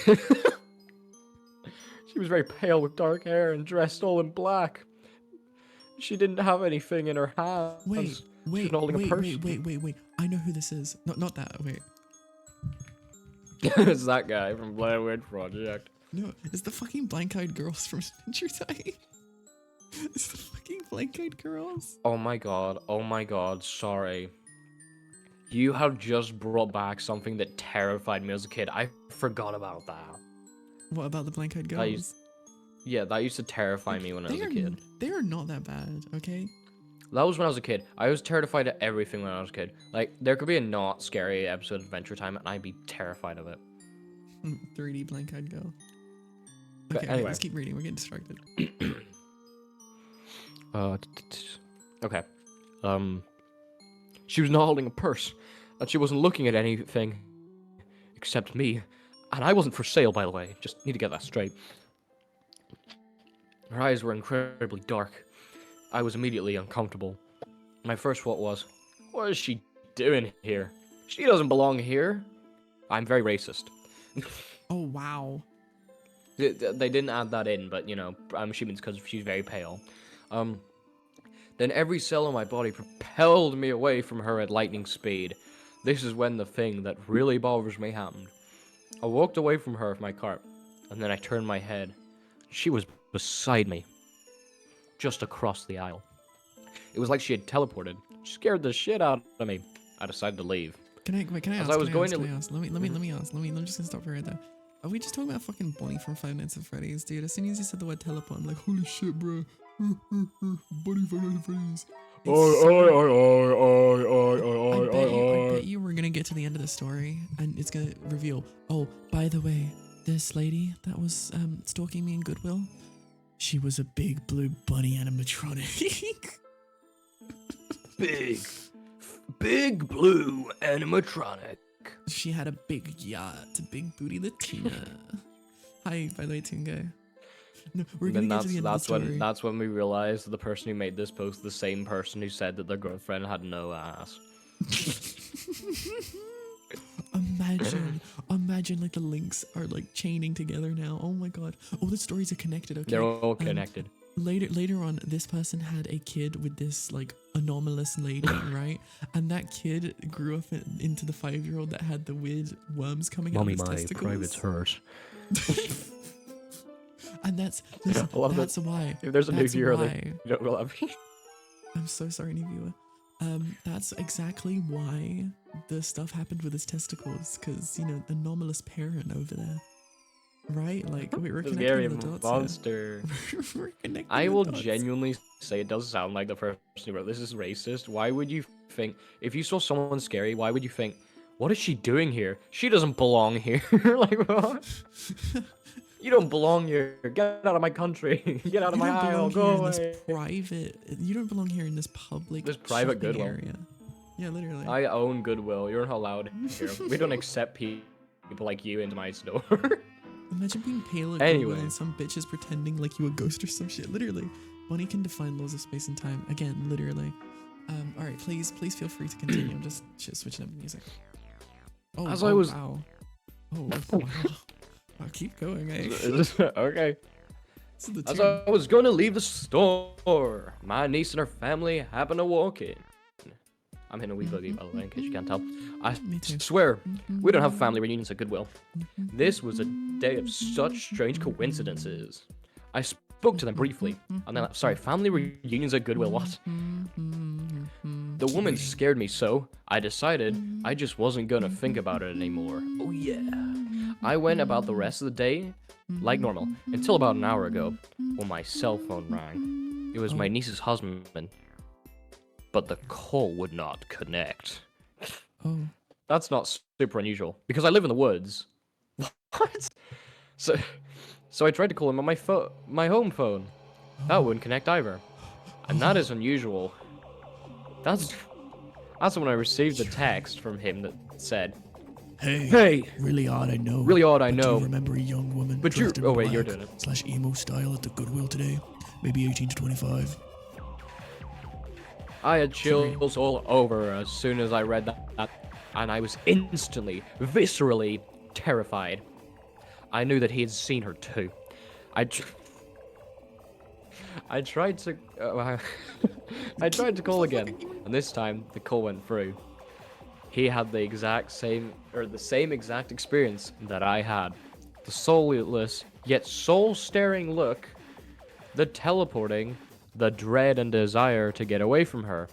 very pale with dark hair and dressed all in black. She didn't have anything in her hands. Wait. She was holding a purse. Wait. I know who this is. Not that. Wait. It's that guy from Blair Witch Project. No, it's the fucking blank-eyed girls from Adventure Time. It's the fucking blank-eyed girls. Oh my god, sorry. You have just brought back something that terrified me as a kid. I forgot about that. What about the blank-eyed girls? That used to terrify me when I was a kid. They are not that bad, okay? That was when I was a kid. I was terrified of everything when I was a kid. Like, there could be a not scary episode of Adventure Time, and I'd be terrified of it. 3D blank-eyed girl. But Okay, anyway. let's keep reading. We're getting distracted. Okay. She was not holding a purse, and she wasn't looking at anything except me. And I wasn't for sale, by the way. Just need to get that straight. Her eyes were incredibly dark. I was immediately uncomfortable. My first thought was, what is she doing here? She doesn't belong here. I'm very racist. Oh, wow. They didn't add that in, but, you know, I'm assuming it's because she's very pale. Then every cell in my body propelled me away from her at lightning speed. This is when the thing that really bothers me happened. I walked away from her with my cart, and then I turned my head. She was beside me, just across the aisle. It was like she had teleported. She scared the shit out of me. I decided to leave. Can I ask? As I was going to Let me ask. Let me just gonna stop you right there. Are we just talking about fucking Bonnie from Five Nights at Freddy's, dude? As soon as you said the word teleport, I'm like, holy shit, bro. Bonnie from Five Nights at Freddy's. I bet you we're gonna get to the end of the story and it's gonna reveal, oh, by the way, this lady that was stalking me in Goodwill, she was a big blue bunny animatronic. Big blue animatronic. She had a big yacht, big booty Latina. Hi, by the way, Toon Guy. No, we're gonna get to the end of the story. That's when we realized that the person who made this post, the same person who said that their girlfriend had no ass. Imagine like the links are like chaining together now. Oh my god. Oh, the stories are connected. Okay. They're all connected. Later on, this person had a kid with this like anomalous lady, right? And that kid grew up into the 5-year-old that had the weird worms coming out of his testicles. Mommy, my private's hers. And that's why. If there's a new viewer, you don't will have. I'm so sorry, new viewer. That's exactly why the stuff happened with his testicles, because anomalous parent over there, right? Like we're connecting the dots. Monster. We're connecting I the will dots. genuinely say it does sound like the person who wrote this is racist. Why would you think if you saw someone scary? Why would you think, what is she doing here? She doesn't belong here. Like what? You don't belong here. Get out of my country. Get out of my aisle. Go away. You don't belong here in this public. This private shopping Goodwill area. Yeah, literally. I own Goodwill. You're not allowed here. We don't accept people like you into my store. Imagine being pale at Anyway. Goodwill and some bitch is pretending like you a ghost or some shit. Literally. Bonnie can define laws of space and time. Again, literally. Alright, please feel free to continue. I'm just switching up the music. Oh, wow. Oh, wow. I'll keep going, eh? Okay. As I was going to leave the store, my niece and her family happened to walk in. I'm hitting a wee boogie, by the way, in case you can't tell. I swear, we don't have family reunions at Goodwill. This was a day of such strange coincidences. I spoke to them briefly, and then, family reunions at Goodwill, what? The woman scared me so, I decided I just wasn't gonna think about it anymore. Oh yeah. I went about the rest of the day like normal, until about an hour ago, when my cell phone rang. It was my niece's husband, but the call would not connect. Oh. That's not super unusual, because I live in the woods. What? So I tried to call him on my home phone. That wouldn't connect either. And that is unusual. That's when I received the text from him that said, Hey, Really odd, I know. really odd, I But do know. you remember a young woman But dressed in oh wait, you're black doing it. / emo style at the Goodwill today? Maybe 18 to 25. I had chills all over as soon as I read that, and I was instantly, viscerally terrified. I knew that he had seen her too. I tried to call again, and this time the call went through. He had the same exact experience that I had. The soulless yet soul-staring look, the teleporting, the dread and desire to get away from her.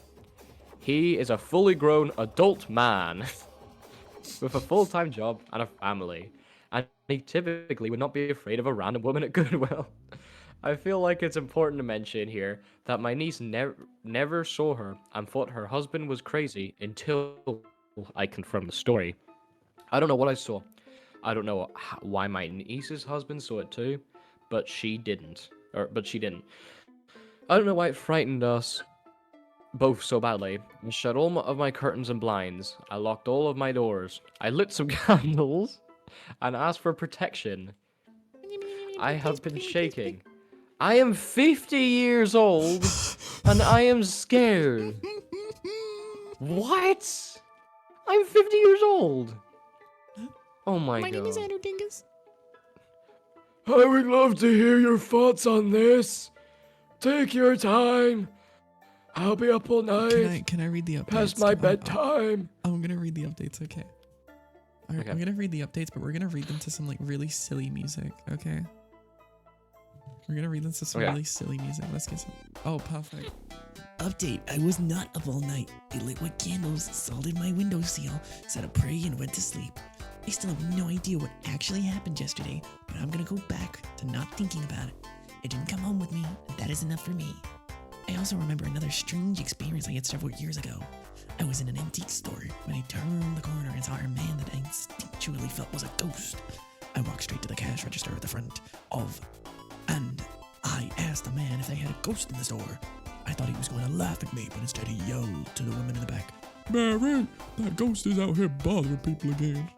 He is a fully grown adult man with a full-time job and a family, and he typically would not be afraid of a random woman at Goodwill. I feel like it's important to mention here that my niece never saw her and thought her husband was crazy until I confirmed the story. I don't know what I saw. I don't know why my niece's husband saw it too, but she didn't. I don't know why it frightened us both so badly. I shut all of my curtains and blinds. I locked all of my doors. I lit some candles and asked for protection. I have been shaking. I am 50 years old and I am scared. What? I'm 50 years old. Oh my god. My name is Andrew Dingus. I would love to hear your thoughts on this. Take your time. I'll be up all night. Can I read the updates? Past my bedtime. I'm gonna read the updates, okay? Alright, Okay. I'm gonna read the updates, but we're gonna read them to some like really silly music, okay? We're gonna read them to some Okay. really silly music. Let's get some. Oh, perfect. Update, I was not up all night. I lit my candles, salted my windowsill, said a prayer and went to sleep. I still have no idea what actually happened yesterday, but I'm gonna go back to not thinking about it. It didn't come home with me, and that is enough for me. I also remember another strange experience I had several years ago. I was in an antique store when I turned the corner and saw a man that I instinctually felt was a ghost. I walked straight to the cash register at the front and I asked the man if they had a ghost in the store. I thought he was going to laugh at me, but instead he yelled to the woman in the back, Mary, that ghost is out here bothering people again.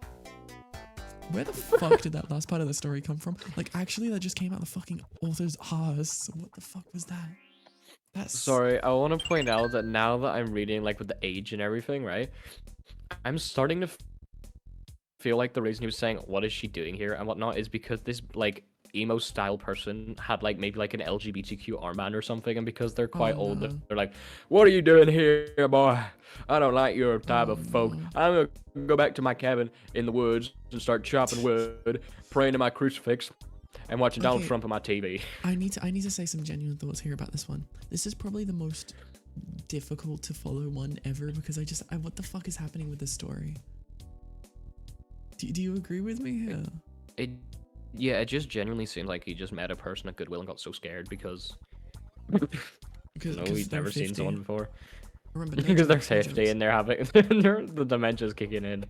Where the fuck did that last part of the story come from? Like, actually, that just came out of the fucking author's ass. What the fuck was that? That's... Sorry, I want to point out that now that I'm reading, like, with the age and everything, right? I'm starting to feel like the reason he was saying, what is she doing here and whatnot, is because this, like, emo-style person had, like, maybe, like, an LGBTQ armband or something, and because they're quite old, they're like, what are you doing here, boy? I don't like your type of folk. I'm gonna go back to my cabin in the woods and start chopping wood, praying to my crucifix, and watching Donald Trump on my TV. I need to say some genuine thoughts here about this one. This is probably the most difficult to follow one ever, because what the fuck is happening with this story? Do you agree with me here? Yeah, it just genuinely seems like he just met a person at Goodwill and got so scared because he'd never seen someone before. Because they're 50 and they're having the dementia's kicking in.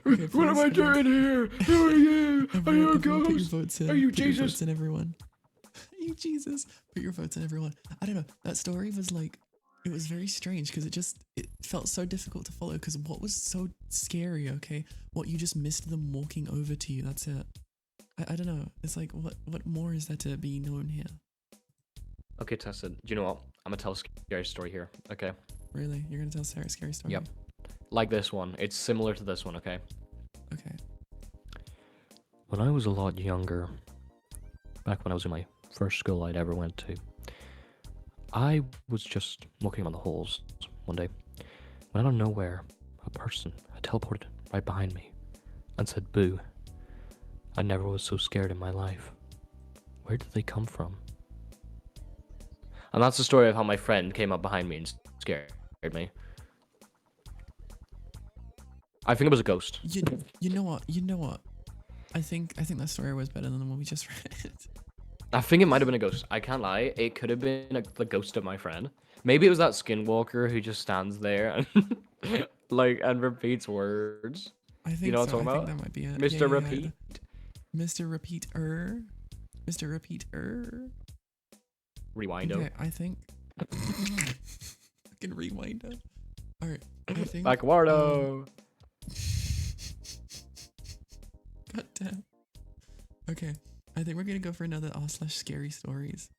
Okay, what am I doing here? Who are you? Are you a ghost? Are you Jesus? Put your votes in, everyone. Are you Jesus? Put your votes in, everyone. I don't know. That story was like, it was very strange because it felt so difficult to follow, because what was so scary, okay? What, you just missed them walking over to you, that's it. I don't know. It's like, what more is there to be known here? Okay, Tessa, do you know what? I'm gonna tell a scary story here, okay? Really? You're gonna tell a scary story? Yep. Like this one. It's similar to this one, okay? Okay. When I was a lot younger, back when I was in my first school I'd ever went to, I was just looking on the halls one day, when out of nowhere, a person had teleported right behind me and said, "Boo." I never was so scared in my life. Where did they come from? And that's the story of how my friend came up behind me and scared me. I think it was a ghost. You know what? I think that story was better than the one we just read. I think it might have been a ghost. I can't lie. It could have been the ghost of my friend. Maybe it was that skinwalker who just stands there and and repeats words. I think you know what so. I'm talking about? I think that might be it. Mr. Repeat. Mr. Repeater. Mr. Repeater. Rewindo. Okay, I think. Fucking rewinder. Alright, I think. Backwardo. God damn. Okay, I think we're gonna go for another r/scary stories.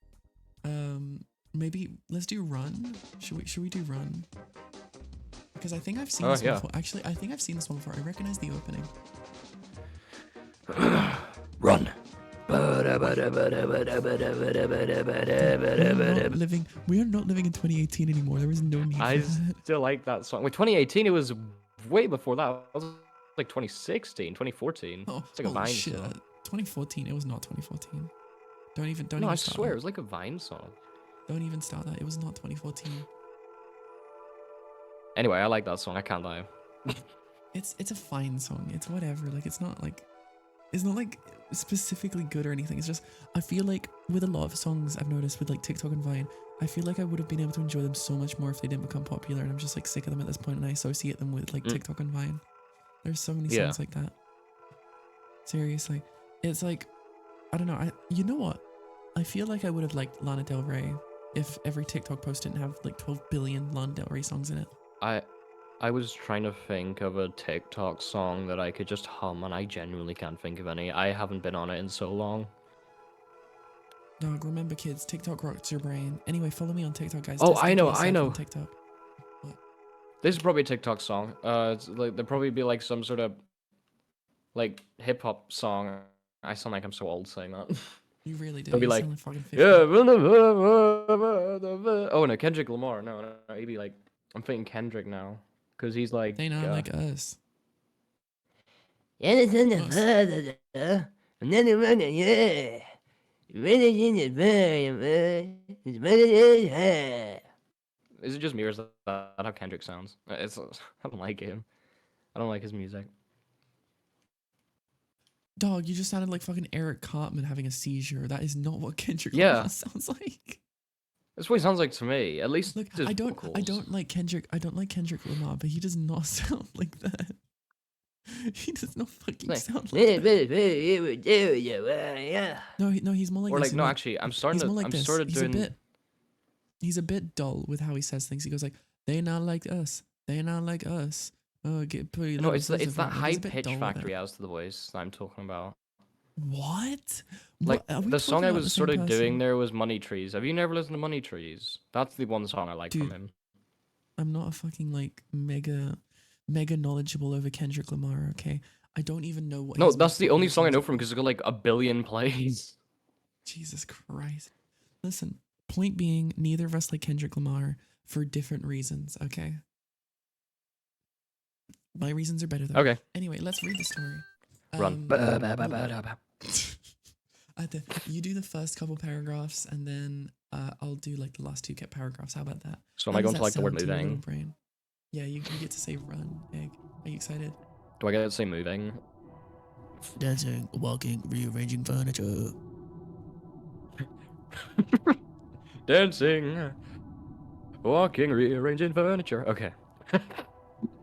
Maybe let's do Run. Should we do Run? Because I think I've seen this one before. Actually, I think I've seen this one before. I recognize the opening. Run. We are not living in 2018 anymore. There is no need I for that. still like that song. Wait, 2018, it was way before that. It was like 2016, 2014. Oh, it's like a Vine shit. song. 2014. It was not 2014. Don't even No, I start swear, that. it was like a Vine song. Don't even start that. It was not 2014. Anyway, I like that song. I can't lie. It's a fine song. It's whatever. Like, it's not like specifically good or anything. It's just, I feel like with a lot of songs I've noticed with like TikTok and Vine, I feel like I would have been able to enjoy them so much more if they didn't become popular, and I'm just like sick of them at this point, and I associate them with like TikTok and Vine. There's so many songs like that. Seriously. It's like, I don't know. You know what? I feel like I would have liked Lana Del Rey if every TikTok post didn't have like 12 billion Lana Del Rey songs in it. I was trying to think of a TikTok song that I could just hum, and I genuinely can't think of any. I haven't been on it in so long. Dog, remember kids, TikTok rocks your brain. Anyway, follow me on TikTok, guys. Oh, Just I know. on TikTok. What? This is probably a TikTok song. It's like there'll probably be like some sort of like hip hop song. I sound like I'm so old saying that. You really do. They'll be You like, sound fucking 50. yeah. Oh no, Kendrick Lamar. No, he'd be like, I'm thinking Kendrick now, because he's like. They not like us. Is it just me or is that how Kendrick sounds? I don't like him. I don't like his music. Dog, you just sounded like fucking Eric Cartman having a seizure. That is not what Kendrick Yeah. Lamar sounds like. That's what he sounds like to me. At least Look, his I don't vocals. like Kendrick. I don't like Kendrick Lamar, but he does not sound like that. He does not fucking Like, sound like that. yeah. No, he's more like Or this. like, You no, know, actually, I'm starting he's to. more like I'm this. sort of doing. He's a bit dull with how he says things. He goes like, "They're not like us. They're not like us." Oh, get pretty. No, it's it's that high pitch factory as to the voice that I'm talking about. What? Like What? Are we the song talking I about was the sort same of doing person? there was Money Trees. Have you never listened to Money Trees? That's the one song I like from Dude, him. I'm not a fucking like mega knowledgeable over Kendrick Lamar. Okay, I don't even know what. No, his that's most the only popular song I songs know are. from because it's got like 1 billion plays. Jesus Christ. Listen, point being, neither of us like Kendrick Lamar for different reasons, okay? My reasons are better though. Okay. Anyway, let's read the story. Run. You do the first couple paragraphs and then I'll do like the last two paragraphs. How about that? So am How I does going to that like the word sound to your little moving? brain? Yeah, you get to say run, Egg. Are you excited? Do I get to say moving? Dancing, walking, rearranging furniture. Dancing, walking, rearranging furniture. Okay.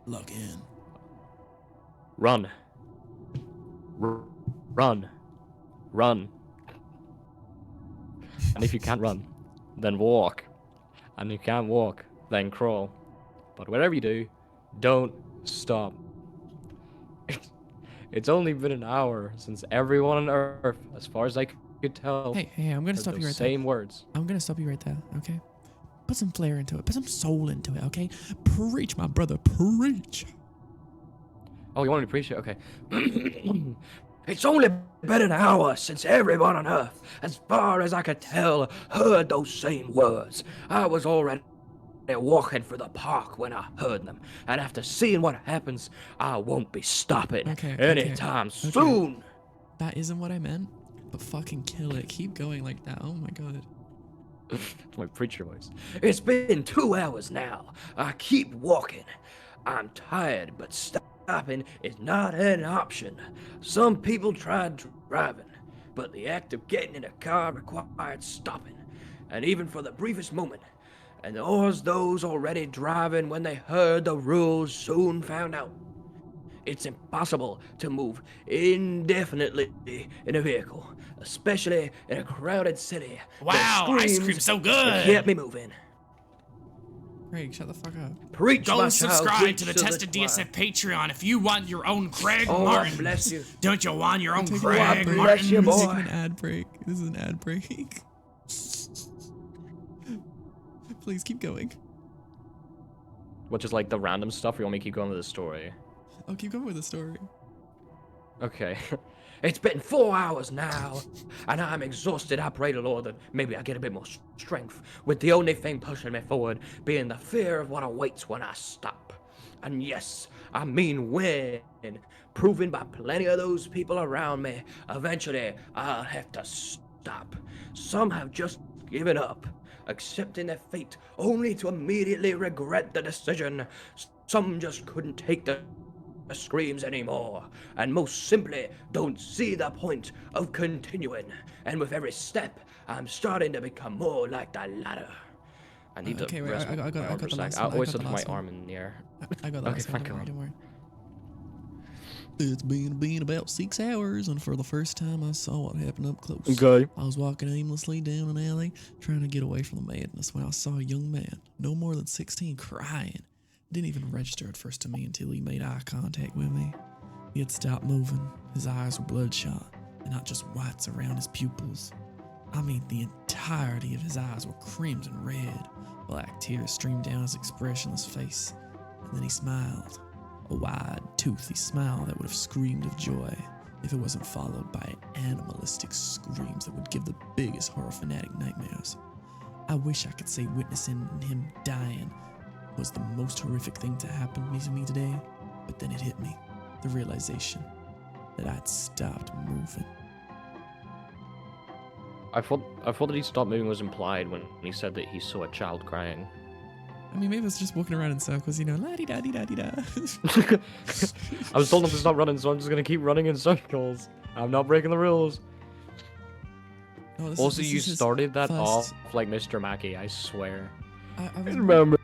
Lock in. Run. Run. Run. And if you can't run, then walk. And if you can't walk, then crawl. But whatever you do, don't stop. It's only been an hour since everyone on Earth, as far as I could tell, Hey, I'm gonna has stop you those right there. same words. I'm gonna stop you right there, okay? Put some flair into it. Put some soul into it, okay? Preach, my brother, preach. Oh, you want to appreciate? Okay. It's only been an hour since everyone on Earth, as far as I could tell, heard those same words. I was already walking through the park when I heard them, and after seeing what happens, I won't be stopping anytime soon. That isn't what I meant, but fucking kill it. Keep going like that. Oh my god. My preacher voice. It's been 2 hours now. I keep walking. I'm tired, but stopping is not an option. Some people tried driving, but the act of getting in a car required stopping, and even for the briefest moment. And those already driving when they heard the rules soon found out. It's impossible to move indefinitely in a vehicle, especially in a crowded city. Wow, The ice screams cream's so that good. kept me moving. Craig, shut the fuck up. Preach, Go my and child, subscribe preach to the till Tested choir. DSF Patreon if you want your own Craig Oh, Martin. bless you. Don't you want your own Take a Craig ad break. bless you, Martin? We're boy. taking an ad break. This is an ad break. Please keep going. Which is like the random stuff, or you want me to keep going with the story? Oh, keep going with the story. Okay. It's been 4 hours now, and I'm exhausted. I pray to Lord that maybe I get a bit more strength, with the only thing pushing me forward being the fear of what awaits when I stop. And yes, I mean when, proven by plenty of those people around me, eventually I'll have to stop. Some have just given up, accepting their fate only to immediately regret the decision. Some just couldn't take the screams anymore, and most simply don't see the point of continuing. And with every step, I'm starting to become more like the latter. I need okay, to wait, rest I got my the arm for a last sec. one, I I always got put the my last one. arm in the air. I got that. Okay, Don't thank worry, God. don't worry. It's been about 6 hours, and for the first time I saw what happened up close. Okay. I was walking aimlessly down an alley, trying to get away from the madness, when I saw a young man, no more than 16, crying. Didn't even register at first to me until he made eye contact with me. He had stopped moving, his eyes were bloodshot, and not just whites around his pupils. I mean, the entirety of his eyes were crimson red. Black tears streamed down his expressionless face, and then he smiled. A wide, toothy smile that would have screamed of joy if it wasn't followed by animalistic screams that would give the biggest horror fanatic nightmares. I wish I could say witnessing him dying was the most horrific thing to happen to me today, but then it hit me, the realization that I'd stopped moving. I thought that he stopped moving was implied when he said that he saw a child crying. I mean, maybe it's just walking around in circles, you know, la di da di da di da. I was told not to stop running, so I'm just gonna keep running in circles. I'm not breaking the rules. Oh, Also, you his started that first- off like Mr. Mackey, I swear. I was, It's been I been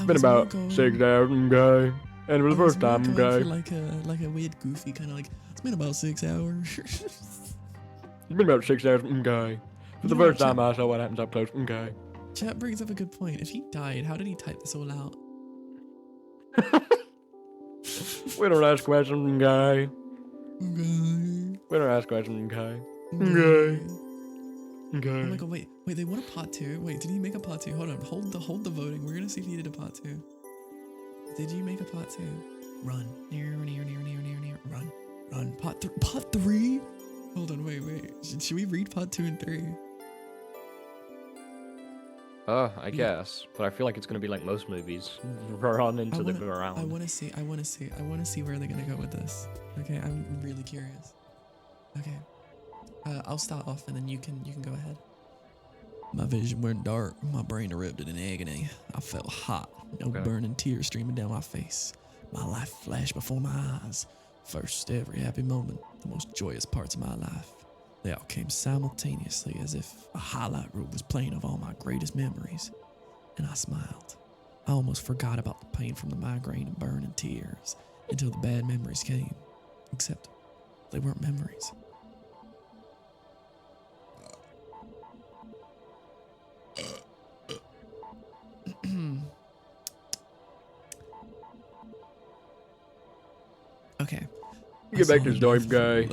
was more about going- 6,000 guy. And for the I was first more time, going guy. for like a weird, goofy kind of like. It's been about 6 hours. It's been about 6,000 guy. For the You know what, first time chat- I saw what happens up close, guy. Chat brings up a good point. If he died, how did he type this all out? We don't ask questions, guy. Okay. We don't ask questions, guy. Okay. Oh Okay. my god! Wait. They want a part 2. Wait, did he make a part 2? Hold on. Hold the voting. We're gonna see if he did a part 2. Did you make a part 2? Run. Near. Run. Part 3. Hold on. Wait. Should we read part 2 and 3? I guess. But I feel like it's gonna be like most movies. Run into the ground. I want to see where they're gonna go with this. Okay, I'm really curious. Okay, I'll start off and then you can go ahead. My vision went dark. My brain erupted in agony. I felt hot. No Okay. burning tears streaming down my face. My life flashed before my eyes. First, every happy moment, the most joyous parts of my life. They all came simultaneously as if a highlight reel was playing of all my greatest memories. And I smiled. I almost forgot about the pain from the migraine and burning tears until the bad memories came. Except they weren't memories. Okay. Get back to the story, guy.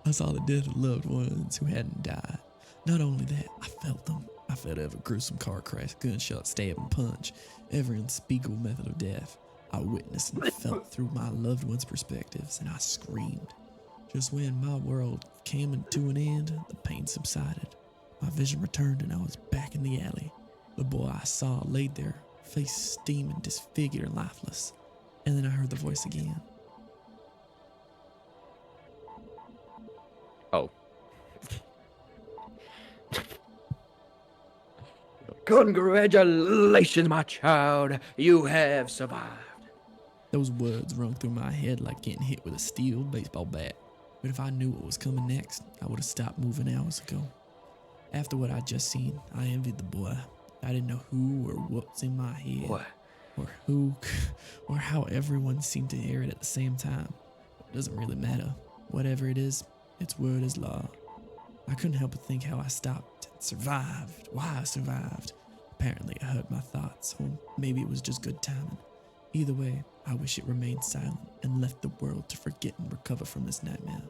I saw the death of loved ones who hadn't died. Not only that, I felt them. I felt every gruesome car crash, gunshot, stab, and punch, every unspeakable method of death. I witnessed and felt through my loved ones' perspectives, and I screamed. Just when my world came to an end, the pain subsided. My vision returned, and I was back in the alley. The boy I saw laid there, face steaming, disfigured, and lifeless. And then I heard the voice again. Oh. Congratulations, my child. You have survived. Those words rung through my head like getting hit with a steel baseball bat. But if I knew what was coming next, I would have stopped moving hours ago. After what I'd just seen, I envied the boy. I didn't know who or what's in my head. What? Or who, or how everyone seemed to hear it at the same time. It doesn't really matter. Whatever it is, its word is law. I couldn't help but think how I stopped and survived, why I survived. Apparently I heard my thoughts, or maybe it was just good timing. Either way, I wish it remained silent and left the world to forget and recover from this nightmare.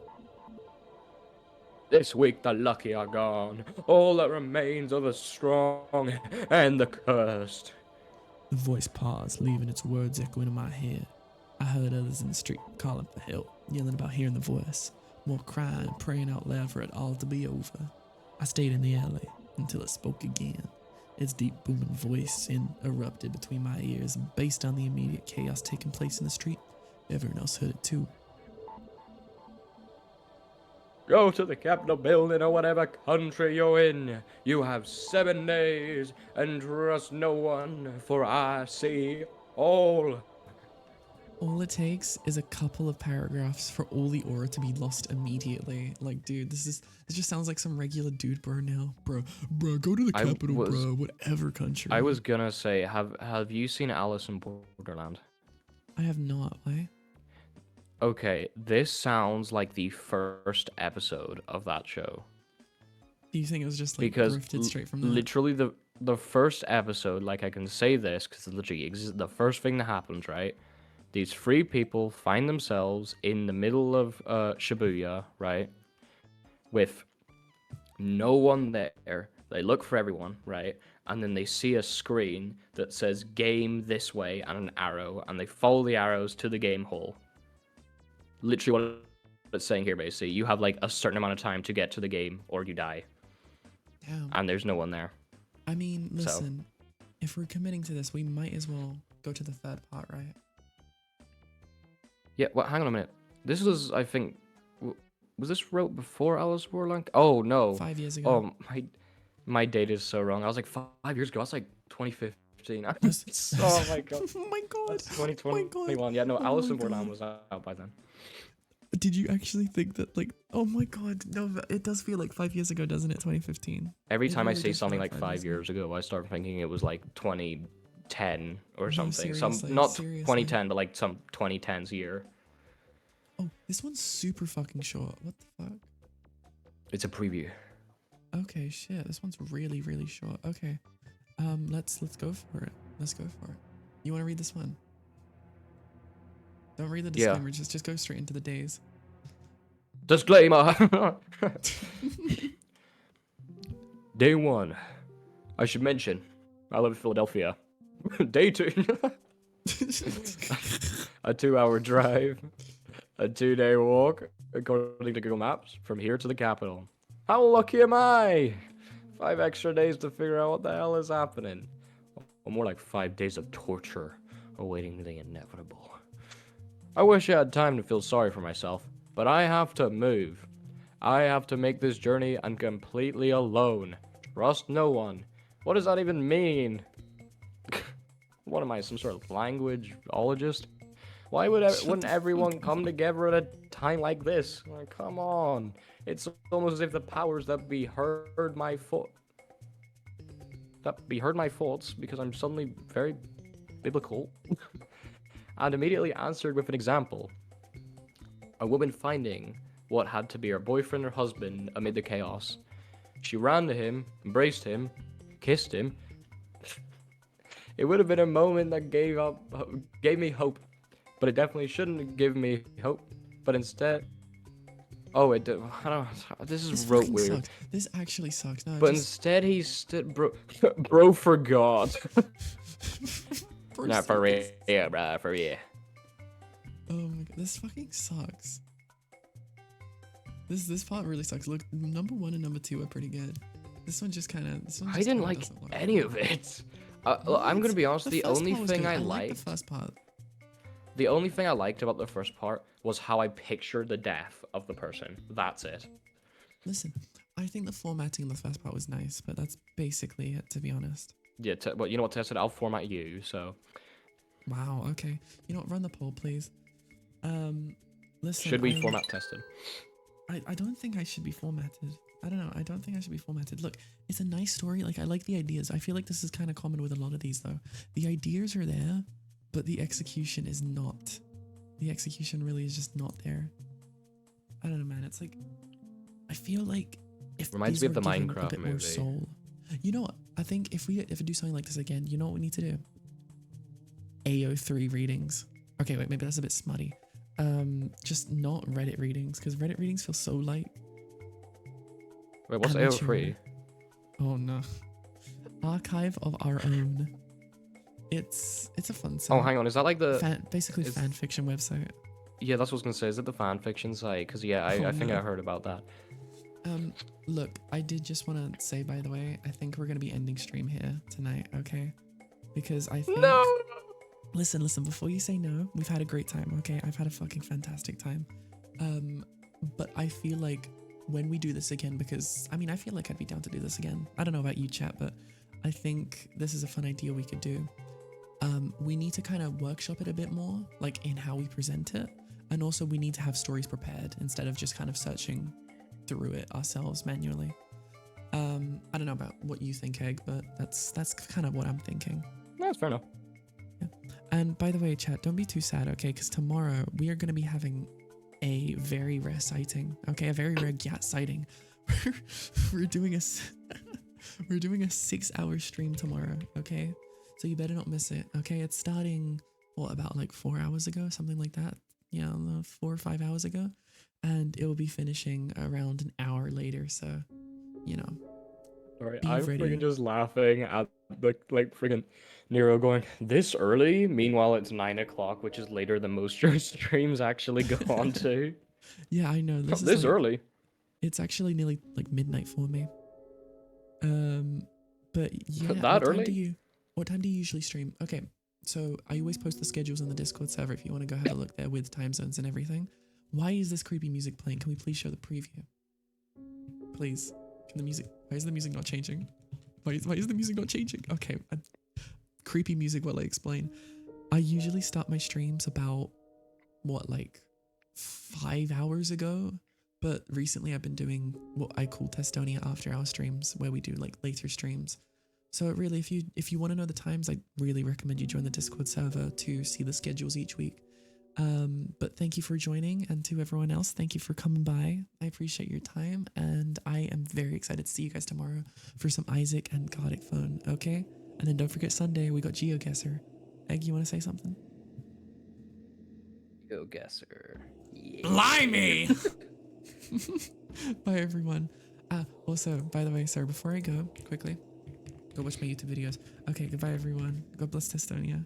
This week the lucky are gone. All that remains are the strong and the cursed. The voice paused, leaving its words echoing in my head. I heard others in the street calling for help, yelling about hearing the voice, more crying and praying out loud for it all to be over. I stayed in the alley until it spoke again. Its deep booming voice erupted between my ears, and based on the immediate chaos taking place in the street, everyone else heard it too. Go to the Capitol building or whatever country you're in. You have 7 days and trust no one, for I see all. All it takes is a couple of paragraphs for all the aura to be lost immediately. Like, dude, this just sounds like some regular dude, bro. Now, bro, go to the I capital, was- bro. Whatever country. I was gonna say, have you seen Alice in Borderland? I have not. Why? Okay, this sounds like the first episode of that show. Do you think it was just like Because grifted straight from that? literally the first episode, like I can say this because literally the first thing that happens, right? These 3 people find themselves in the middle of Shibuya, right? With no one there. They look for everyone, right? And then they see a screen that says game this way and an arrow, and they follow the arrows to the game hall. Literally what it's saying here, basically. You have like a certain amount of time to get to the game or you die. Damn. And there's no one there. I mean, listen. If we're committing to this, we might as well go to the third part, right? Yeah, well, hang on a minute. This was, I think, was this wrote before Alice in Borderland? Oh, no. 5 years ago. Oh, my... My date is so wrong. I was like 5 years ago. I was like 2015. That's- Oh my god. Oh my god. That's Oh my 2021. god. Yeah, no, Oh my Alice in God. Borderland was out by then. Did you actually think that, like, oh my god, no, but it does feel like 5 years ago, doesn't it? 2015. Every It time I really say does feel something like like 5 5 years ago, I start thinking it was like 2010 or No, something. seriously, Not seriously. 2010, but like some 2010s year. Oh, this one's super fucking short. What the fuck? It's a preview. Okay, shit. This one's really, really short. Okay. Let's go for it. Let's go for it. You want to read this one? Don't read the Yeah. disclaimer. Just go straight into the days. Disclaimer. Day 1. I should mention, I live in Philadelphia. Day 2. A 2-hour drive. A 2-day walk, according to Google Maps, from here to the capital. How lucky am I? 5 extra days to figure out what the hell is happening. Or more like 5 days of torture awaiting the inevitable. I wish I had time to feel sorry for myself, but I have to move. I have to make this journey and completely alone. Trust no one. What does that even mean? What am I, some sort of languageologist? Why wouldn't everyone come together at a time like this? Like, come on. It's almost as if the powers that be heard my thoughts because I'm suddenly very biblical and immediately answered with an example. A woman finding what had to be her boyfriend or husband amid the chaos. She ran to him, embraced him, kissed him. It would have been a moment that gave me hope, but it definitely shouldn't have given me hope. But instead, I don't. This is This rote fucking weird. sucks. This actually sucks. No, But just, instead, he stood, bro forgot. bro, Not for real, sucks. bruh, for real. Oh my god, this fucking sucks. This part really sucks. Look, number 1 and number 2 are pretty good. This one just kind of. I didn't like any of it. Look, I'm gonna be honest. The first only part was thing good. I liked liked, the first part. the only thing I liked about the first part was how I pictured the death of the person. That's it. Listen, I think the formatting in the first part was nice, but that's basically it, to be honest. Yeah, but you know what, Tess said? I'll format you. So Wow. Okay. You know what? Run the poll, please. Listen. should we format tested? I don't think I should be formatted. I don't know. I don't think I should be formatted. Look, it's a nice story. Like, I like the ideas. I feel like this is kind of common with a lot of these, though. The ideas are there, but the execution is not. The execution really is just not there. I don't know, man. It's like, I feel like if Reminds these me of were the given a Minecraft bit more movie. soul. You know what? I think if we do something like this again, you know what we need to do? AO3 readings. Okay, wait, maybe that's a bit smutty. Just not Reddit readings, because Reddit readings feel so light. Wait, what's Amateur. AO3? Oh no. Archive of Our Own. It's a fun site. Oh, hang on. Is that like the? Basically is- fan fiction website. Yeah, that's what I was gonna say. Is it the fan fiction site? Because yeah, I Oh, think no. I heard about that. Look, I did just want to say, by the way, I think we're gonna be ending stream here tonight, okay? Because I think. No. Listen, before you say no, we've had a great time, okay? I've had a fucking fantastic time. But I feel like when we do this again, because, I mean, I feel like I'd be down to do this again. I don't know about you, chat, but I think this is a fun idea we could do. We need to kind of workshop it a bit more, like in how we present it. And also we need to have stories prepared instead of just kind of searching through it ourselves manually. I don't know about what you think, Egg, but that's kind of what I'm thinking. No, that's fair enough. And by the way, chat, don't be too sad, okay? Because tomorrow we are going to be having a very rare sighting, okay? A very rare GAT sighting. we're doing a 6-hour stream tomorrow, okay? So you better not miss it, okay? It's starting, about like 4 hours ago, something like that. Yeah, 4 or 5 hours ago. And it will be finishing around an hour later, so, you know. Alright, Be I'm ready. freaking just laughing at the freaking Nero going this early. Meanwhile, it's 9 o'clock, which is later than most your streams actually go on to. Yeah, I know. This is This like- early. It's actually nearly like midnight for me. But yeah, That early? What time do you usually stream? Okay, so I always post the schedules in the Discord server if you want to go have a look there with time zones and everything. Why is this creepy music playing? Can we please show the preview? Please, Can the music? Why is the music not changing? Why is the music not changing? Okay, creepy music while I explain. I usually start my streams about what, like 5 hours ago, but recently I've been doing what I call Testonia after hour streams, where we do like later streams. So really, if you want to know the times, I really recommend you join the Discord server to see the schedules each week. But thank you for joining, and to everyone else, thank you for coming by. I appreciate your time, and I am very excited to see you guys tomorrow for some Isaac and Godic Phone, okay? And then don't forget Sunday, we got GeoGuessr. Egg, you want to say something? GeoGuessr. Yeah. Blimey! Bye, everyone. Also, by the way, sorry, before I go, quickly, go watch my YouTube videos. Okay, goodbye, everyone. God bless Testonia.